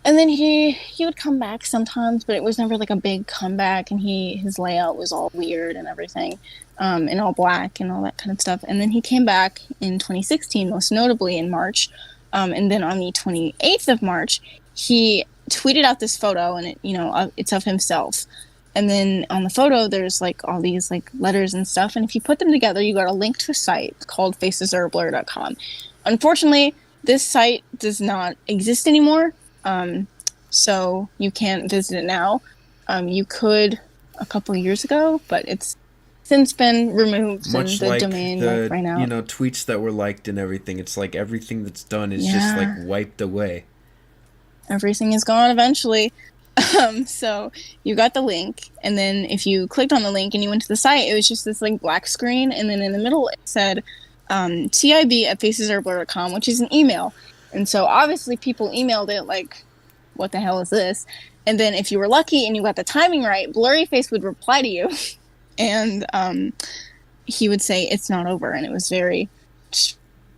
And then he would come back sometimes, but it was never like a big comeback, and his layout was all weird and everything, and all black and all that kind of stuff. And then he came back in 2016, most notably in March, and then on the 28th of March, he tweeted out this photo, and it's of himself, And then on the photo, there's like all these like letters and stuff. And if you put them together, you got a link to a site called facesareblur.com. Unfortunately, this site does not exist anymore. So you can't visit it now. You could a couple years ago, but it's since been removed. Much and the like domain the right now. tweets that were liked and everything. It's like everything that's done is just like wiped away. Everything is gone eventually. So you got the link, and then if you clicked on the link and you went to the site, it was just this like black screen, and then in the middle it said tib@facesareblur.com, which is an email. And so obviously people emailed it like, what the hell is this? And then if you were lucky and you got the timing right, Blurryface would reply to you, and he would say it's not over, and it was very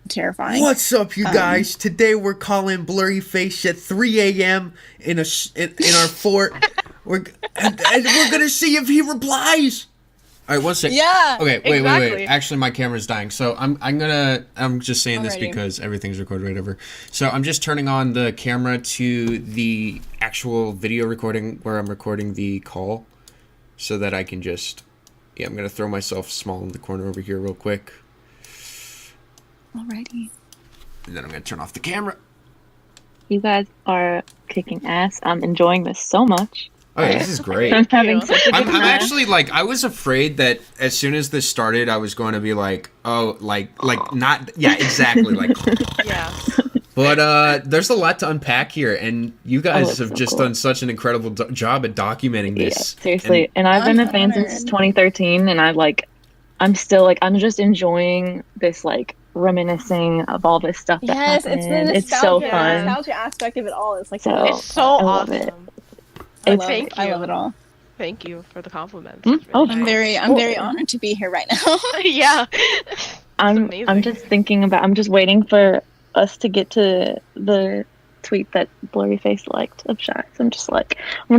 terrifying. What's up, you guys? Today we're calling Blurryface at 3 a.m. in our fort. We're gonna see if he replies. All right, one second. Yeah. Okay, wait. exactly. Actually, my camera's dying, so I'm just saying this because everything's recorded, whatever. So I'm just turning on the camera to the actual video recording where I'm recording the call, so that I can just, I'm gonna throw myself small in the corner over here real quick. Alrighty. And then I'm gonna turn off the camera. You guys are kicking ass. I'm enjoying this so much. Oh, yeah, this is great. I'm having such a good I'm time. actually like, I was afraid that as soon as this started, I was going to be like, oh, like not, yeah, exactly, like. Yeah. But there's a lot to unpack here, and you guys have so just cool. done such an incredible job at documenting Yeah, this. seriously. And I've been a fan since 2013, and I'm just enjoying this, like, reminiscing of all this stuff that Yes, happened. it's the nostalgia, It's so fun. nostalgia aspect of it all. It's like So- It's so I love awesome. it. I love, Thank I you. love it all. Thank you for the compliments. Mm, It's really oh, nice. I'm very honored to be here right now. Yeah. I'm amazing. just I'm just waiting for us to get to the tweet that Blurryface liked of Shy. So I'm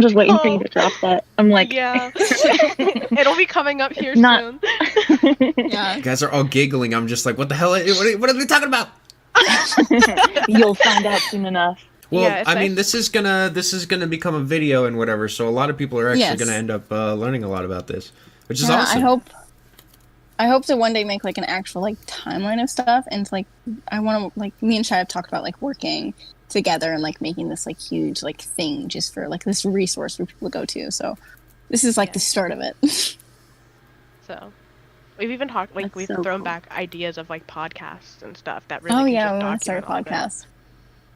just waiting for you to drop that. I'm like, Yeah. It'll be coming up here Not- soon. Yeah. You guys are all giggling. I'm just like, what the hell? What are they talking about? you'll find out soon enough. Well, Yeah, it's I mean, nice. this is gonna become a video and whatever, so a lot of people are actually Yes. gonna end up learning a lot about this, which is Yeah, awesome. I hope to one day make like an actual like timeline of stuff, and it's like I want to, like, me and Shai have talked about like working together and like making this like huge like thing just for like this resource for people to go to. So this is like the start of it. So we've even talked, like, That's we've so thrown cool. back ideas of like podcasts and stuff that really Oh can yeah, just we want to start a document all of it. podcast.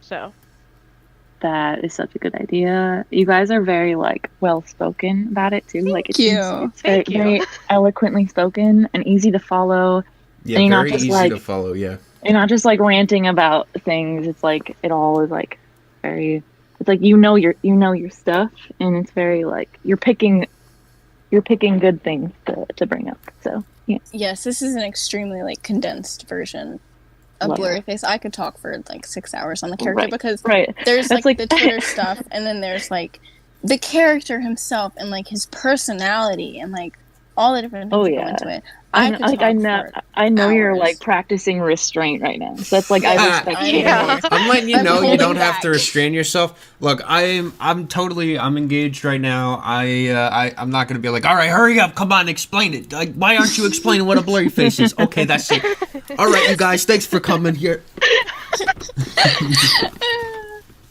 So That is such a good idea. You guys are very like well spoken about it too. Like you. it's very, Thank you. very eloquently spoken and easy to follow. Yeah, and you're not very just, easy like- to follow. Yeah. You're not just like ranting about things. It's like it all is like very. It's like you know your stuff, and it's very like you're picking good things to bring up. So yeah, Yes, this is an extremely like condensed version of Love it. Blurryface. I could talk for like 6 hours on the character Right. because right. there's That's like like- the Twitter stuff, and then there's like the character himself and like his personality and like all the different things Oh, that go yeah. into it. I could know, talk I know you're hours. like practicing restraint right now. So that's like I Yeah. respect I you. Yeah. I'm letting you I'm know you holding don't have back. to restrain yourself. Look, I'm engaged right now. I'm not gonna be like, all right, hurry up, come on, explain it. Like, why aren't you explaining what a blurry face is? Okay, that's it. All right, you guys, thanks for coming here.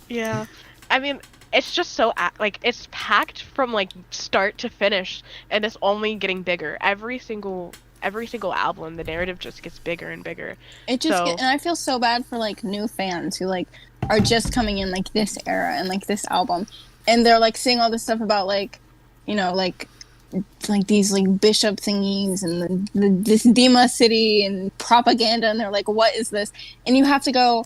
yeah, I mean, it's just so like it's packed from like start to finish, and it's only getting bigger. Every single album, the narrative just gets bigger and bigger. It just So- and I feel so bad for like new fans who like are just coming in like this era and like this album, and they're like seeing all this stuff about like, you know, like these like bishop thingies and this Dima city and propaganda, and they're like, what is this? And you have to go.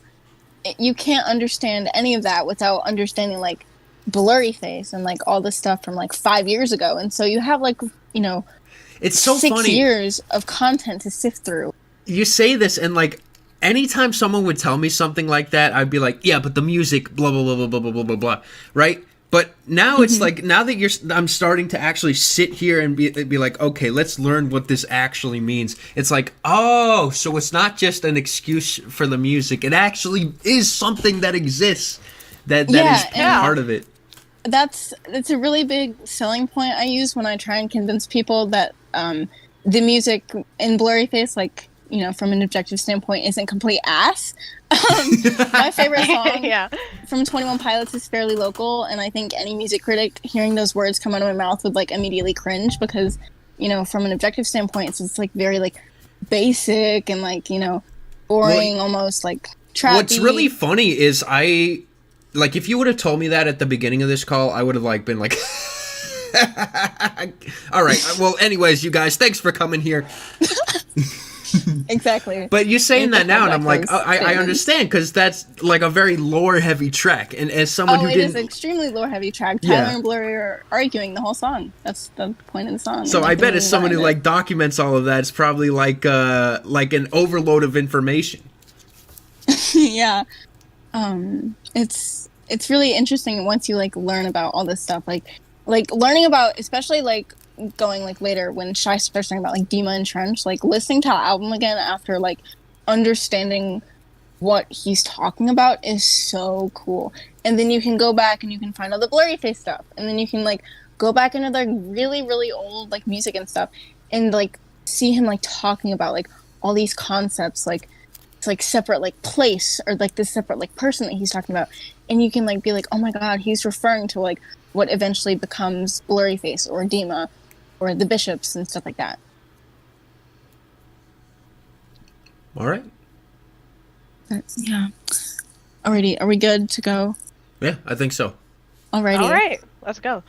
You can't understand any of that without understanding like Blurryface and like all this stuff from like 5 years ago, and so you have like, you know, It's so 6 funny. years of content to sift through. You say this, and like anytime someone would tell me something like that, I'd be like, yeah, but the music, blah blah blah blah blah blah blah blah blah, right? But now it's like, now that I'm starting to actually sit here and be like, okay, let's learn what this actually means. It's like, oh, so it's not just an excuse for the music. It actually is something that exists. That Yeah, is and- part of it. That's a really big selling point I use when I try and convince people that the music in Blurryface, like, you know, from an objective standpoint, isn't complete ass. My favorite song Yeah. from 21 Pilots is Fairly Local, and I think any music critic hearing those words come out of my mouth would like immediately cringe because, you know, from an objective standpoint, it's just like very like basic and like, you know, boring, almost like trappy. What's really funny is like, if you would have told me that at the beginning of this call, I would have like been like, all right. Well, anyways, you guys, thanks for coming here. Exactly. But you're saying that now, and I'm like, I understand, because that's like a very lore-heavy track. And as someone who didn't, it is extremely lore-heavy track. Tyler and Blurry are arguing the whole song. That's the point of the song. So I bet as someone who like documents all of that, it's probably like an overload of information. Yeah. It's really interesting once you like learn about all this stuff, like learning about, especially like going like later when Shai starts talking about like Dima and Trench, like listening to the album again after like understanding what he's talking about is so cool. And then you can go back and you can find all the Blurryface stuff, and then you can like go back into like really really old like music and stuff, and like see him like talking about like all these concepts, like it's like separate like place or like this separate like person that he's talking about, and you can like be like, oh my god, he's referring to like what eventually becomes Blurryface or Dima or the Bishops and stuff like that. All right. Yeah. Alrighty, are we good to go? Yeah, I think so. Alrighty. All right, let's go.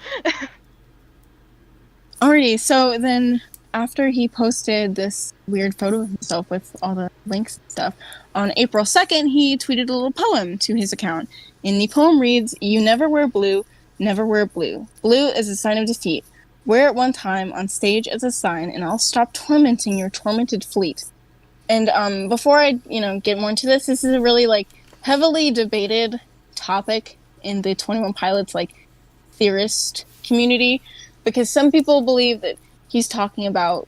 Alrighty, so then after he posted this weird photo of himself with all the links and stuff, on April 2nd, he tweeted a little poem to his account. And the poem reads, "You never wear blue, never wear blue. Blue is a sign of defeat. Wear it one time on stage as a sign, and I'll stop tormenting your tormented fleet." And before I, get more into this, this is a really, heavily debated topic in the 21 Pilots, theorist community, because some people believe that he's talking about,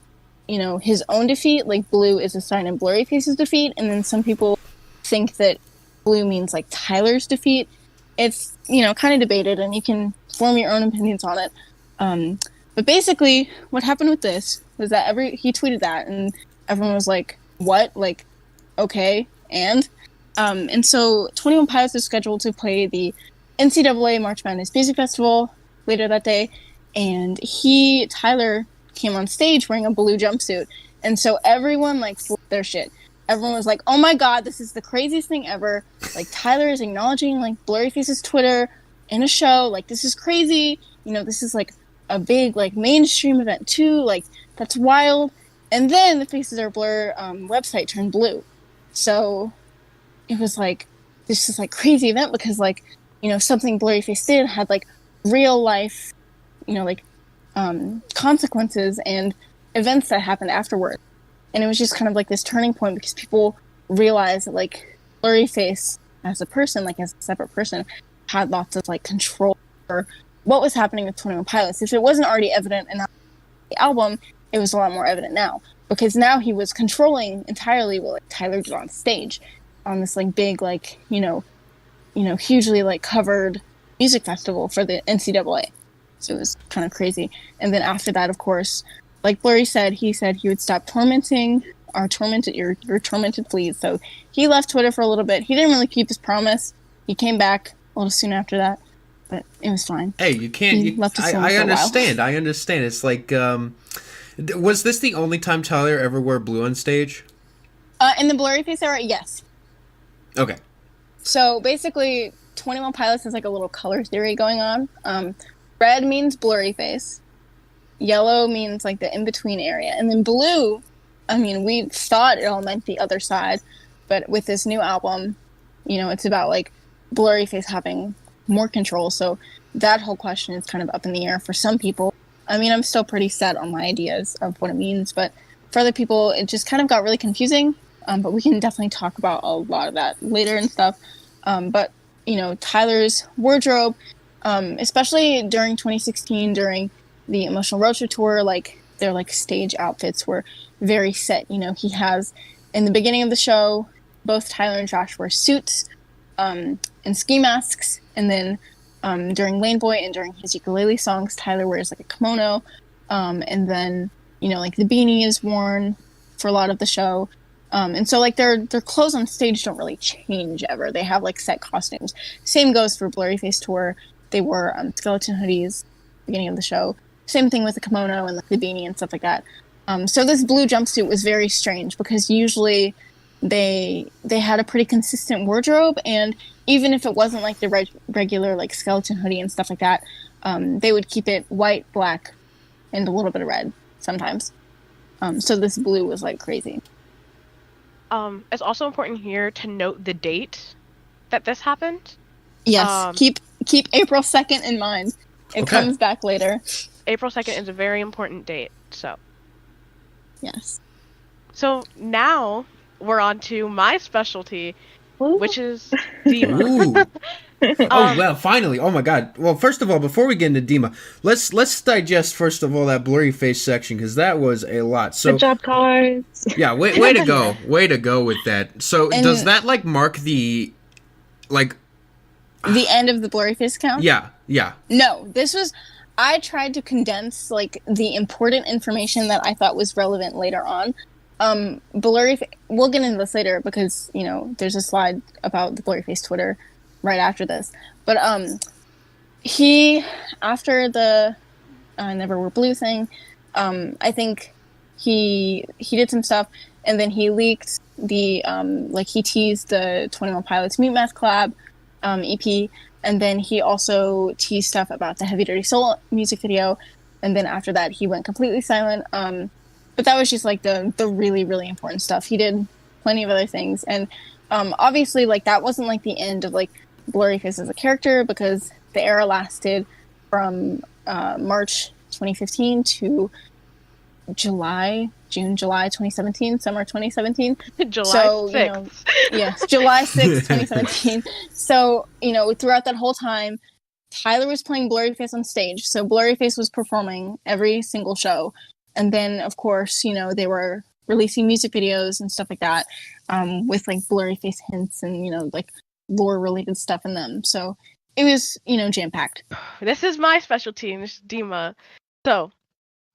his own defeat, like blue is a sign of Blurryface's defeat, and then some people think that blue means, Tyler's defeat. It's, kind of debated, and you can form your own opinions on it. But basically, what happened with this was that he tweeted that, and everyone was like, what? Okay, and so 21 Pilots is scheduled to play the NCAA March Madness Music Festival later that day, and Tyler came on stage wearing a blue jumpsuit, and so everyone flipped their shit. Everyone was like, oh my god, this is the craziest thing ever. Tyler is acknowledging Blurryface's Twitter in a show. This is crazy. This is a big mainstream event too. That's wild. And then the Faces Are Blur website turned blue. So it was this is crazy event because something Blurryface did had real life, consequences and events that happened afterward. And it was just kind of this turning point because people realized that Blurryface as a person, as a separate person, had lots of control over what was happening with 21 Pilots. If it wasn't already evident in the album, it was a lot more evident now, because now he was controlling entirely what Tyler did on stage on this big hugely covered music festival for the NCAA. So it was kind of crazy. And then after that, of course, like Blurry said, he would stop tormenting your tormented fleas. So he left Twitter for a little bit. He didn't really keep his promise. He came back a little soon after that, but it was fine. Hey, you can't. I understand. I understand. It's was this the only time Tyler ever wore blue on stage? In the Blurryface era, yes. Okay. So basically, 21 Pilots has a little color theory going on. Red means Blurryface. Yellow means the in-between area. And then blue, we thought it all meant the other side. But with this new album, it's about Blurryface having more control. So that whole question is kind of up in the air for some people. I'm still pretty set on my ideas of what it means. But for other people, it just kind of got really confusing. But we can definitely talk about a lot of that later and stuff. But, Tyler's wardrobe, especially during 2016, during the Emotional Road Trip tour, their stage outfits were very set. He has, in the beginning of the show, both Tyler and Josh wear suits and ski masks, and then during Lane Boy and during his ukulele songs, Tyler wears like a kimono, and then like the beanie is worn for a lot of the show, and so like their clothes on stage don't really change ever. They have like set costumes. Same goes for Blurryface tour. They wore skeleton hoodies at the beginning of the show. Same thing with the kimono and like the beanie and stuff like that. So this blue jumpsuit was very strange because usually they had a pretty consistent wardrobe, and even if it wasn't like the regular like skeleton hoodie and stuff like that, they would keep it white, black, and a little bit of red sometimes. So this blue was like crazy. It's also important here to note the date that this happened. Yes, keep April 2nd in mind. It comes back later. April 2nd is a very important date, so. Yes. So now we're on to my specialty, Ooh. which is Dima. Ooh. Oh, well, finally. Oh, my God. Well, first of all, before we get into Dima, let's digest, first of all, that Blurryface section, because that was a lot. So, good job, Cars. Yeah, way to go. Way to go with that. So, does that, like, mark the, like... the end of the Blurryface account? Yeah. No, I tried to condense, like, the important information that I thought was relevant later on. Blurryface, we'll get into this later because, there's a slide about the Blurryface Twitter right after this. But, he, after the Never Were Blue thing, I think he did some stuff, and then he leaked the, he teased the 21 Pilots Mute Math Collab EP, and then he also teased stuff about the Heavy Dirty Soul music video, and then after that he went completely silent. But that was just like the really, really important stuff. He did plenty of other things, and obviously like that wasn't like the end of like Blurryface as a character, because the era lasted from March 2015 to July 2017, summer 2017. July 6th. Yes, July 6th, 2017. So, throughout that whole time, Tyler was playing Blurryface on stage. So Blurryface was performing every single show. And then, of course, they were releasing music videos and stuff like that, with like Blurryface hints and, like lore-related stuff in them. So it was, jam-packed. This is my specialty, and this is Dima. So,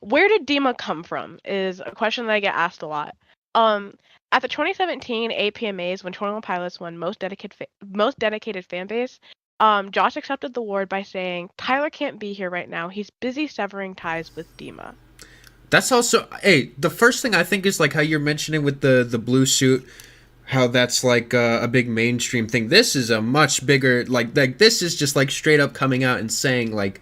where did Dima come from is a question that I get asked a lot. At the 2017 APMAs, when 21 Pilots won most dedicated fan base, Josh accepted the award by saying, "Tyler can't be here right now. He's busy severing ties with Dima." That's also, the first thing I think is like how you're mentioning with the blue suit, how that's like a big mainstream thing. This is a much bigger, like this is just like straight up coming out and saying like,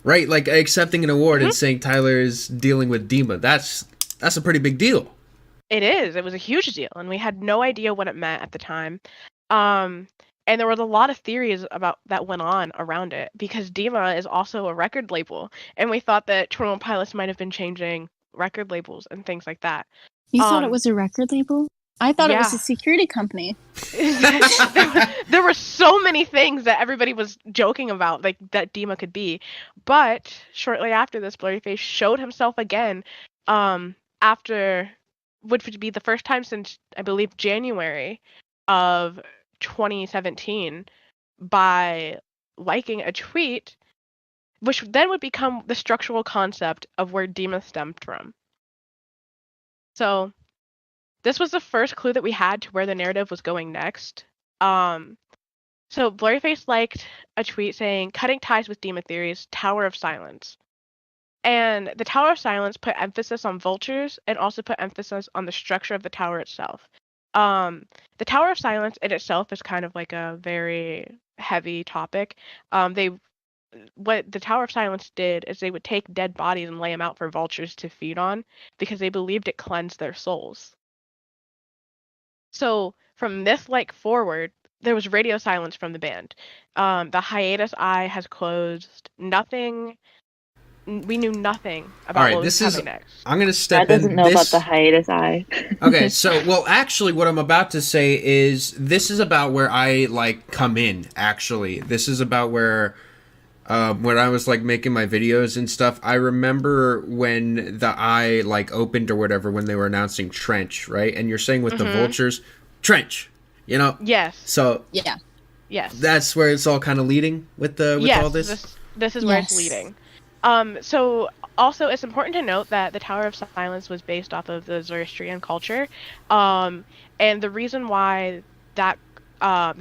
right, like accepting an award and saying Tyler is dealing with Dima. That's a pretty big deal. It is. It was a huge deal, and we had no idea what it meant at the time. And there was a lot of theories about that went on around it, because Dima is also a record label, and we thought that 21 Pilots might have been changing record labels and things like that. You thought it was a record label? I thought it was a security company. There were so many things that everybody was joking about, like that Dima could be. But shortly after this, Blurryface showed himself again, which would be the first time since, I believe, January of 2017, by liking a tweet, which then would become the structural concept of where Dima stemmed from. So this was the first clue that we had to where the narrative was going next. So Blurryface liked a tweet saying, "Cutting ties with Dima theories, Tower of Silence." And the Tower of Silence put emphasis on vultures and also put emphasis on the structure of the tower itself. The Tower of Silence in itself is kind of like a very heavy topic. What the Tower of Silence did is they would take dead bodies and lay them out for vultures to feed on, because they believed it cleansed their souls. So from this forward, there was radio silence from the band. The hiatus eye has closed. We knew nothing about what was coming next. I'm gonna step in. That doesn't know about the hiatus eye. Okay, so actually, what I'm about to say is this is about where I come in. Actually, this is about where when I was making my videos and stuff. I remember when the eye opened or whatever when they were announcing Trench, right? And you're saying with the vultures, Trench, Yes. So yeah. Yes. That's where it's all kind of leading with all this. This is where it's leading. So also it's important to note that the Tower of Silence was based off of the Zoroastrian culture, and the reason why that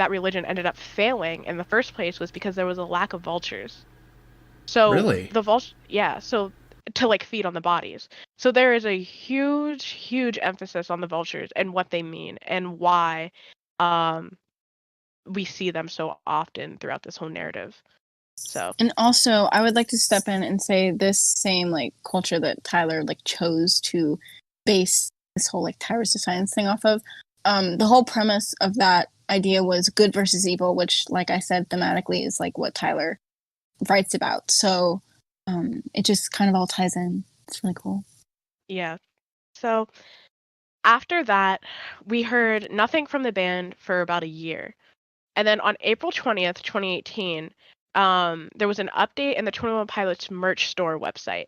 religion ended up failing in the first place was because there was a lack of vultures. So Really? so to like feed on the bodies. So there is a huge emphasis on the vultures and what they mean and why we see them so often throughout this whole narrative. So, and also I would like to step in and say this same like culture that Tyler like chose to base this whole like Towers of Science thing off of, the whole premise of that idea was good versus evil, which like I said thematically is like what Tyler writes about. So it just kind of all ties in. It's really cool. Yeah. So after that, we heard nothing from the band for about a year. And then on April 20th, 2018, there was an update in the 21 Pilots merch store website.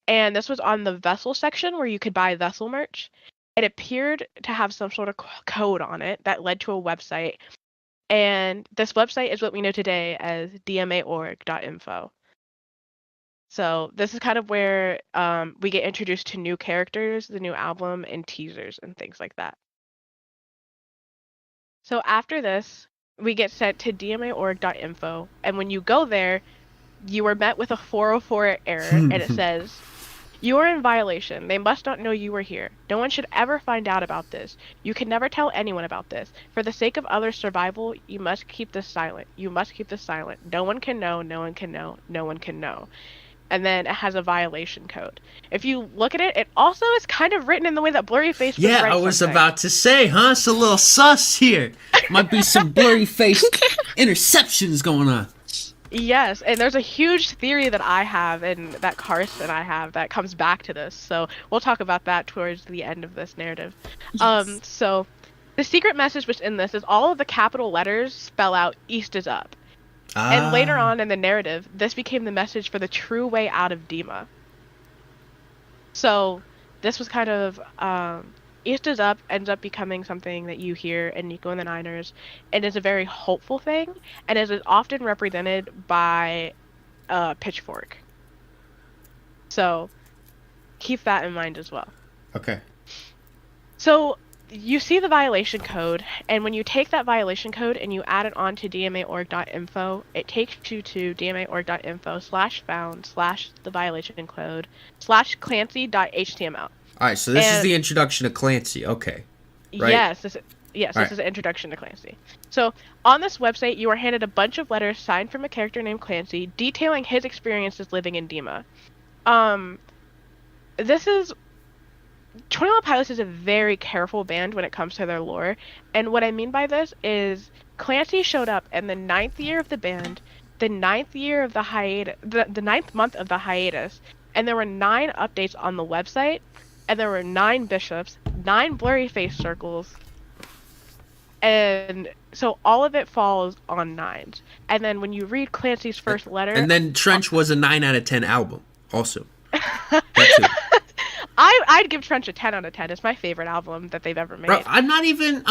And this was on the vessel section where you could buy vessel merch. It appeared to have some sort of code on it that led to a website. And this website is what we know today as dmaorg.info. So this is kind of where we get introduced to new characters, the new album, and teasers and things like that. So after this, we get sent to dmaorg.info, and when you go there, you are met with a 404 error, and it says, "You are in violation. They must not know you were here. No one should ever find out about this. You can never tell anyone about this. For the sake of others' survival, you must keep this silent. You must keep this silent. No one can know, no one can know, no one can know." And then it has a violation code. If you look at it, it also is kind of written in the way that Blurryface would write I was something. about to say, huh? It's a little sus here. Might be some blurry-faced interceptions going on. Yes, and there's a huge theory that I have and that Karst and I have that comes back to this. So we'll talk about that towards the end of this narrative. Yes. So the secret message within this is all of the capital letters spell out "East is up." And later on in the narrative, this became the message for the true way out of Dima. So this was kind of East is up ends up becoming something that you hear in Nico and the Niners, and is a very hopeful thing, and is often represented by a pitchfork. So keep that in mind as well. Okay. So you see the violation code, and when you take that violation code and you add it on to dmaorg.info, it takes you to dmaorg.info/found/the violation code /Clancy.html. All right, so this is the introduction to Clancy. Okay. Right? Yes, this is an introduction to Clancy. So on this website, you are handed a bunch of letters signed from a character named Clancy, detailing his experiences living in Dima. This is 21 Pilots is a very careful band when it comes to their lore, and what I mean by this is Clancy showed up in the 9th year of the band, the 9th year of the hiatus, the 9th month of the hiatus, and there were 9 updates on the website, and there were 9 bishops, 9 blurry face circles, and so all of it falls on 9s. And then when you read Clancy's first letter, and then Trench was a 9 out of 10 album, also. That too. I'd give Trench a 10 out of 10. It's my favorite album that they've ever made. Bro, I'm not even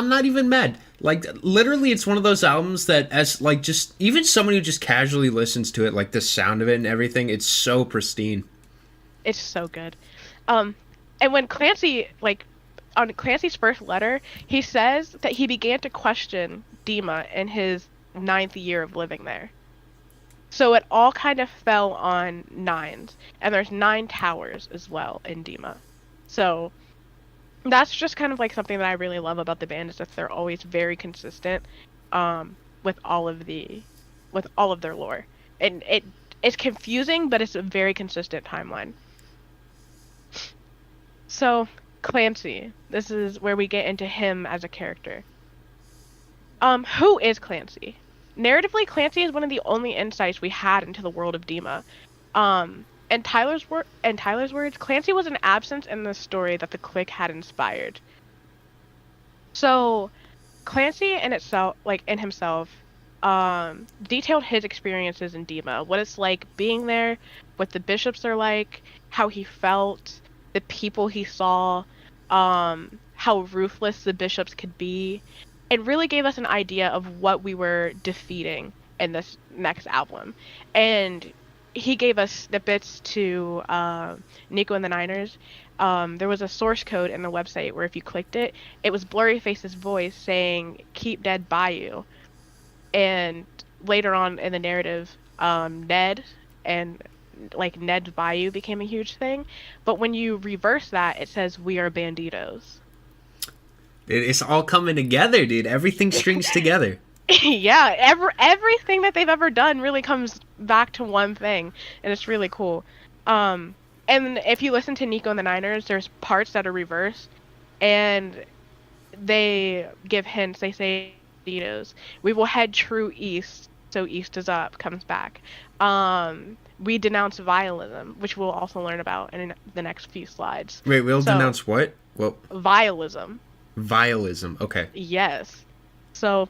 mad. Like, literally, it's one of those albums that, as like, just even someone who just casually listens to it, like the sound of it and everything, it's so pristine. It's so good. And when Clancy, like, on Clancy's first letter, he says that he began to question Dima in his 9th year of living there. So it all kind of fell on 9s, and there's 9 towers as well in Dima. So that's just kind of like something that I really love about the band, is that they're always very consistent with all of their lore. And it's confusing, but it's a very consistent timeline. So Clancy, this is where we get into him as a character. Who is Clancy? Narratively, Clancy is one of the only insights we had into the world of Dima. In Tyler's words, Clancy was an absence in the story that the Clique had inspired. So, Clancy in himself, detailed his experiences in Dima, what it's like being there, what the bishops are like, how he felt, the people he saw, how ruthless the bishops could be, it really gave us an idea of what we were defeating in this next album. And he gave us snippets to Nico and the Niners. There was a source code in the website where if you clicked it, it was Blurryface's voice saying, "Keep Ned by you." And later on in the narrative, Ned and like Ned's Bayou became a huge thing. But when you reverse that, it says, "We are banditos." It's all coming together, dude. Everything strings together. Yeah, everything that they've ever done really comes back to one thing, and it's really cool. And if you listen to Nico and the Niners, there's parts that are reversed, and they give hints. They say, "Banditos, we will head true east, so east is up," comes back. We denounce vialism, which we'll also learn about in the next few slides. Wait, we'll denounce what? Well, vialism. Vialism, okay. Yes. So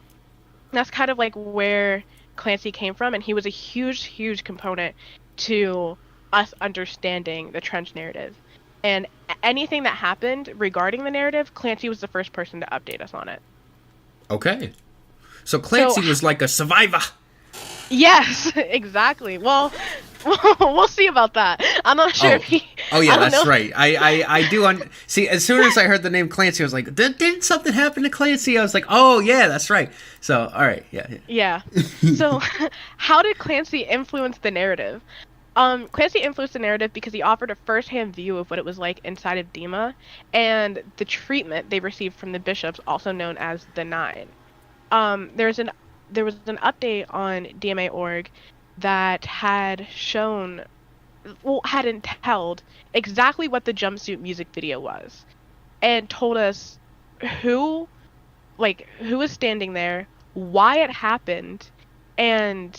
that's kind of like where Clancy came from, and he was a huge component to us understanding the Trench narrative. And anything that happened regarding the narrative, Clancy was the first person to update us on it. Okay. So Clancy was like a survivor. Yes, exactly. Well, we'll see about that. I'm not sure if he... Oh, yeah, that's right. I do... See, as soon as I heard the name Clancy, I was like, didn't something happen to Clancy? I was like, oh, yeah, that's right. So, all right, yeah. Yeah. So, how did Clancy influence the narrative? Clancy influenced the narrative because he offered a first-hand view of what it was like inside of Dima, and the treatment they received from the bishops, also known as the Nine. There was an update on DMA.org that had shown, had entailed exactly what the jumpsuit music video was, and told us who was standing there, why it happened, and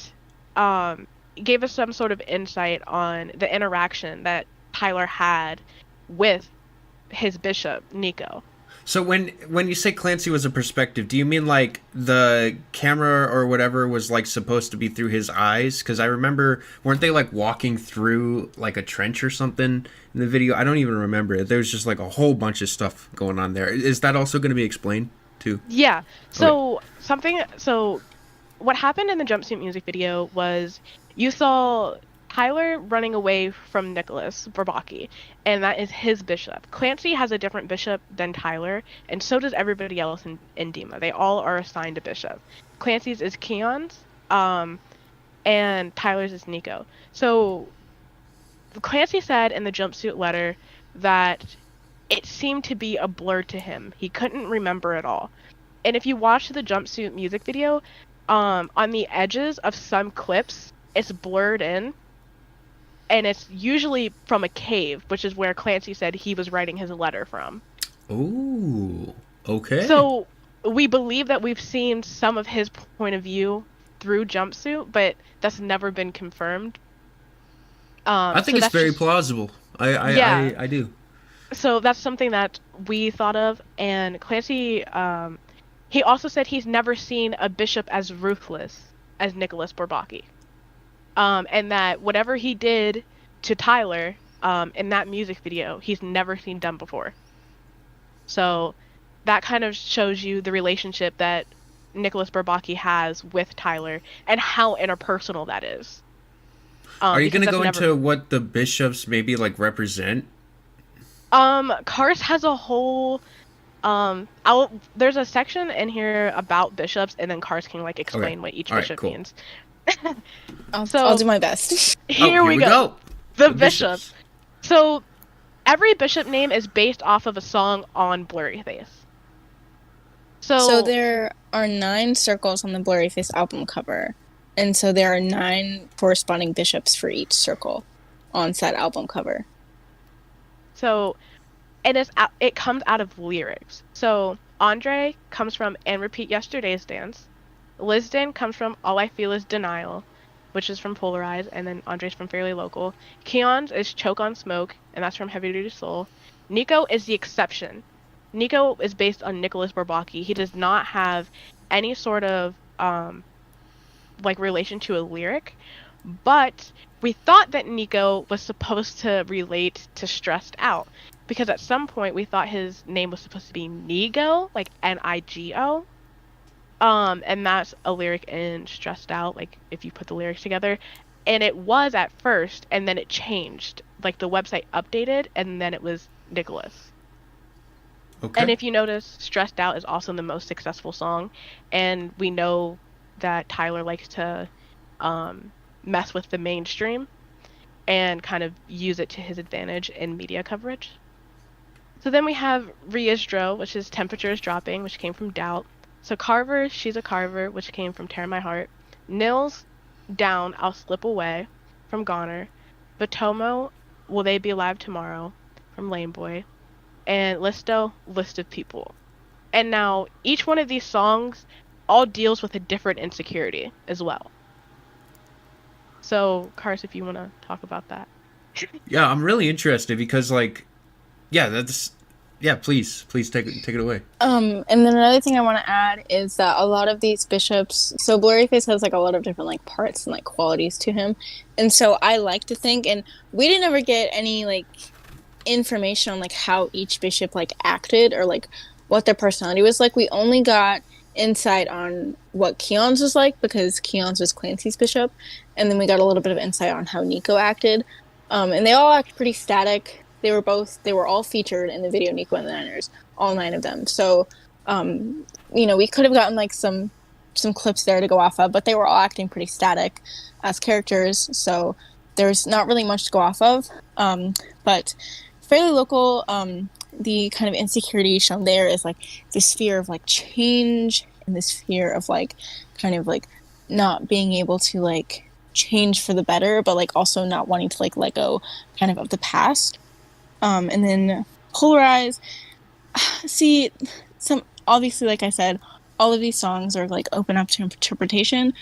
gave us some sort of insight on the interaction that Tyler had with his bishop, Nico. So when you say Clancy was a perspective, do you mean like the camera or whatever was like supposed to be through his eyes? Because I remember, weren't they like walking through like a trench or something in the video? I don't even remember it. There was just like a whole bunch of stuff going on there. Is that also going to be explained too? Yeah. So what happened in the jumpsuit music video was you saw Tyler running away from Nicholas Verbaki, and that is his bishop. Clancy has a different bishop than Tyler, and so does everybody else in Dima. They all are assigned a bishop. Clancy's is Keon's, and Tyler's is Nico. So Clancy said in the jumpsuit letter that it seemed to be a blur to him. He couldn't remember it all. And if you watch the jumpsuit music video, on the edges of some clips, it's blurred in. And it's usually from a cave, which is where Clancy said he was writing his letter from. Ooh, okay. So we believe that we've seen some of his point of view through Jumpsuit, but that's never been confirmed. I think it's very plausible. I do. So that's something that we thought of, and Clancy, he also said he's never seen a bishop as ruthless as Nicholas Bourbaki. And that whatever he did to Tyler in that music video, he's never seen done before. So that kind of shows you the relationship that Nicholas Bourbaki has with Tyler and how interpersonal that is. Are you going to go into what the bishops maybe like represent? Kars has a whole... there's a section in here about bishops, and then Kars can like explain what each bishop means. I'll do my best. Here we go. The bishop. So every bishop name is based off of a song on Blurryface. So there are 9 circles on the Blurryface album cover, and so there are 9 corresponding bishops for each circle on said album cover. So it comes out of lyrics. So Andre comes from "And Repeat Yesterday's Dance." Lisden comes from "All I Feel Is Denial," which is from Polarize, and then Andre's from Fairly Local. Keon's is "Choke on Smoke," and that's from Heavy Duty Soul. Nico is the exception. Nico is based on Nicholas Bourbaki. He does not have any sort of relation to a lyric, but we thought that Nico was supposed to relate to Stressed Out, because at some point we thought his name was supposed to be Nigo, like Nigo. And that's a lyric in Stressed Out, like if you put the lyrics together. And it was at first, and then it changed. Like the website updated, and then it was Nicholas. Okay. And if you notice, Stressed Out is also the most successful song. And we know that Tyler likes to mess with the mainstream and kind of use it to his advantage in media coverage. So then we have Rizdro, which is Temperature is Dropping, which came from Doubt. So Carver, She's a Carver, which came from Tear My Heart. Nils, Down, I'll Slip Away, from Goner. Batomo, Will They Be Alive Tomorrow, from Lame Boy. And Listo, List of People. And now, each one of these songs all deals with a different insecurity as well. So, Kars, if you want to talk about that. Yeah, I'm really interested because, like, please take it away. And then another thing I want to add is that a lot of these bishops, so Blurryface has like a lot of different like parts and like qualities to him, and so I like to think, and we didn't ever get any like information on like how each bishop like acted or like what their personality was like. We only got insight on what Keon's was like because Keon's was Clancy's bishop, and then we got a little bit of insight on how Nico acted, and they all act pretty static. They were all featured in the video Nico and the Niners, all 9 of them. So, we could have gotten like some clips there to go off of, but they were all acting pretty static as characters. So there's not really much to go off of. But fairly local, the kind of insecurity shown there is like this fear of like change and this fear of like kind of like not being able to like change for the better, but like also not wanting to like let go kind of the past. And then Polarize, see, some obviously, like I said, all of these songs are like open up to interpretation.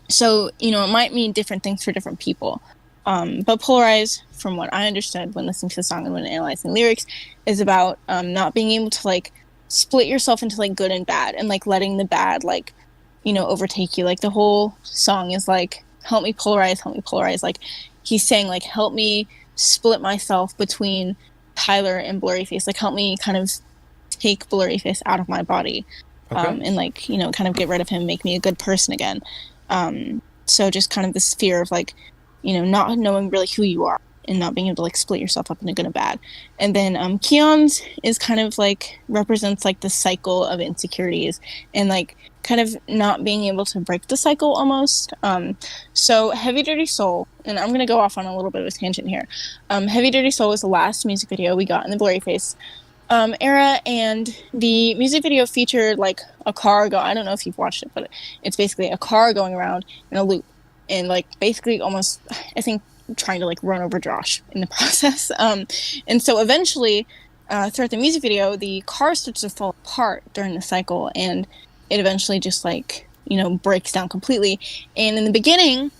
So, it might mean different things for different people. But Polarize, from what I understood when listening to the song and when analyzing lyrics, is about not being able to like split yourself into like good and bad and like letting the bad like, overtake you. Like the whole song is like, help me polarize. Like he's saying like, help me split myself between Tyler and Blurryface, like help me kind of take Blurryface out of my body. Okay. And like kind of get rid of him, make me a good person again. So just kind of this fear of like not knowing really who you are and not being able to like split yourself up into good and bad. And then Keon's is kind of like represents like the cycle of insecurities and like kind of not being able to break the cycle almost. So Heavy Dirty Soul, and I'm going to go off on a little bit of a tangent here. Heavy Dirty Soul was the last music video we got in the Blurryface era, and the music video featured like a car I don't know if you've watched it, but it's basically a car going around in a loop and like basically almost, I think, trying to like run over Josh in the process. And so eventually throughout the music video, the car starts to fall apart during the cycle, and it eventually just like breaks down completely. And in the beginning,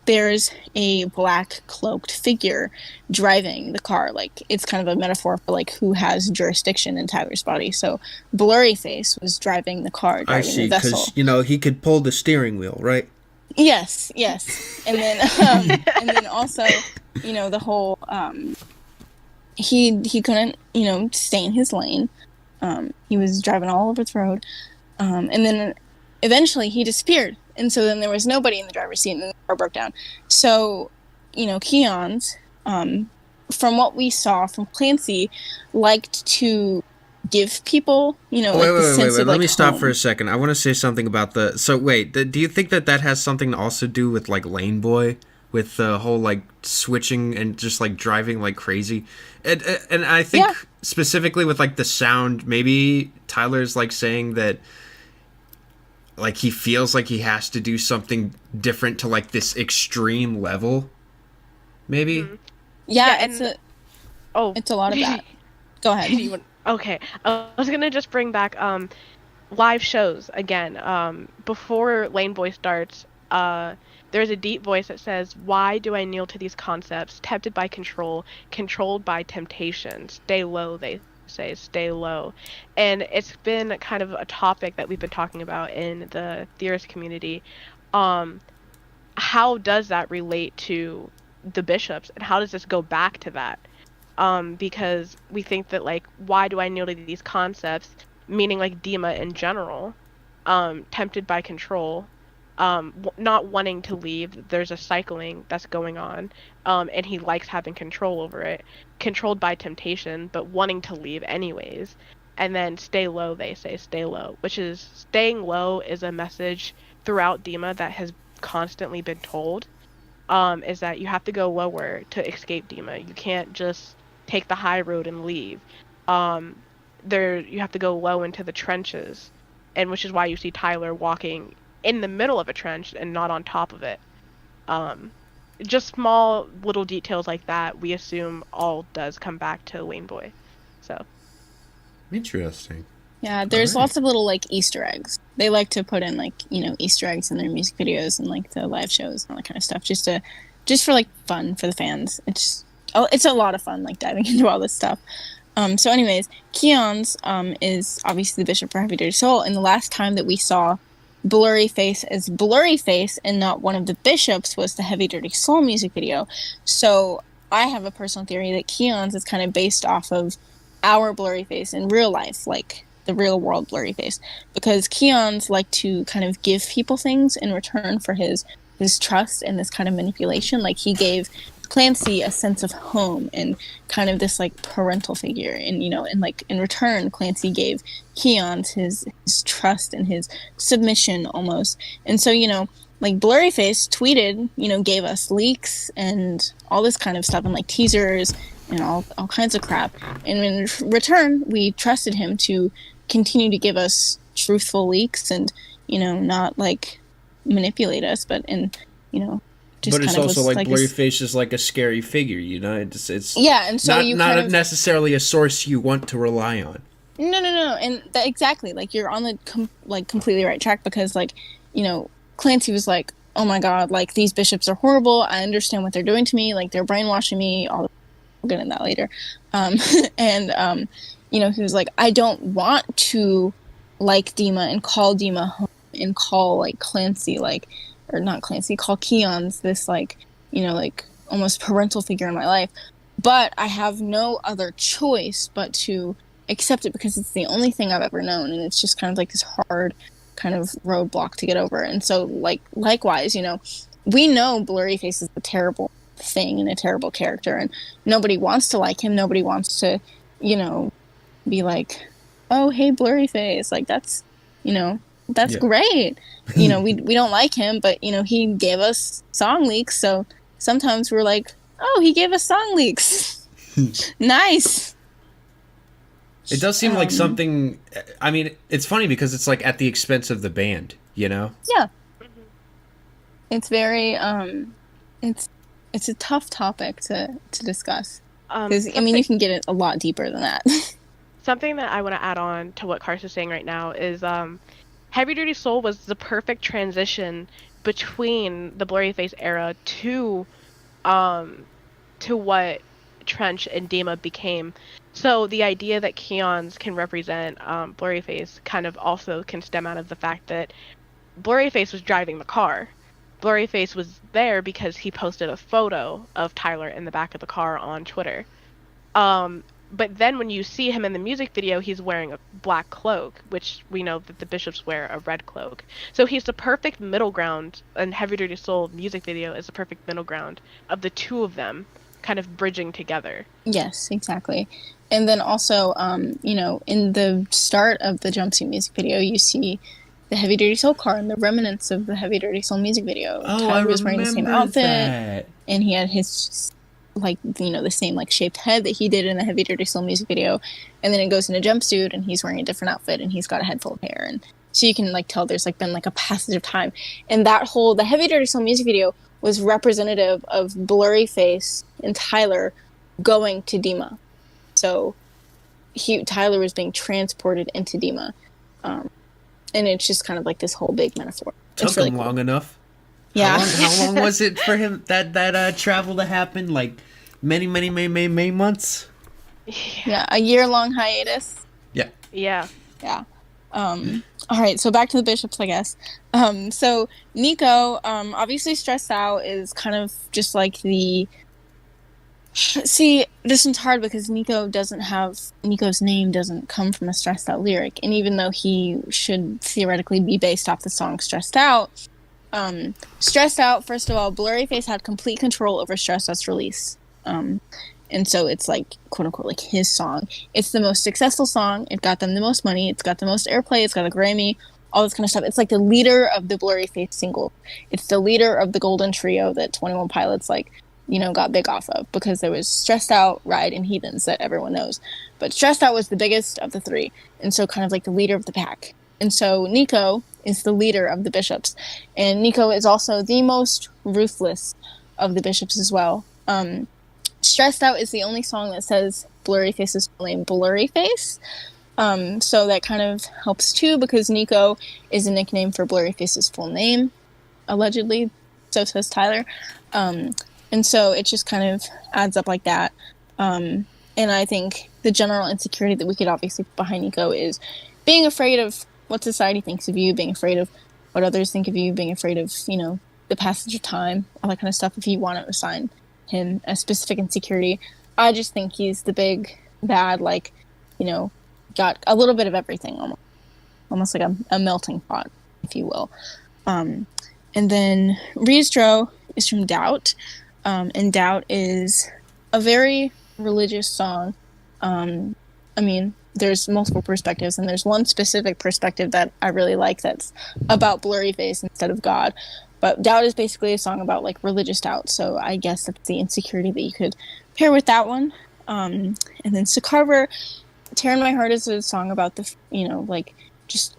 there's a black cloaked figure driving the car. Like it's kind of a metaphor for like who has jurisdiction in Tyler's body. So Blurryface was driving the car, driving the vessel. I see, because he could pull the steering wheel, right? Yes. And then and then also the whole he couldn't stay in his lane. He was driving all over the road, and then eventually he disappeared. And so then there was nobody in the driver's seat, and then the car broke down. So, Keon's, from what we saw from Clancy, liked to give people, wait, let me stop for a second. I want to say something about do you think that has something to also do with, like, Lane Boy? With the whole, like, switching and just, like, driving like crazy? And I think specifically with, like, the sound, maybe Tyler's, like, saying that like he feels like he has to do something different to like this extreme level, maybe. It's a lot of that. Go ahead. Okay, I was gonna just bring back live shows again. Before Lane Boy starts, there's a deep voice that says, "Why do I kneel to these concepts? Tempted by control, controlled by temptation. Stay low," they say, "stay low." And it's been kind of a topic that we've been talking about in the theorist community. How does that relate to the bishops, and how does this go back to that? Because we think that like, why do I kneel to these concepts, meaning like Dima in general, tempted by control, not wanting to leave. There's a cycling that's going on, and he likes having control over it, controlled by temptation, but wanting to leave anyways. And then stay low, they say, stay low, which is staying low is a message throughout Dima that has constantly been told, is that you have to go lower to escape Dima. You can't just take the high road and leave. You have to go low into the trenches, and which is why you see Tyler walking in the middle of a trench and not on top of it. Just small little details like that, we assume all does come back to Wayne Boy. So Interesting. Yeah, there's Alright. lots of little like Easter eggs. They like to put in like, you know, Easter eggs in their music videos and like the live shows and all that kind of stuff, just for like fun for the fans. It's a lot of fun like diving into all this stuff. So anyways, Keon's is obviously the bishop for Heavy Dirty Soul, and the last time that we saw Blurryface as Blurryface and not one of the bishops was the Heavy Dirty Soul music video. So I have a personal theory that Keon's is kind of based off of our Blurryface in real life, like the real world Blurryface, because Keon's like to kind of give people things in return for his trust and this kind of manipulation. Like he gave Clancy a sense of home and kind of this like parental figure, and you know, and like in return Clancy gave Keon his trust and his submission almost. And so, you know, like Blurryface tweeted, you know, gave us leaks and all this kind of stuff and like teasers and all kinds of crap, and in return we trusted him to continue to give us truthful leaks and, you know, not like manipulate us, but you know, just but it's kind of also was like Blurryface is like a scary figure, you know. It's yeah, and so not, you not kind of necessarily a source you want to rely on. No, and exactly, like you're on the completely right track, because like, you know, Clancy was like, oh my god, like these bishops are horrible. I understand what they're doing to me. Like they're brainwashing me. We'll get into that later. And you know, he was like, I don't want to like Dima and call Dima home and call like Clancy like. Or not Clancy, call Keon's this like, you know, like almost parental figure in my life, but I have no other choice but to accept it because it's the only thing I've ever known, and it's just kind of like this hard kind of roadblock to get over. And so like likewise, you know, we know Blurryface is a terrible thing and a terrible character, and nobody wants to like him. Nobody wants to, you know, be like, oh hey Blurryface, like that's, you know, that's great. You know, we don't like him, but you know, he gave us song leaks, so sometimes we're like, oh, he gave us song leaks. Nice. It does seem like something. I mean, it's funny because it's like at the expense of the band, you know? Yeah. It's very it's a tough topic to discuss, because I mean, you can get it a lot deeper than that. Something that I want to add on to what Kars is saying right now is Heavy Dirty Soul was the perfect transition between the Blurryface era to what Trench and Dima became. So the idea that Keon's can represent Blurryface kind of also can stem out of the fact that Blurryface was driving the car. Blurryface was there because he posted a photo of Tyler in the back of the car on Twitter. But then when you see him in the music video, he's wearing a black cloak, which we know that the bishops wear a red cloak. So he's the perfect middle ground, and Heavy Dirty Soul music video is the perfect middle ground of the two of them kind of bridging together. Yes, exactly. And then also, you know, in the start of the jumpsuit music video, you see the Heavy Dirty Soul car and the remnants of the Heavy Dirty Soul music video. Oh, Tyler I was wearing the same outfit, that. and he had his like, you know, the same like shaped head that he did in the Heavy Dirty Soul music video, and then it goes in a jumpsuit and he's wearing a different outfit and he's got a head full of hair, and so you can like tell there's like been like a passage of time. And that whole the Heavy Dirty Soul music video was representative of Blurryface and Tyler going to Dima. So Tyler was being transported into Dima, and it's just kind of like this whole big metaphor. Took really him long enough. Yeah. How long was it for him that travel to happen? Like many months. Yeah, a year-long hiatus. Yeah. Yeah. Yeah. All right, so back to the bishops, I guess. So Nico, obviously stressed out, is kind of just like the See, this one's hard because Nico's name doesn't come from a Stressed Out lyric, and even though he should theoretically be based off the song Stressed Out, Stressed Out, first of all, Blurryface had complete control over Stressed Out's release. And so it's like, quote unquote, like his song. It's the most successful song. It got them the most money. It's got the most airplay. It's got a Grammy, all this kind of stuff. It's like the leader of the Blurryface single. It's the leader of the golden trio that 21 Pilots, like, you know, got big off of, because there was Stressed Out, Ride, and Heathens that everyone knows. But Stressed Out was the biggest of the three, and so kind of like the leader of the pack. And so Nico is the leader of the Bishops. And Nico is also the most ruthless of the Bishops as well. Stressed Out is the only song that says Blurryface's full name, Blurryface. So that kind of helps too, because Nico is a nickname for Blurryface's full name, allegedly. So says Tyler. And so it just kind of adds up like that. And I think the general insecurity that we could obviously put behind Nico is being afraid of what society thinks of you, being afraid of what others think of you, being afraid of, you know, the passage of time, all that kind of stuff. If you want to assign him a specific insecurity, I just think he's the big bad, like, you know, got a little bit of everything, almost like a melting pot, if you will. And then Riestro is from Doubt, and Doubt is a very religious song. I mean, there's multiple perspectives, and there's one specific perspective that I really like that's about Blurryface instead of God. But Doubt is basically a song about, like, religious doubt, so I guess that's the insecurity that you could pair with that one. And then Carver, Tear in My Heart is a song about the, you know, like, just,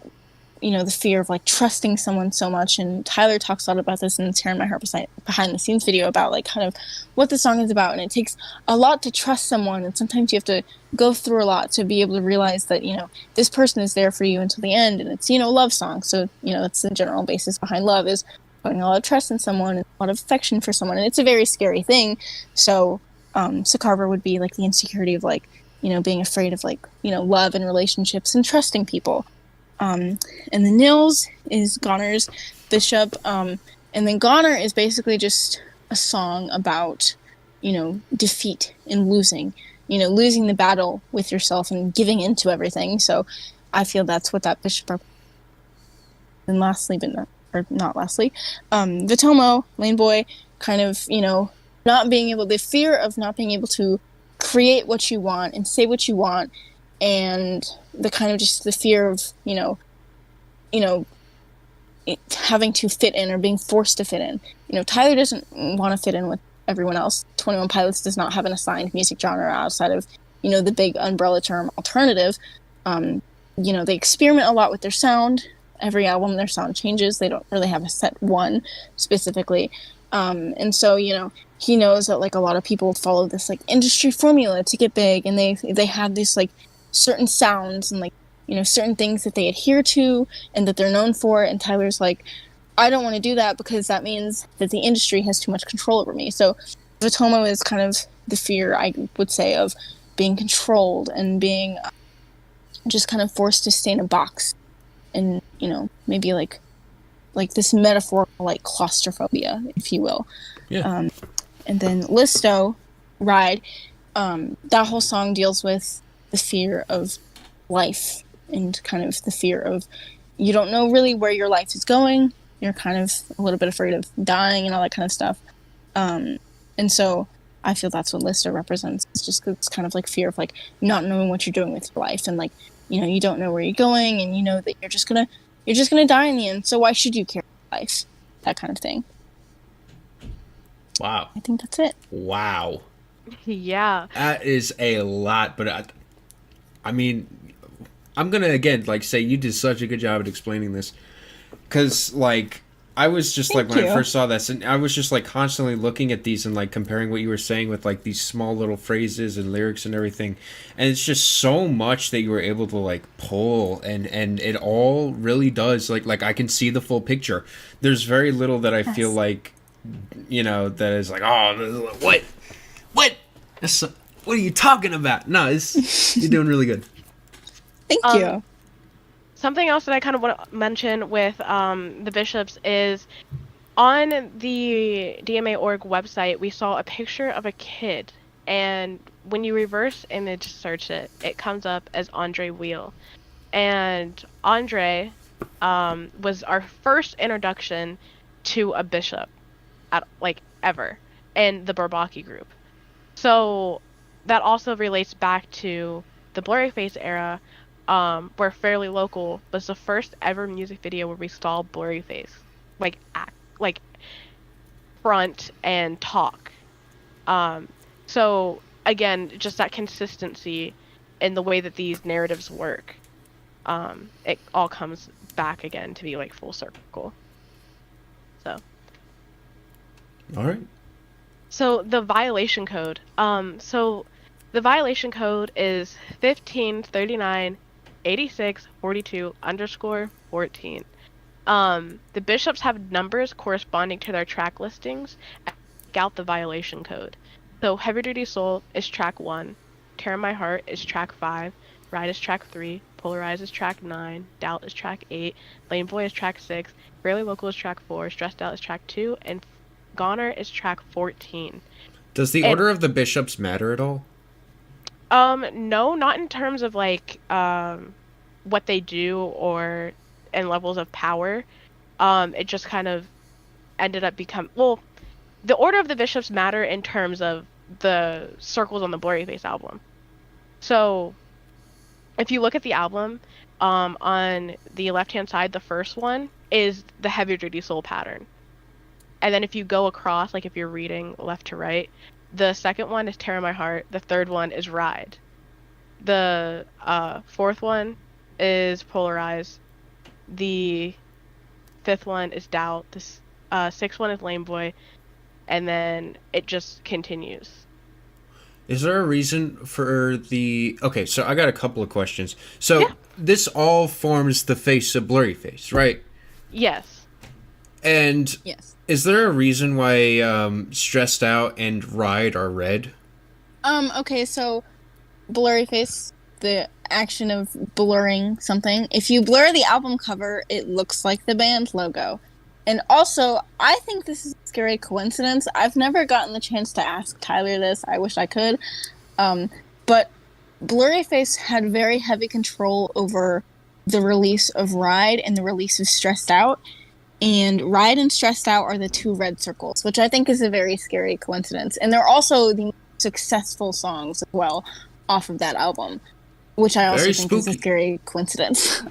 you know, the fear of, like, trusting someone so much, and Tyler talks a lot about this in the Tear in My Heart behind the scenes video about, like, kind of what the song is about, and it takes a lot to trust someone, and sometimes you have to go through a lot to be able to realize that, you know, this person is there for you until the end, and it's, you know, a love song, so, you know, that's the general basis behind love, is putting a lot of trust in someone and a lot of affection for someone, and it's a very scary thing. So Carver would be like the insecurity of, like, you know, being afraid of, like, you know, love and relationships and trusting people. And then Nils is Goner's Bishop, and then Goner is basically just a song about, you know, defeat and losing, you know, losing the battle with yourself and giving into everything. So I feel that's what that Bishop represents. And lastly, but not lastly, Vitomo, Lane Boy, kind of, you know, the fear of not being able to create what you want and say what you want, and the kind of just the fear of, you know, having to fit in or being forced to fit in. You know, Tyler doesn't want to fit in with everyone else. 21 Pilots does not have an assigned music genre outside of, you know, the big umbrella term alternative. You know, they experiment a lot with their sound. Every album, their sound changes. They don't really have a set one specifically. And so, you know, he knows that, like, a lot of people follow this, like, industry formula to get big, and they have these, like, certain sounds and, like, you know, certain things that they adhere to and that they're known for. And Tyler's like, I don't want to do that because that means that the industry has too much control over me. So Vitomo is kind of the fear, I would say, of being controlled and being just kind of forced to stay in a box. And, you know, maybe like this metaphorical, like, claustrophobia, if you will. Yeah. And then Listo, Ride, that whole song deals with the fear of life and kind of the fear of, you don't know really where your life is going. You're kind of a little bit afraid of dying and all that kind of stuff. And so I feel that's what Listo represents. It's just, it's kind of like fear of, like, not knowing what you're doing with your life, and, like, you know, you don't know where you're going, and you know that you're just gonna die in the end. So why should you care about life? That kind of thing. Wow. I think that's it. Wow. Yeah. That is a lot, but I mean, I'm gonna again, like, say you did such a good job at explaining this, because, like, I was just Thank like, when you. I first saw this, and I was just, like, constantly looking at these and, like, comparing what you were saying with, like, these small little phrases and lyrics and everything, and it's just so much that you were able to, like, pull, and it all really does, like I can see the full picture. There's very little that I feel like, you know, that is like, oh, what what are you talking about? No, you're doing really good. Thank you. Something else that I kind of want to mention with the Bishops is, on the DMA.org website, we saw a picture of a kid and when you reverse image search it, it comes up as Andre Wheel. And Andre was our first introduction to a bishop ever in the Bourbaki group. So that also relates back to the Blurryface era, where Fairly Local was the first ever music video where we saw Blurryface, like front and talk. So again, just that consistency in the way that these narratives work. It all comes back again to be like full circle. So. All right. So the violation code. So the violation code is 15398642_14. The bishops have numbers corresponding to their track listings and take out the violation code. So Heavy Duty Soul is track 1, Tear My Heart is track 5, Ride is track 3, Polarize is track 9, Doubt is track 8, Lane Boy is track 6, Fairly Local is track 4, Stressed Out is track 2, and Goner is track 14. Does the order of the bishops matter at all? No, not in terms of like what they do or and levels of power. It just kind of ended up the order of the bishops matter in terms of the circles on the Blurryface album. So if you look at the album, on the left-hand side, the first one is the Heavy Duty Soul pattern. And then if you go across, like if you're reading left to right, the second one is Tear My Heart. The third one is Ride. The fourth one is Polarize. The fifth one is Doubt. The sixth one is Lame Boy. And then it just continues. Is there a reason for the... Okay, so I got a couple of questions. So this all forms the face of Blurryface, right? Yes. And Yes. Is there a reason why Stressed Out and Ride are red? Okay, so Blurryface, the action of blurring something. If you blur the album cover, it looks like the band logo. And also, I think this is a scary coincidence. I've never gotten the chance to ask Tyler this. I wish I could. But Blurryface had very heavy control over the release of Ride and the release of Stressed Out. And Ride and Stressed Out are the two red circles, which I think is a very scary coincidence. And they're also the successful songs as well off of that album, which I also Very think is a spooky. scary coincidence.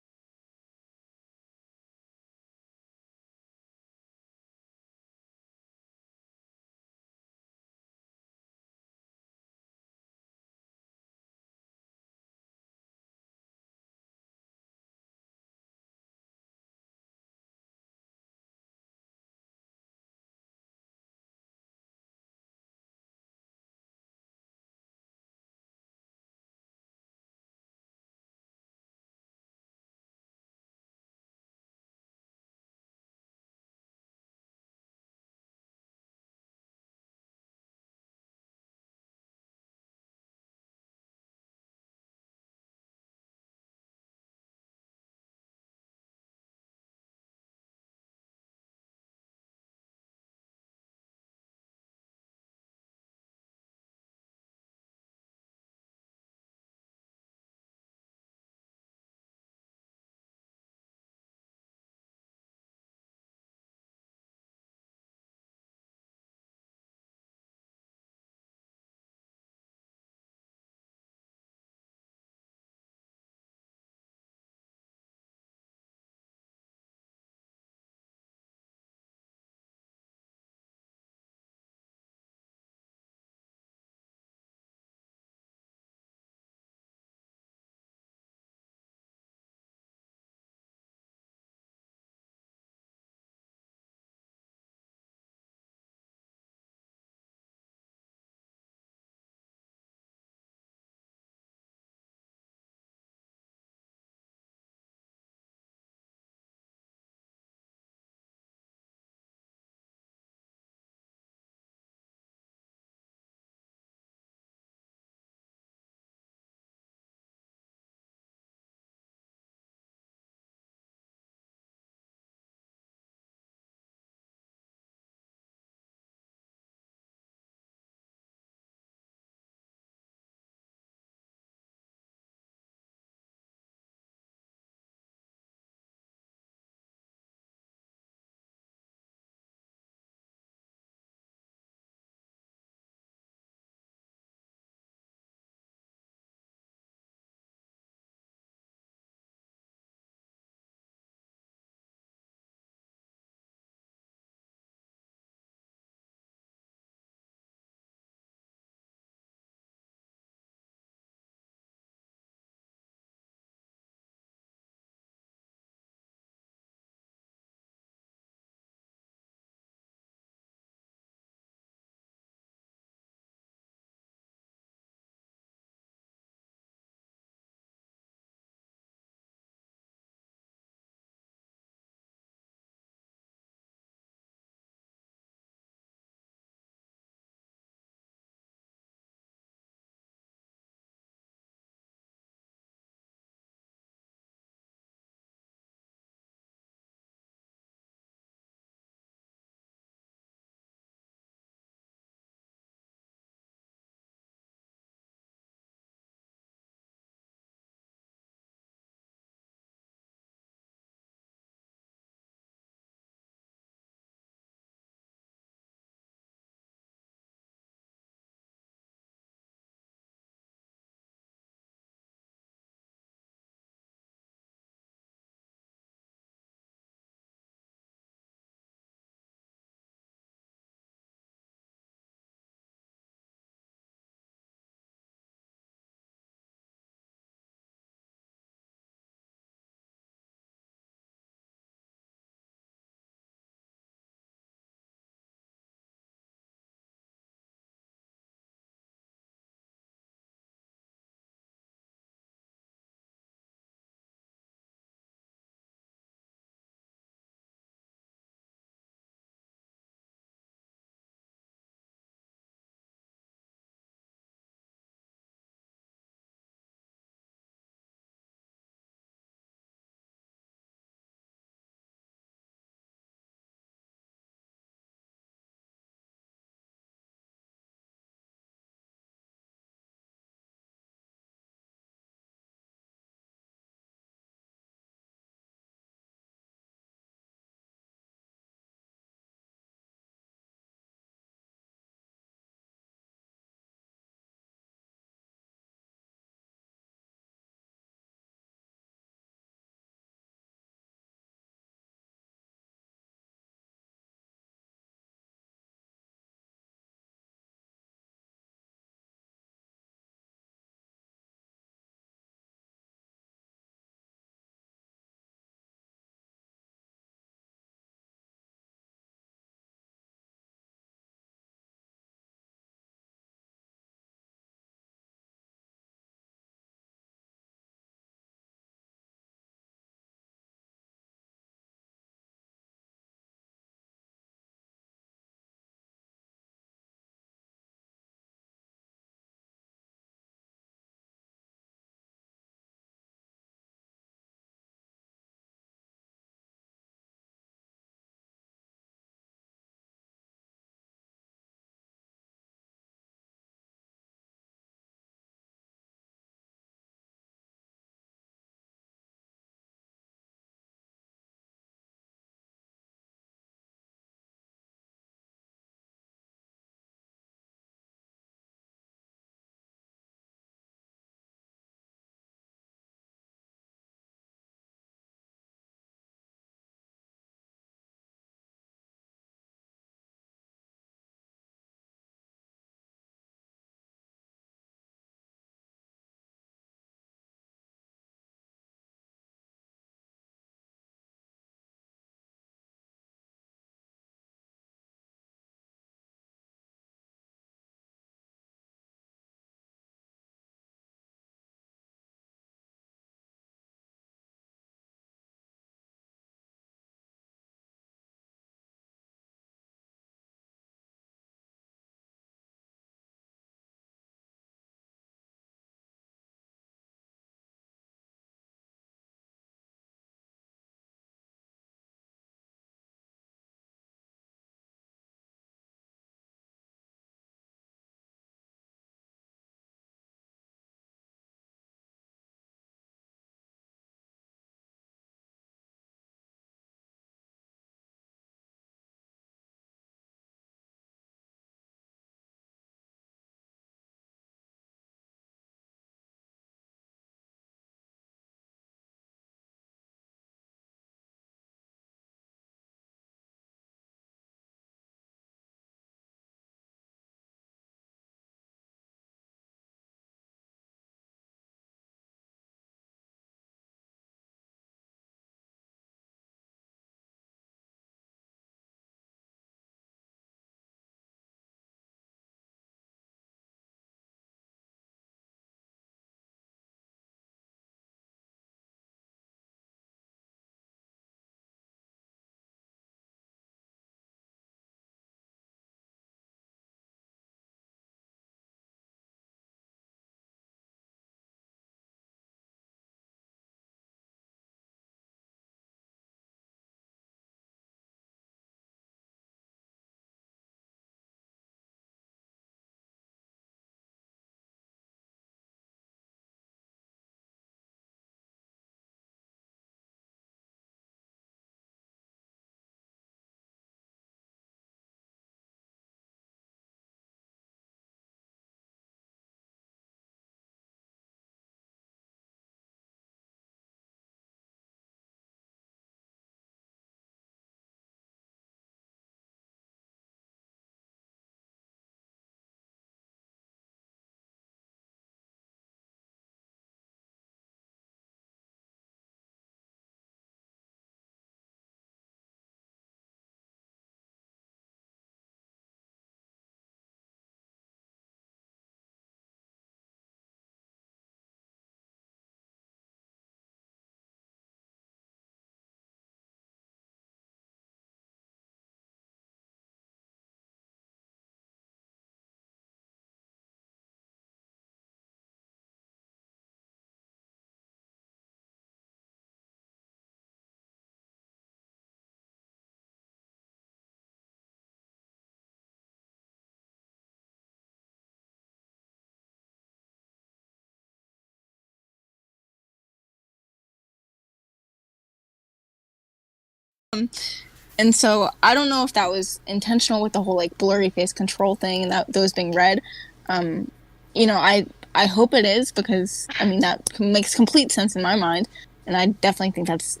And so I don't know if that was intentional with the whole like blurry face control thing and that those being read. You know, I hope it is, because I mean that makes complete sense in my mind, and I definitely think that's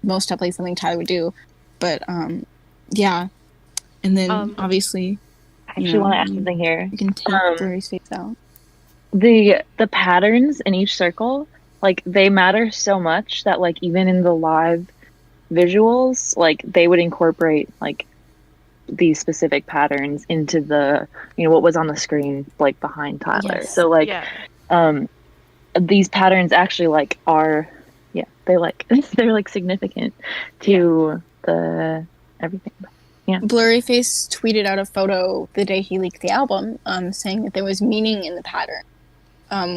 most definitely something Tyler would do. But yeah, and then obviously, I actually want to ask something here. You can take blurry face out. The patterns in each circle, like they matter so much that like even in the live visuals, like they would incorporate like these specific patterns into the, you know, what was on the screen like behind Tyler. Yes. So like these patterns actually like are they like they're like significant to the everything. Yeah. Blurryface tweeted out a photo the day he leaked the album, saying that there was meaning in the pattern,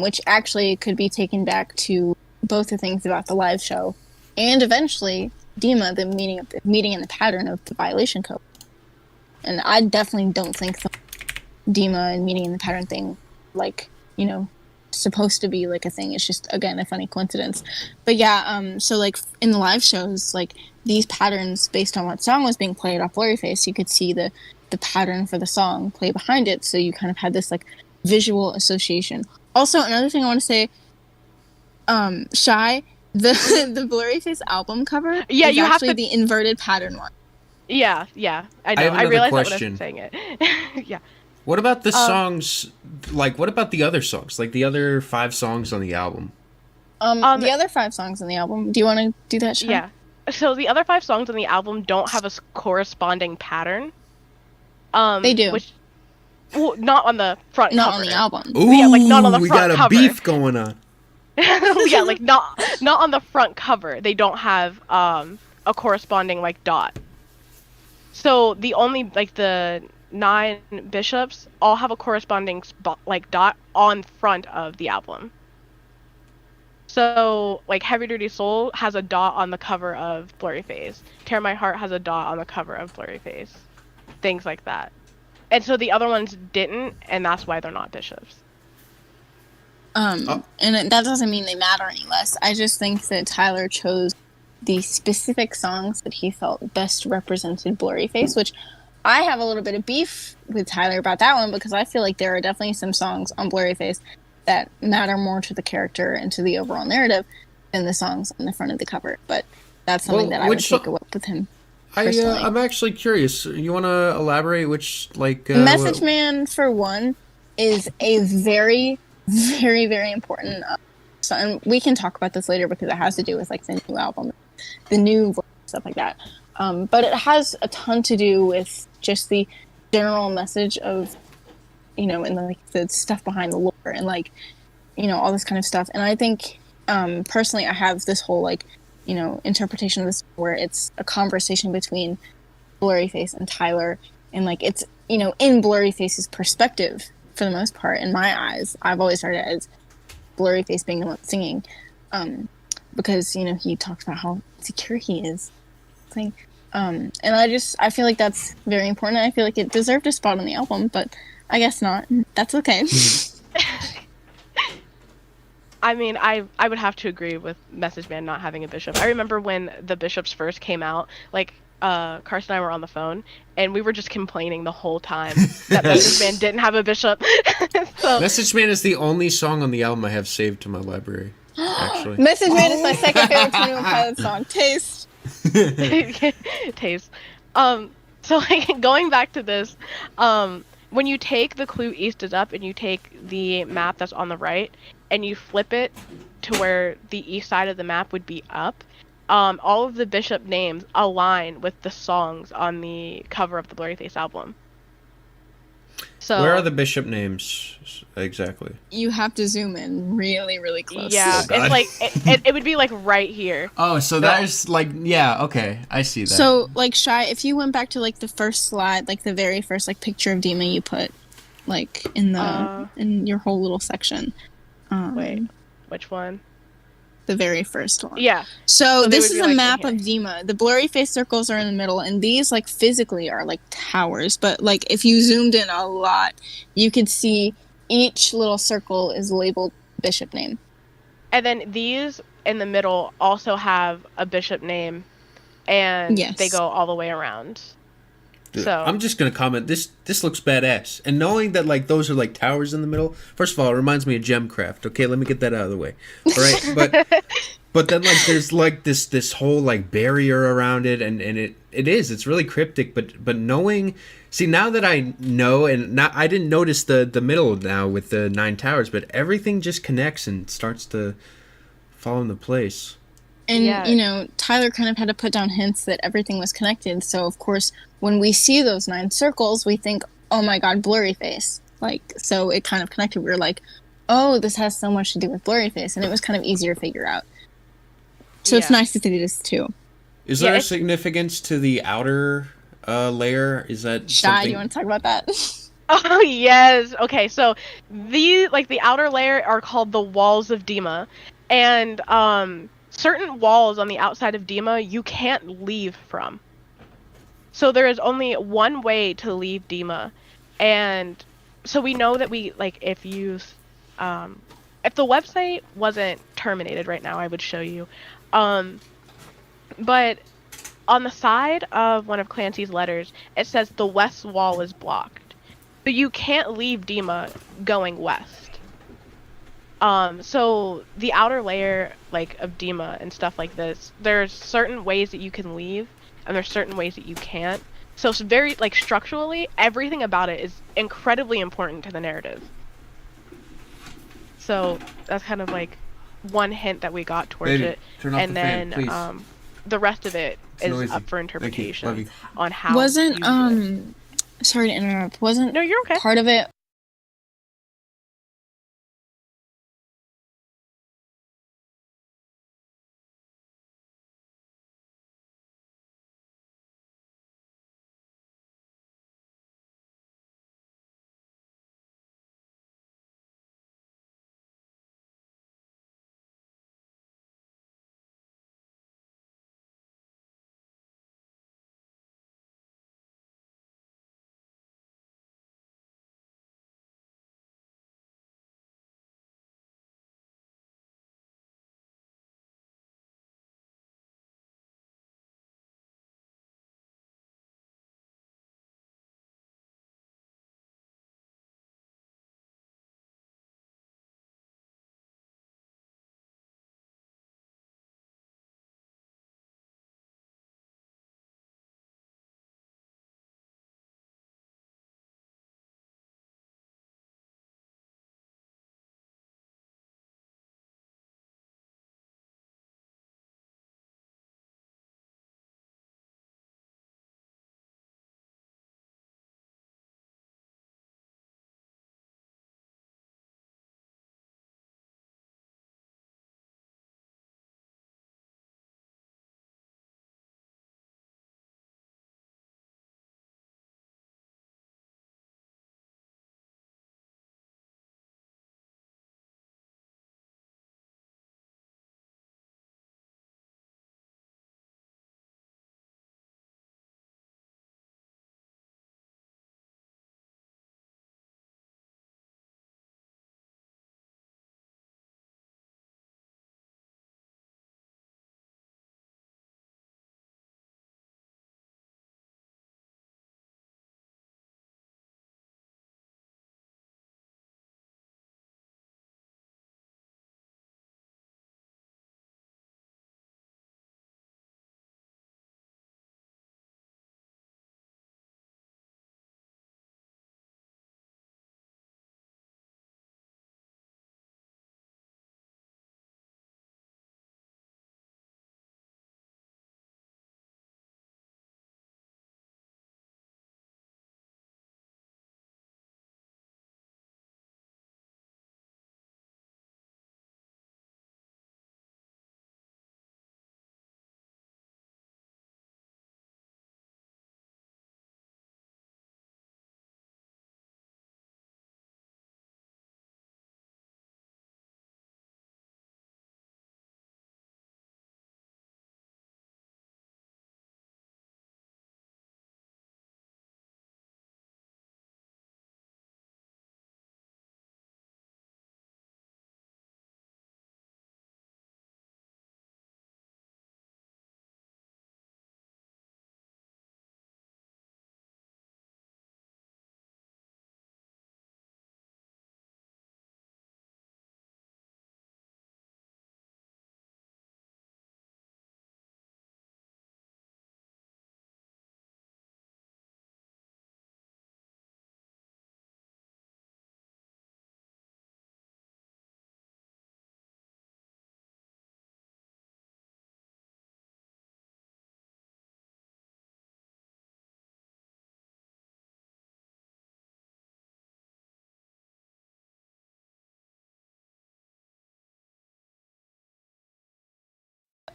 which actually could be taken back to both the things about the live show and eventually Dima, the meaning in the pattern of the violation code. And I definitely don't think the Dima and meaning in the pattern thing, like, you know, supposed to be like a thing. It's just, again, a funny coincidence. But yeah, so like in the live shows, like these patterns based on what song was being played off Blurryface, you could see the pattern for the song play behind it. So you kind of had this like visual association. Also, another thing I want to say, Shy, the Blurryface album cover is you actually have to... the inverted pattern one. Yeah, I know. I realized that when I was saying it. Yeah. What about the songs? Like, what about the other songs? Like the other 5 songs on the album? The other 5 songs on the album. Do you want to do that, Shy? Yeah. So the other 5 songs on the album don't have a corresponding pattern. They do. Which, well, not on the front not cover. On the album. Ooh, yeah, like not on the front cover. We got a beef going on. Yeah, like not on the front cover. They don't have a corresponding like dot. So the only like the 9 bishops all have a corresponding like dot on front of the album. So like Heavy Dirty Soul has a dot on the cover of Blurryface. Tear My Heart has a dot on the cover of Blurryface. Things like that. And so the other ones didn't, and that's why they're not bishops. And that doesn't mean they matter any less. I just think that Tyler chose the specific songs that he felt best represented Blurryface, which I have a little bit of beef with Tyler about that one, because I feel like there are definitely some songs on Blurryface that matter more to the character and to the overall narrative than the songs on the front of the cover. But that's something that I would take up with him. I'm actually curious. You want to elaborate which, like... Message Man, for one, is a very, very, very important song. And we can talk about this later because it has to do with like the new album, the new stuff like that. But it has a ton to do with just the general message of, you know, and like the stuff behind the lore and like, you know, all this kind of stuff. And I think, personally, I have this whole like, you know, interpretation of this where it's a conversation between Blurryface and Tyler, and like it's, you know, in Blurryface's perspective for the most part. In my eyes, I've always heard it as Blurryface being the one singing, because, you know, he talks about how insecure he is. And I feel like that's very important. I feel like it deserved a spot on the album, but I guess not. That's okay. I mean, I would have to agree with Message Man not having a bishop. I remember when the bishops first came out, like, Carson and I were on the phone, and we were just complaining the whole time that Message Man didn't have a bishop. So, Message Man is the only song on the album I have saved to my library, actually. Message Man is my second favorite 21 Pilots song. Taste. Taste. So, like, going back to this, when you take the clue East is up and you take the map that's on the right and you flip it to where the east side of the map would be up, all of the bishop names align with the songs on the cover of the Blurryface album. So where are the bishop names exactly? You have to zoom in really, really close. Yeah, Oh, it's like it would be like right here. Oh, so there's like, yeah, okay, I see that. So like, Shy, if you went back to like the first slide, like the very first like picture of Dima you put like in the in your whole little section. Wait, which one? The very first one. Yeah. So this is a like map of Dima. The Blurryface circles are in the middle, and these like physically are like towers. But like if you zoomed in a lot, you could see each little circle is labeled bishop name. And then these in the middle also have a bishop name, and they Yes. go all the way around. So I'm just gonna comment. This looks badass, and knowing that like those are like towers in the middle. First of all, it reminds me of Gemcraft. Okay, let me get that out of the way. All right, but then like there's like this whole like barrier around it, and it's really cryptic. But knowing, see now that I know, and not I didn't notice the middle now with the 9 towers, but everything just connects and starts to fall into place. And, Yeah. you know, Tyler kind of had to put down hints that everything was connected. So, of course, when we see those 9 circles, we think, oh my god, blurry face. Like, so it kind of connected. We were like, oh, this has so much to do with blurry face. And it was kind of easier to figure out. So it's nice to see this too. Is there a significance to the outer layer? Is that Shy, something... do you want to talk about that? Oh, yes. Okay, so the outer layer are called the walls of Dima. And, certain walls on the outside of Dima you can't leave from. So there is only one way to leave Dima. And so we know that if the website wasn't terminated right now, I would show you. But on the side of one of Clancy's letters, it says the west wall is blocked. So you can't leave Dima going west. So the outer layer, of Dima and stuff like this, there's certain ways that you can leave, and there's certain ways that you can't. So it's very, structurally, everything about it is incredibly important to the narrative. So that's kind of, one hint that we got towards Baby, it. turn off And the then, fan, please. the rest of it It's is noisy. up for Thank you. Love interpretation you. on how Wasn't, you do it. sorry to interrupt, wasn't No, you're okay. part of it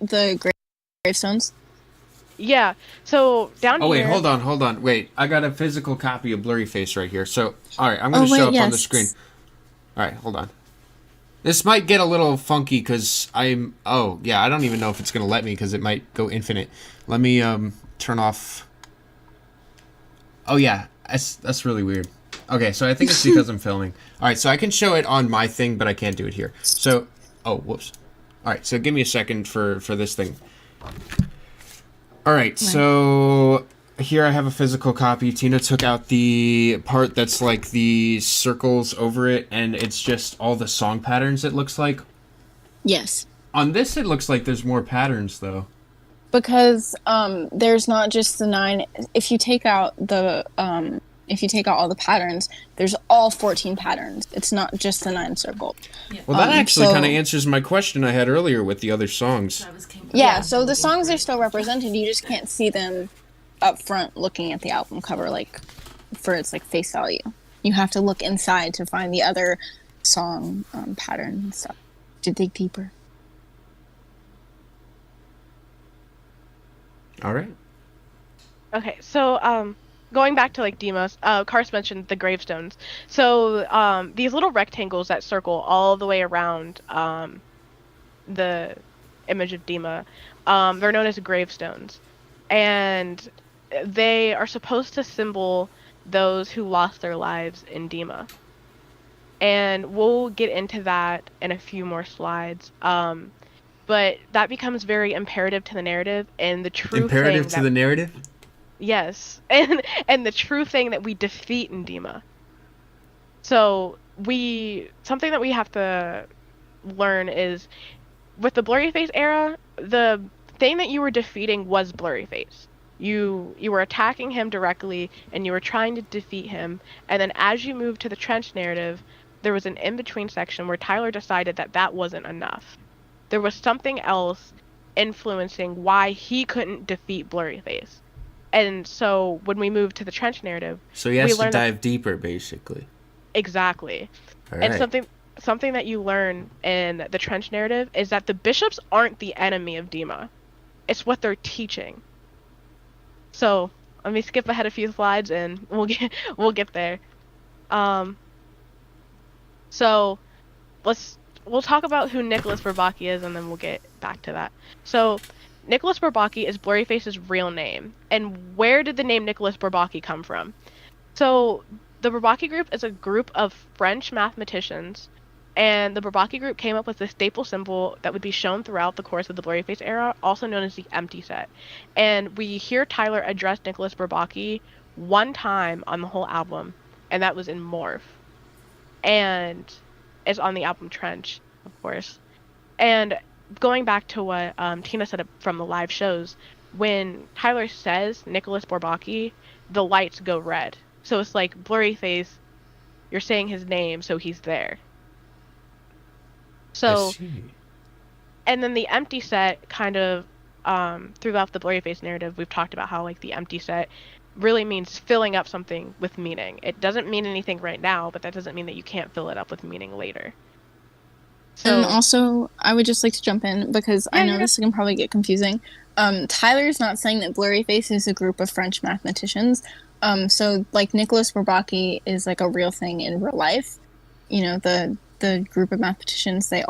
The gravestones? Yeah. So down Oh, here. wait, hold on. Wait, I got a physical copy of Blurry Face right here. So, alright, I'm going to show up on the screen. Alright, hold on. This might get a little funky because I'm... Oh, yeah, I don't even know if it's going to let me because it might go infinite. Let me turn off... Oh, yeah, that's really weird. Okay, so I think it's because I'm filming. Alright, so I can show it on my thing, but I can't do it here. So... Oh, whoops. Alright, so give me a second for this thing. Alright, so... Here I have a physical copy. Tina took out the part that's like the circles over it, and it's just all the song patterns, it looks like. Yes. On this, it looks like there's more patterns, though. Because there's not just the 9. If you take out all the patterns, there's all 14 patterns. It's not just the 9 circle. Yeah. Well, that actually kind of answers my question I had earlier with the other songs. Yeah, so the songs are still represented. You just can't see them up front looking at the album cover, like, for its, like, face value. You have to look inside to find the other song pattern and stuff to dig deeper. All right. Okay, so going back to like Demos, Kars mentioned the gravestones. So these little rectangles that circle all the way around the image of Dima, they're known as gravestones, and they are supposed to symbol those who lost their lives in Dima. And we'll get into that in a few more slides. But that becomes very imperative to the narrative, and the true imperative thing to the narrative? Yes, and the true thing that we defeat in Dima. So something that we have to learn is, with the Blurryface era, the thing that you were defeating was Blurryface. You were attacking him directly, and you were trying to defeat him, and then as you moved to the Trench narrative, there was an in-between section where Tyler decided that that wasn't enough. There was something else influencing why he couldn't defeat Blurryface. And so when we moved to the Trench narrative, so he has to dive deeper, basically. Exactly. All right. And something that you learn in the Trench narrative is that the bishops aren't the enemy of Dima. It's what they're teaching. So let me skip ahead a few slides and we'll get there. So we'll talk about who Nicholas Bourbaki is, and then we'll get back to that. So Nicholas Bourbaki is Blurryface's real name. And where did the name Nicholas Bourbaki come from? So the Bourbaki group is a group of French mathematicians, and the Bourbaki group came up with the staple symbol that would be shown throughout the course of the Blurryface era, also known as the empty set. And we hear Tyler address Nicholas Bourbaki one time on the whole album, and that was in Morph. And it's on the album Trench, of course. And going back to what Tina said from the live shows, when Tyler says Nicholas Bourbaki, the lights go red. So it's like, Blurryface, you're saying his name, so he's there. So, and then the empty set kind of, throughout the Blurryface narrative, we've talked about how like the empty set really means filling up something with meaning. It doesn't mean anything right now, but that doesn't mean that you can't fill it up with meaning later. So, and also, I would just like to jump in because I know this can probably get confusing. Tyler's not saying that Blurryface is a group of French mathematicians. So like Nicholas Bourbaki is like a real thing in real life. You know, the group of mathematicians, they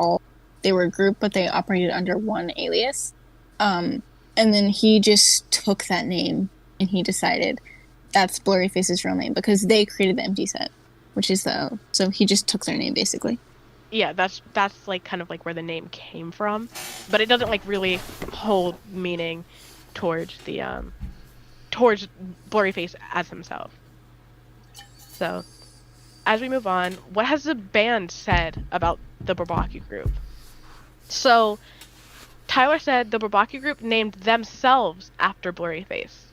were a group, but they operated under one alias. And then he just took that name and he decided that's Blurryface's real name because they created the empty set, which is so he just took their name basically. Yeah, that's like kind of like where the name came from, but it doesn't like really hold meaning towards the towards Blurryface as himself. So, as we move on, what has the band said about the Bourbaki group? So, Tyler said the Bourbaki group named themselves after Blurryface.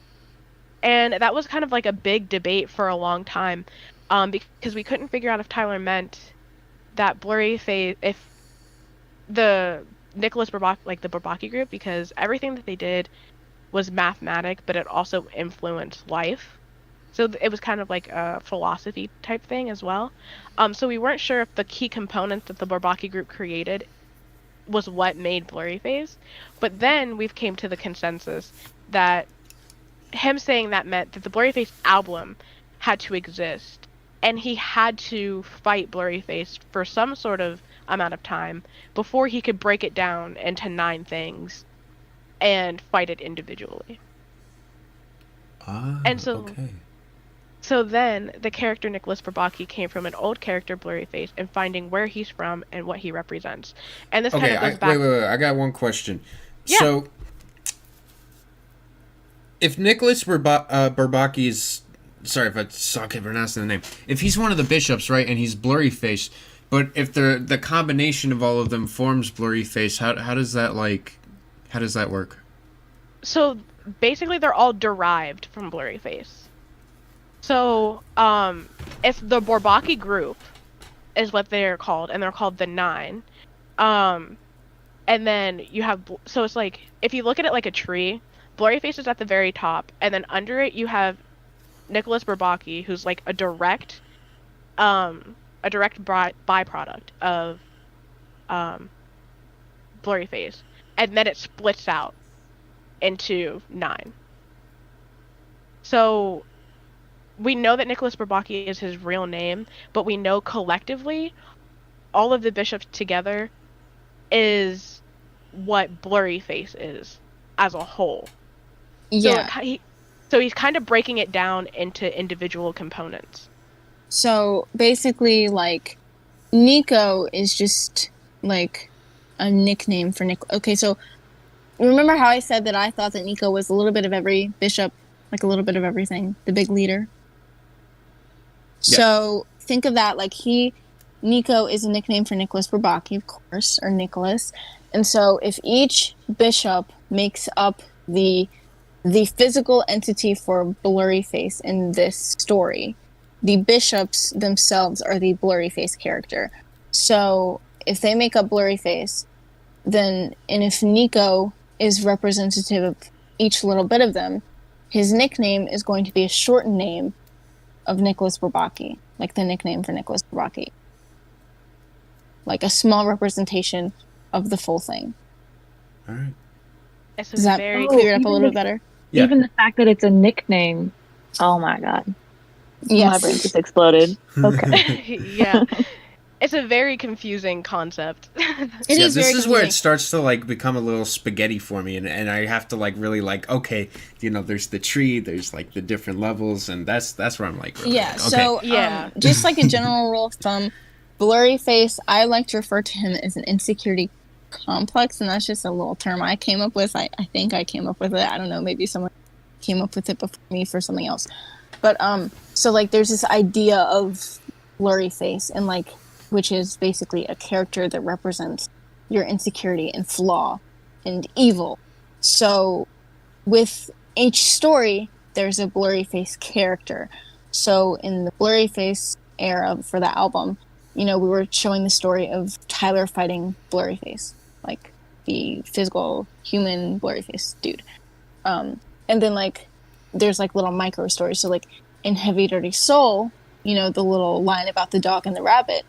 And that was kind of like a big debate for a long time, because we couldn't figure out if Tyler meant that Blurryface, if the Nicholas Bourbaki, like the Bourbaki group, because everything that they did was mathematic, but it also influenced life. So it was kind of like a philosophy type thing as well. So we weren't sure if the key components that the Bourbaki group created was what made Blurryface. But then we've came to the consensus that him saying that meant that the Blurryface album had to exist, and he had to fight Blurryface for some sort of amount of time before he could break it down into 9 things and fight it individually. Ah, And so, okay. so then the character Nicholas Bourbaki came from an old character Blurryface and finding where he's from and what he represents. And this kind Okay, of goes back. wait. I got one question. Yeah. So, if Nicholas Bourbaki is, sorry if I suck at pronouncing the name, if he's one of the bishops, right, and he's Blurryface, but if the combination of all of them forms Blurryface, how does that work? So basically, they're all derived from Blurryface. So, it's the Bourbaki group is what they're called, and they're called the 9. And then you have, so it's like, if you look at it like a tree, Blurryface is at the very top, and then under it you have Nicholas Bourbaki, who's like a direct byproduct of Blurryface, and then it splits out into 9. So we know that Nicholas Bourbaki is his real name, but we know collectively all of the bishops together is what Blurryface is as a whole. Yeah. So he's kind of breaking it down into individual components. So basically, like, Nico is just like a nickname for Nick. Okay, so remember how I said that I thought that Nico was a little bit of every bishop, like a little bit of everything, the big leader? Yeah. So think of that like Nico is a nickname for Nicholas Bourbaki, of course, or Nicholas. And so if each bishop makes up the physical entity for Blurryface in this story, the bishops themselves are the Blurryface character. So if they make up Blurryface, then, and if Nico is representative of each little bit of them, his nickname is going to be a shortened name of Nicholas Bourbaki, like the nickname for Nicholas Bourbaki. Like a small representation of the full thing. All right. Does that clear it up a little bit better? Yeah. Even the fact that it's a nickname. Oh my god. Yes. My brain just exploded. Okay. Yeah. It's a very confusing concept. This is where it starts to like become a little spaghetti for me, and I have to like really like, okay, you know, there's the tree, there's like the different levels, and that's where I'm like, really, yeah. okay. So just like a general rule of thumb, Blurryface, I like to refer to him as an insecurity complex, and that's just a little term I came up with. I think I came up with it. I don't know, maybe someone came up with it before me for something else. But so like there's this idea of Blurryface, and like, which is basically a character that represents your insecurity and flaw and evil. So with each story, there's a Blurryface character. So in the Blurryface era for the album, you know, we were showing the story of Tyler fighting Blurryface, like the physical human Blurryface dude. And then like there's like little micro stories. So like in Heavy Dirty Soul, you know, the little line about the dog and the rabbit,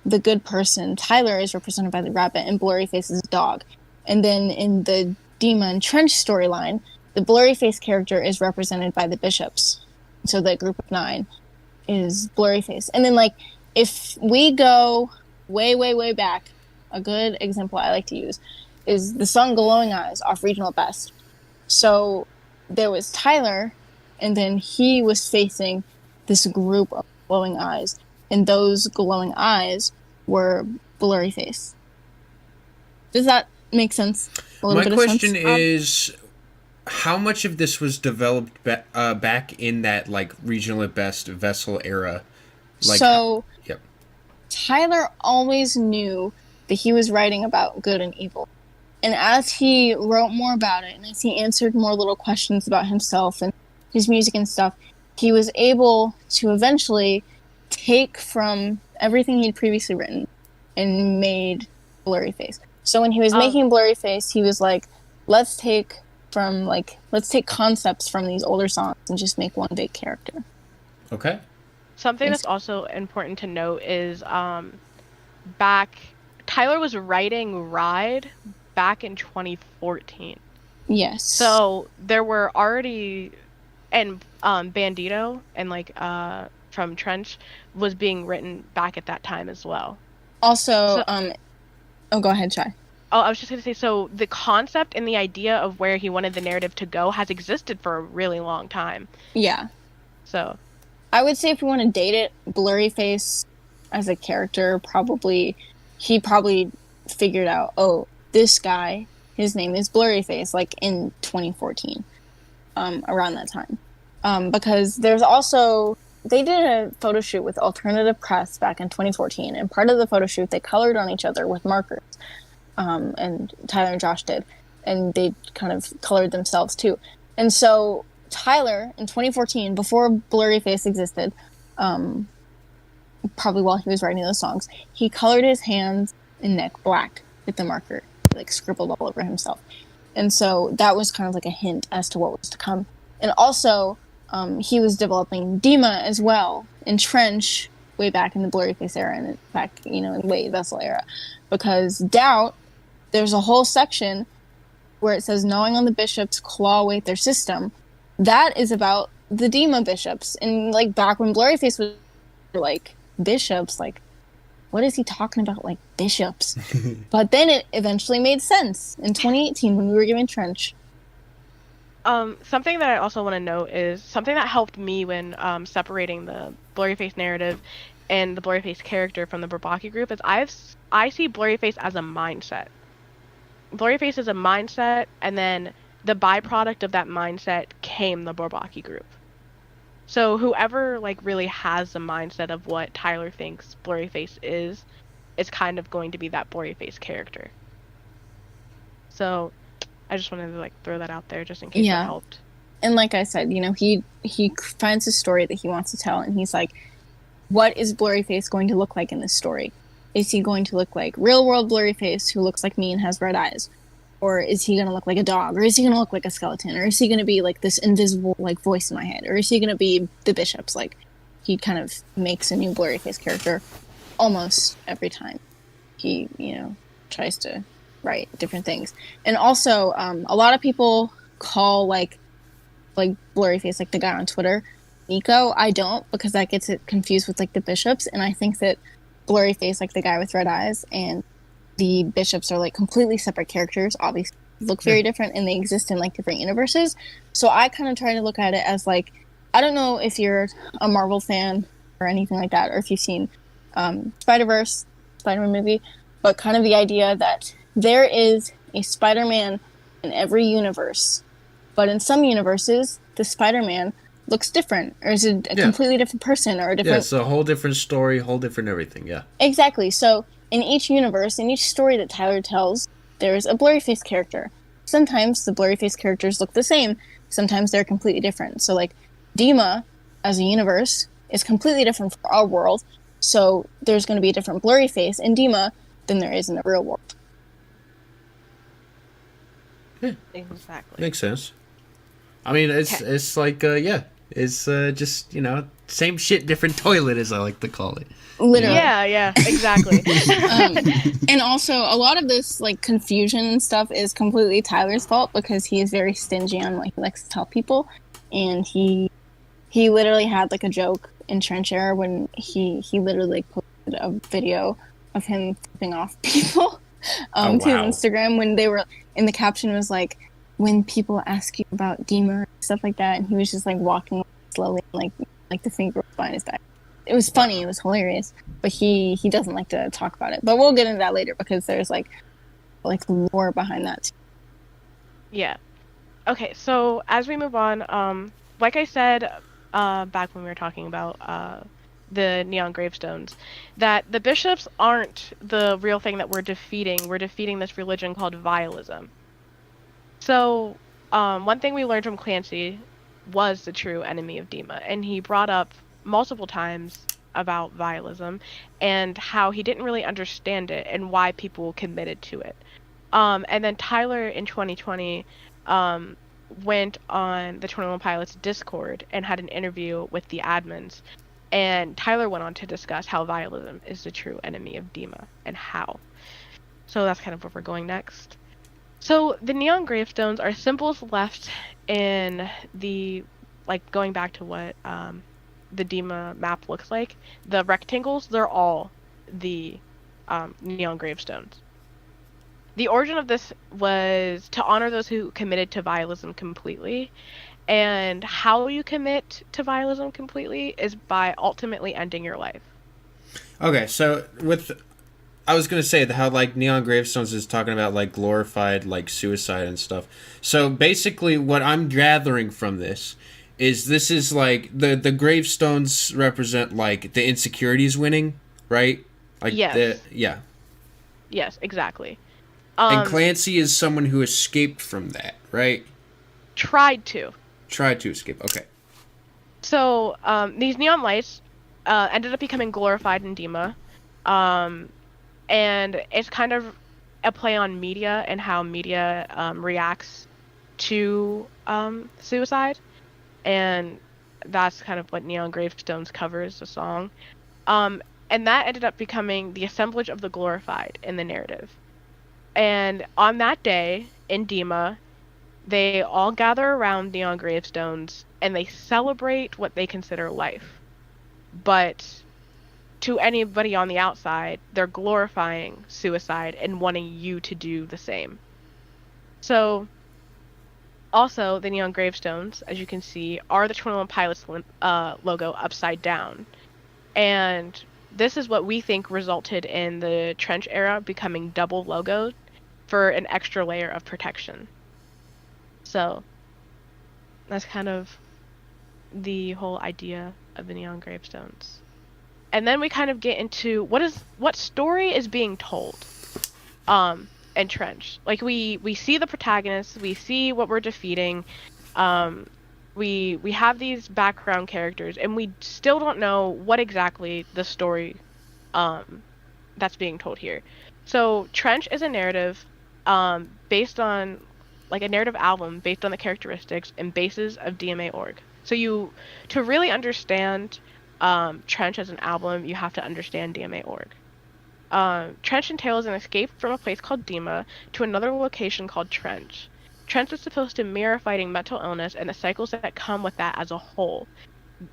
the good person, Tyler, is represented by the rabbit, and Blurryface is a dog. And then in the Dima and Trench storyline, the Blurryface character is represented by the bishops. So the group of 9 is Blurryface. And then, like, if we go way, way, way back, a good example I like to use is the song Glowing Eyes off Regional Best. So there was Tyler, and then he was facing this group of glowing eyes. And those glowing eyes were Blurryface. Does that make sense? My question is, how much of this was developed back in that like Regional at Best Vessel era? Like, so, yep. Tyler always knew that he was writing about good and evil. And as he wrote more about it, and as he answered more little questions about himself and his music and stuff, he was able to eventually take from everything he'd previously written and made Blurryface. So when he was making Blurryface, he was like, let's take concepts from these older songs and just make one big character. Okay. Something that's also important to note is Tyler Tyler was writing Ride back in 2014. Yes. So there were already, and Bandito and like from Trench was being written back at that time as well. Also, oh, go ahead, Shai. Oh, I was just gonna say, so the concept and the idea of where he wanted the narrative to go has existed for a really long time. Yeah. So I would say if we want to date it, Blurryface as a character, he probably figured out, oh, this guy, his name is Blurryface, like in 2014, around that time. Because there's also, they did a photo shoot with Alternative Press back in 2014, and part of the photo shoot, they colored on each other with markers, and Tyler and Josh did, and they kind of colored themselves too. And so Tyler, in 2014, before Blurryface existed, probably while he was writing those songs, he colored his hands and neck black with the marker, like scribbled all over himself. And so that was kind of like a hint as to what was to come. And also, he was developing Dima as well in Trench way back in the Blurryface era, and back, in Wade Vessel era. Because Doubt, there's a whole section where it says, gnawing on the bishops, claw away their system. That is about the Dima bishops. And, like, back when Blurryface was, like, bishops, like, what is he talking about, like, bishops? But then it eventually made sense in 2018 when we were given Trench. Something that I also want to note is something that helped me when separating the Blurryface narrative and the Blurryface character from the Bourbaki group is I see Blurryface as a mindset. Blurryface is a mindset, and then the byproduct of that mindset came the Bourbaki group. So whoever like really has the mindset of what Tyler thinks Blurryface is kind of going to be that Blurryface character. So I just wanted to like throw that out there just in case it helped. And like I said, he finds a story that he wants to tell, and he's like, what is Blurryface going to look like in this story? Is he going to look like real world Blurryface who looks like me and has red eyes? Or is he going to look like a dog? Or is he going to look like a skeleton? Or is he going to be like this invisible like voice in my head? Or is he going to be the bishops? Like, he kind of makes a new Blurryface character almost every time he, tries to write different things. And also, a lot of people call like Blurryface, like the guy on Twitter, Nico. I don't, because that gets it confused with like the bishops. And I think that Blurryface, like the guy with red eyes, and the bishops are like completely separate characters, obviously look very different, and they exist in like different universes. So I kind of try to look at it as like, I don't know if you're a Marvel fan or anything like that, or if you've seen Spider-Verse, Spider-Man movie, but kind of the idea that there is a Spider-Man in every universe, but in some universes the Spider-Man looks different, or is it a completely different person, or a different... Yeah, it's a whole different story, whole different everything, yeah. Exactly. So in each universe, in each story that Tyler tells, there's a Blurryface character. Sometimes the Blurryface characters look the same, sometimes they're completely different. So like Dima as a universe is completely different from our world, so there's going to be a different Blurryface in Dima than there is in the real world. Yeah. Exactly. Makes sense. I mean, it's like, it's just, same shit, different toilet, as I like to call it. Literally. Yeah, exactly. And also, a lot of this like confusion and stuff is completely Tyler's fault, because he is very stingy on what he likes to tell people. And he literally had like a joke in Trench Era when he literally like, posted a video of him flipping off people to his Instagram, when they were, and the caption was like, when people ask you about Dima and stuff like that, and he was just like walking slowly, like the finger was behind his back. It was funny, it was hilarious, but he doesn't like to talk about it. But we'll get into that later, because there's like lore behind that too. Yeah. Okay, so as we move on, like I said back when we were talking about the neon gravestones, that the bishops aren't the real thing that we're defeating. We're defeating this religion called vialism. So one thing we learned from Clancy was the true enemy of Dima, and he brought up multiple times about vialism and how he didn't really understand it and why people committed to it. And then Tyler in 2020 went on the 21 Pilots Discord and had an interview with the admins, and Tyler went on to discuss how vialism is the true enemy of Dima and how. So that's kind of where we're going next. So the neon gravestones are symbols left in the, like, going back to what the Dima map looks like. The rectangles, they're all the neon gravestones. The origin of this was to honor those who committed to vialism completely. And how you commit to vialism completely is by ultimately ending your life. Okay, so I was gonna say how like neon gravestones is talking about like glorified like suicide and stuff. So basically, what I'm gathering from this is like the gravestones represent like the insecurities winning, right? Like yes. Yeah. Yes, exactly. And Clancy is someone who escaped from that, right? Tried to escape. Okay. So these neon lights ended up becoming glorified in Dima. And it's kind of a play on media and how media reacts to suicide. And that's kind of what Neon Gravestones covers, the song. And that ended up becoming the assemblage of the glorified in the narrative. And on that day in Dima, they all gather around neon gravestones and they celebrate what they consider life. But to anybody on the outside, they're glorifying suicide and wanting you to do the same. So, also, the neon gravestones, as you can see, are the 21 Pilots logo upside down. And this is what we think resulted in the trench era becoming double logoed for an extra layer of protection. So that's kind of the whole idea of the neon gravestones. And then we kind of get into what story is being told in Trench. Like we see the protagonists, we see what we're defeating, we have these background characters, and we still don't know what exactly the story that's being told here. So Trench is a narrative based on, like, a narrative album based on the characteristics and bases of DMA.org. So to really understand Trench as an album, you have to understand DMA.org. Trench entails an escape from a place called Dima to another location called Trench. Trench is supposed to mirror fighting mental illness and the cycles that come with that as a whole.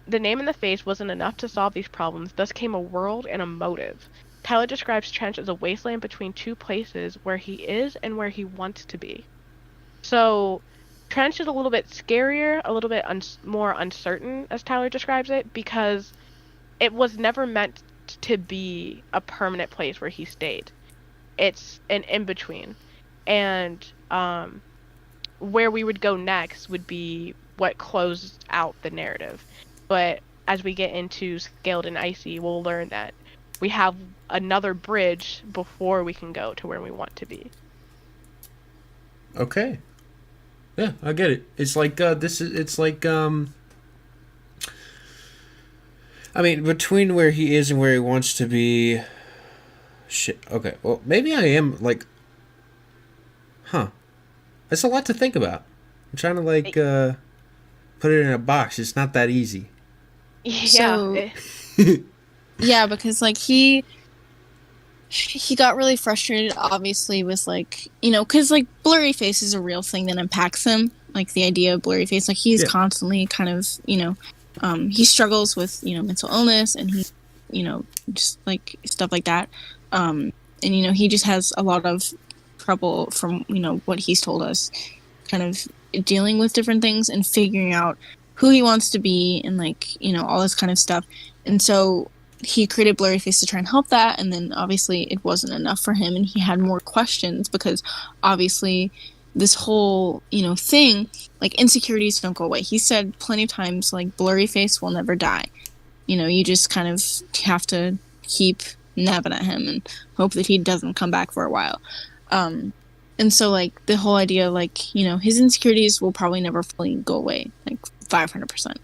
The name and the face wasn't enough to solve these problems, thus came a world and a motive. Tyler describes Trench as a wasteland between two places, where he is and where he wants to be. So Trench is a little bit scarier, a little bit more uncertain, as Tyler describes it, because it was never meant to be a permanent place where he stayed. It's an in-between. And where we would go next would be what closed out the narrative. But as we get into Scaled and Icy, we'll learn that we have another bridge before we can go to where we want to be. Okay. Yeah, I get it. It's like I mean, between where he is and where he wants to be. Shit. Okay. Well, maybe I am like. Huh. That's a lot to think about. I'm trying to like put it in a box. It's not that easy. Yeah. So, yeah, because like he got really frustrated, obviously, with like, you know, because like blurry face is a real thing that impacts him. Like the idea of blurry face, like he's constantly kind of, you know, he struggles with, you know, mental illness, and he, you know, just like stuff like that. And you know, he just has a lot of trouble, from, you know, what he's told us, kind of dealing with different things and figuring out who he wants to be, and like, you know, all this kind of stuff. And so he created Blurry Face to try and help that, and then obviously it wasn't enough for him, and he had more questions, because obviously this whole, you know, thing, like, insecurities don't go away. He said plenty of times, like, Blurry Face will never die. You know, you just kind of have to keep nabbing at him and hope that he doesn't come back for a while. And so, like, the whole idea, like, you know, his insecurities will probably never fully go away, like, 500%.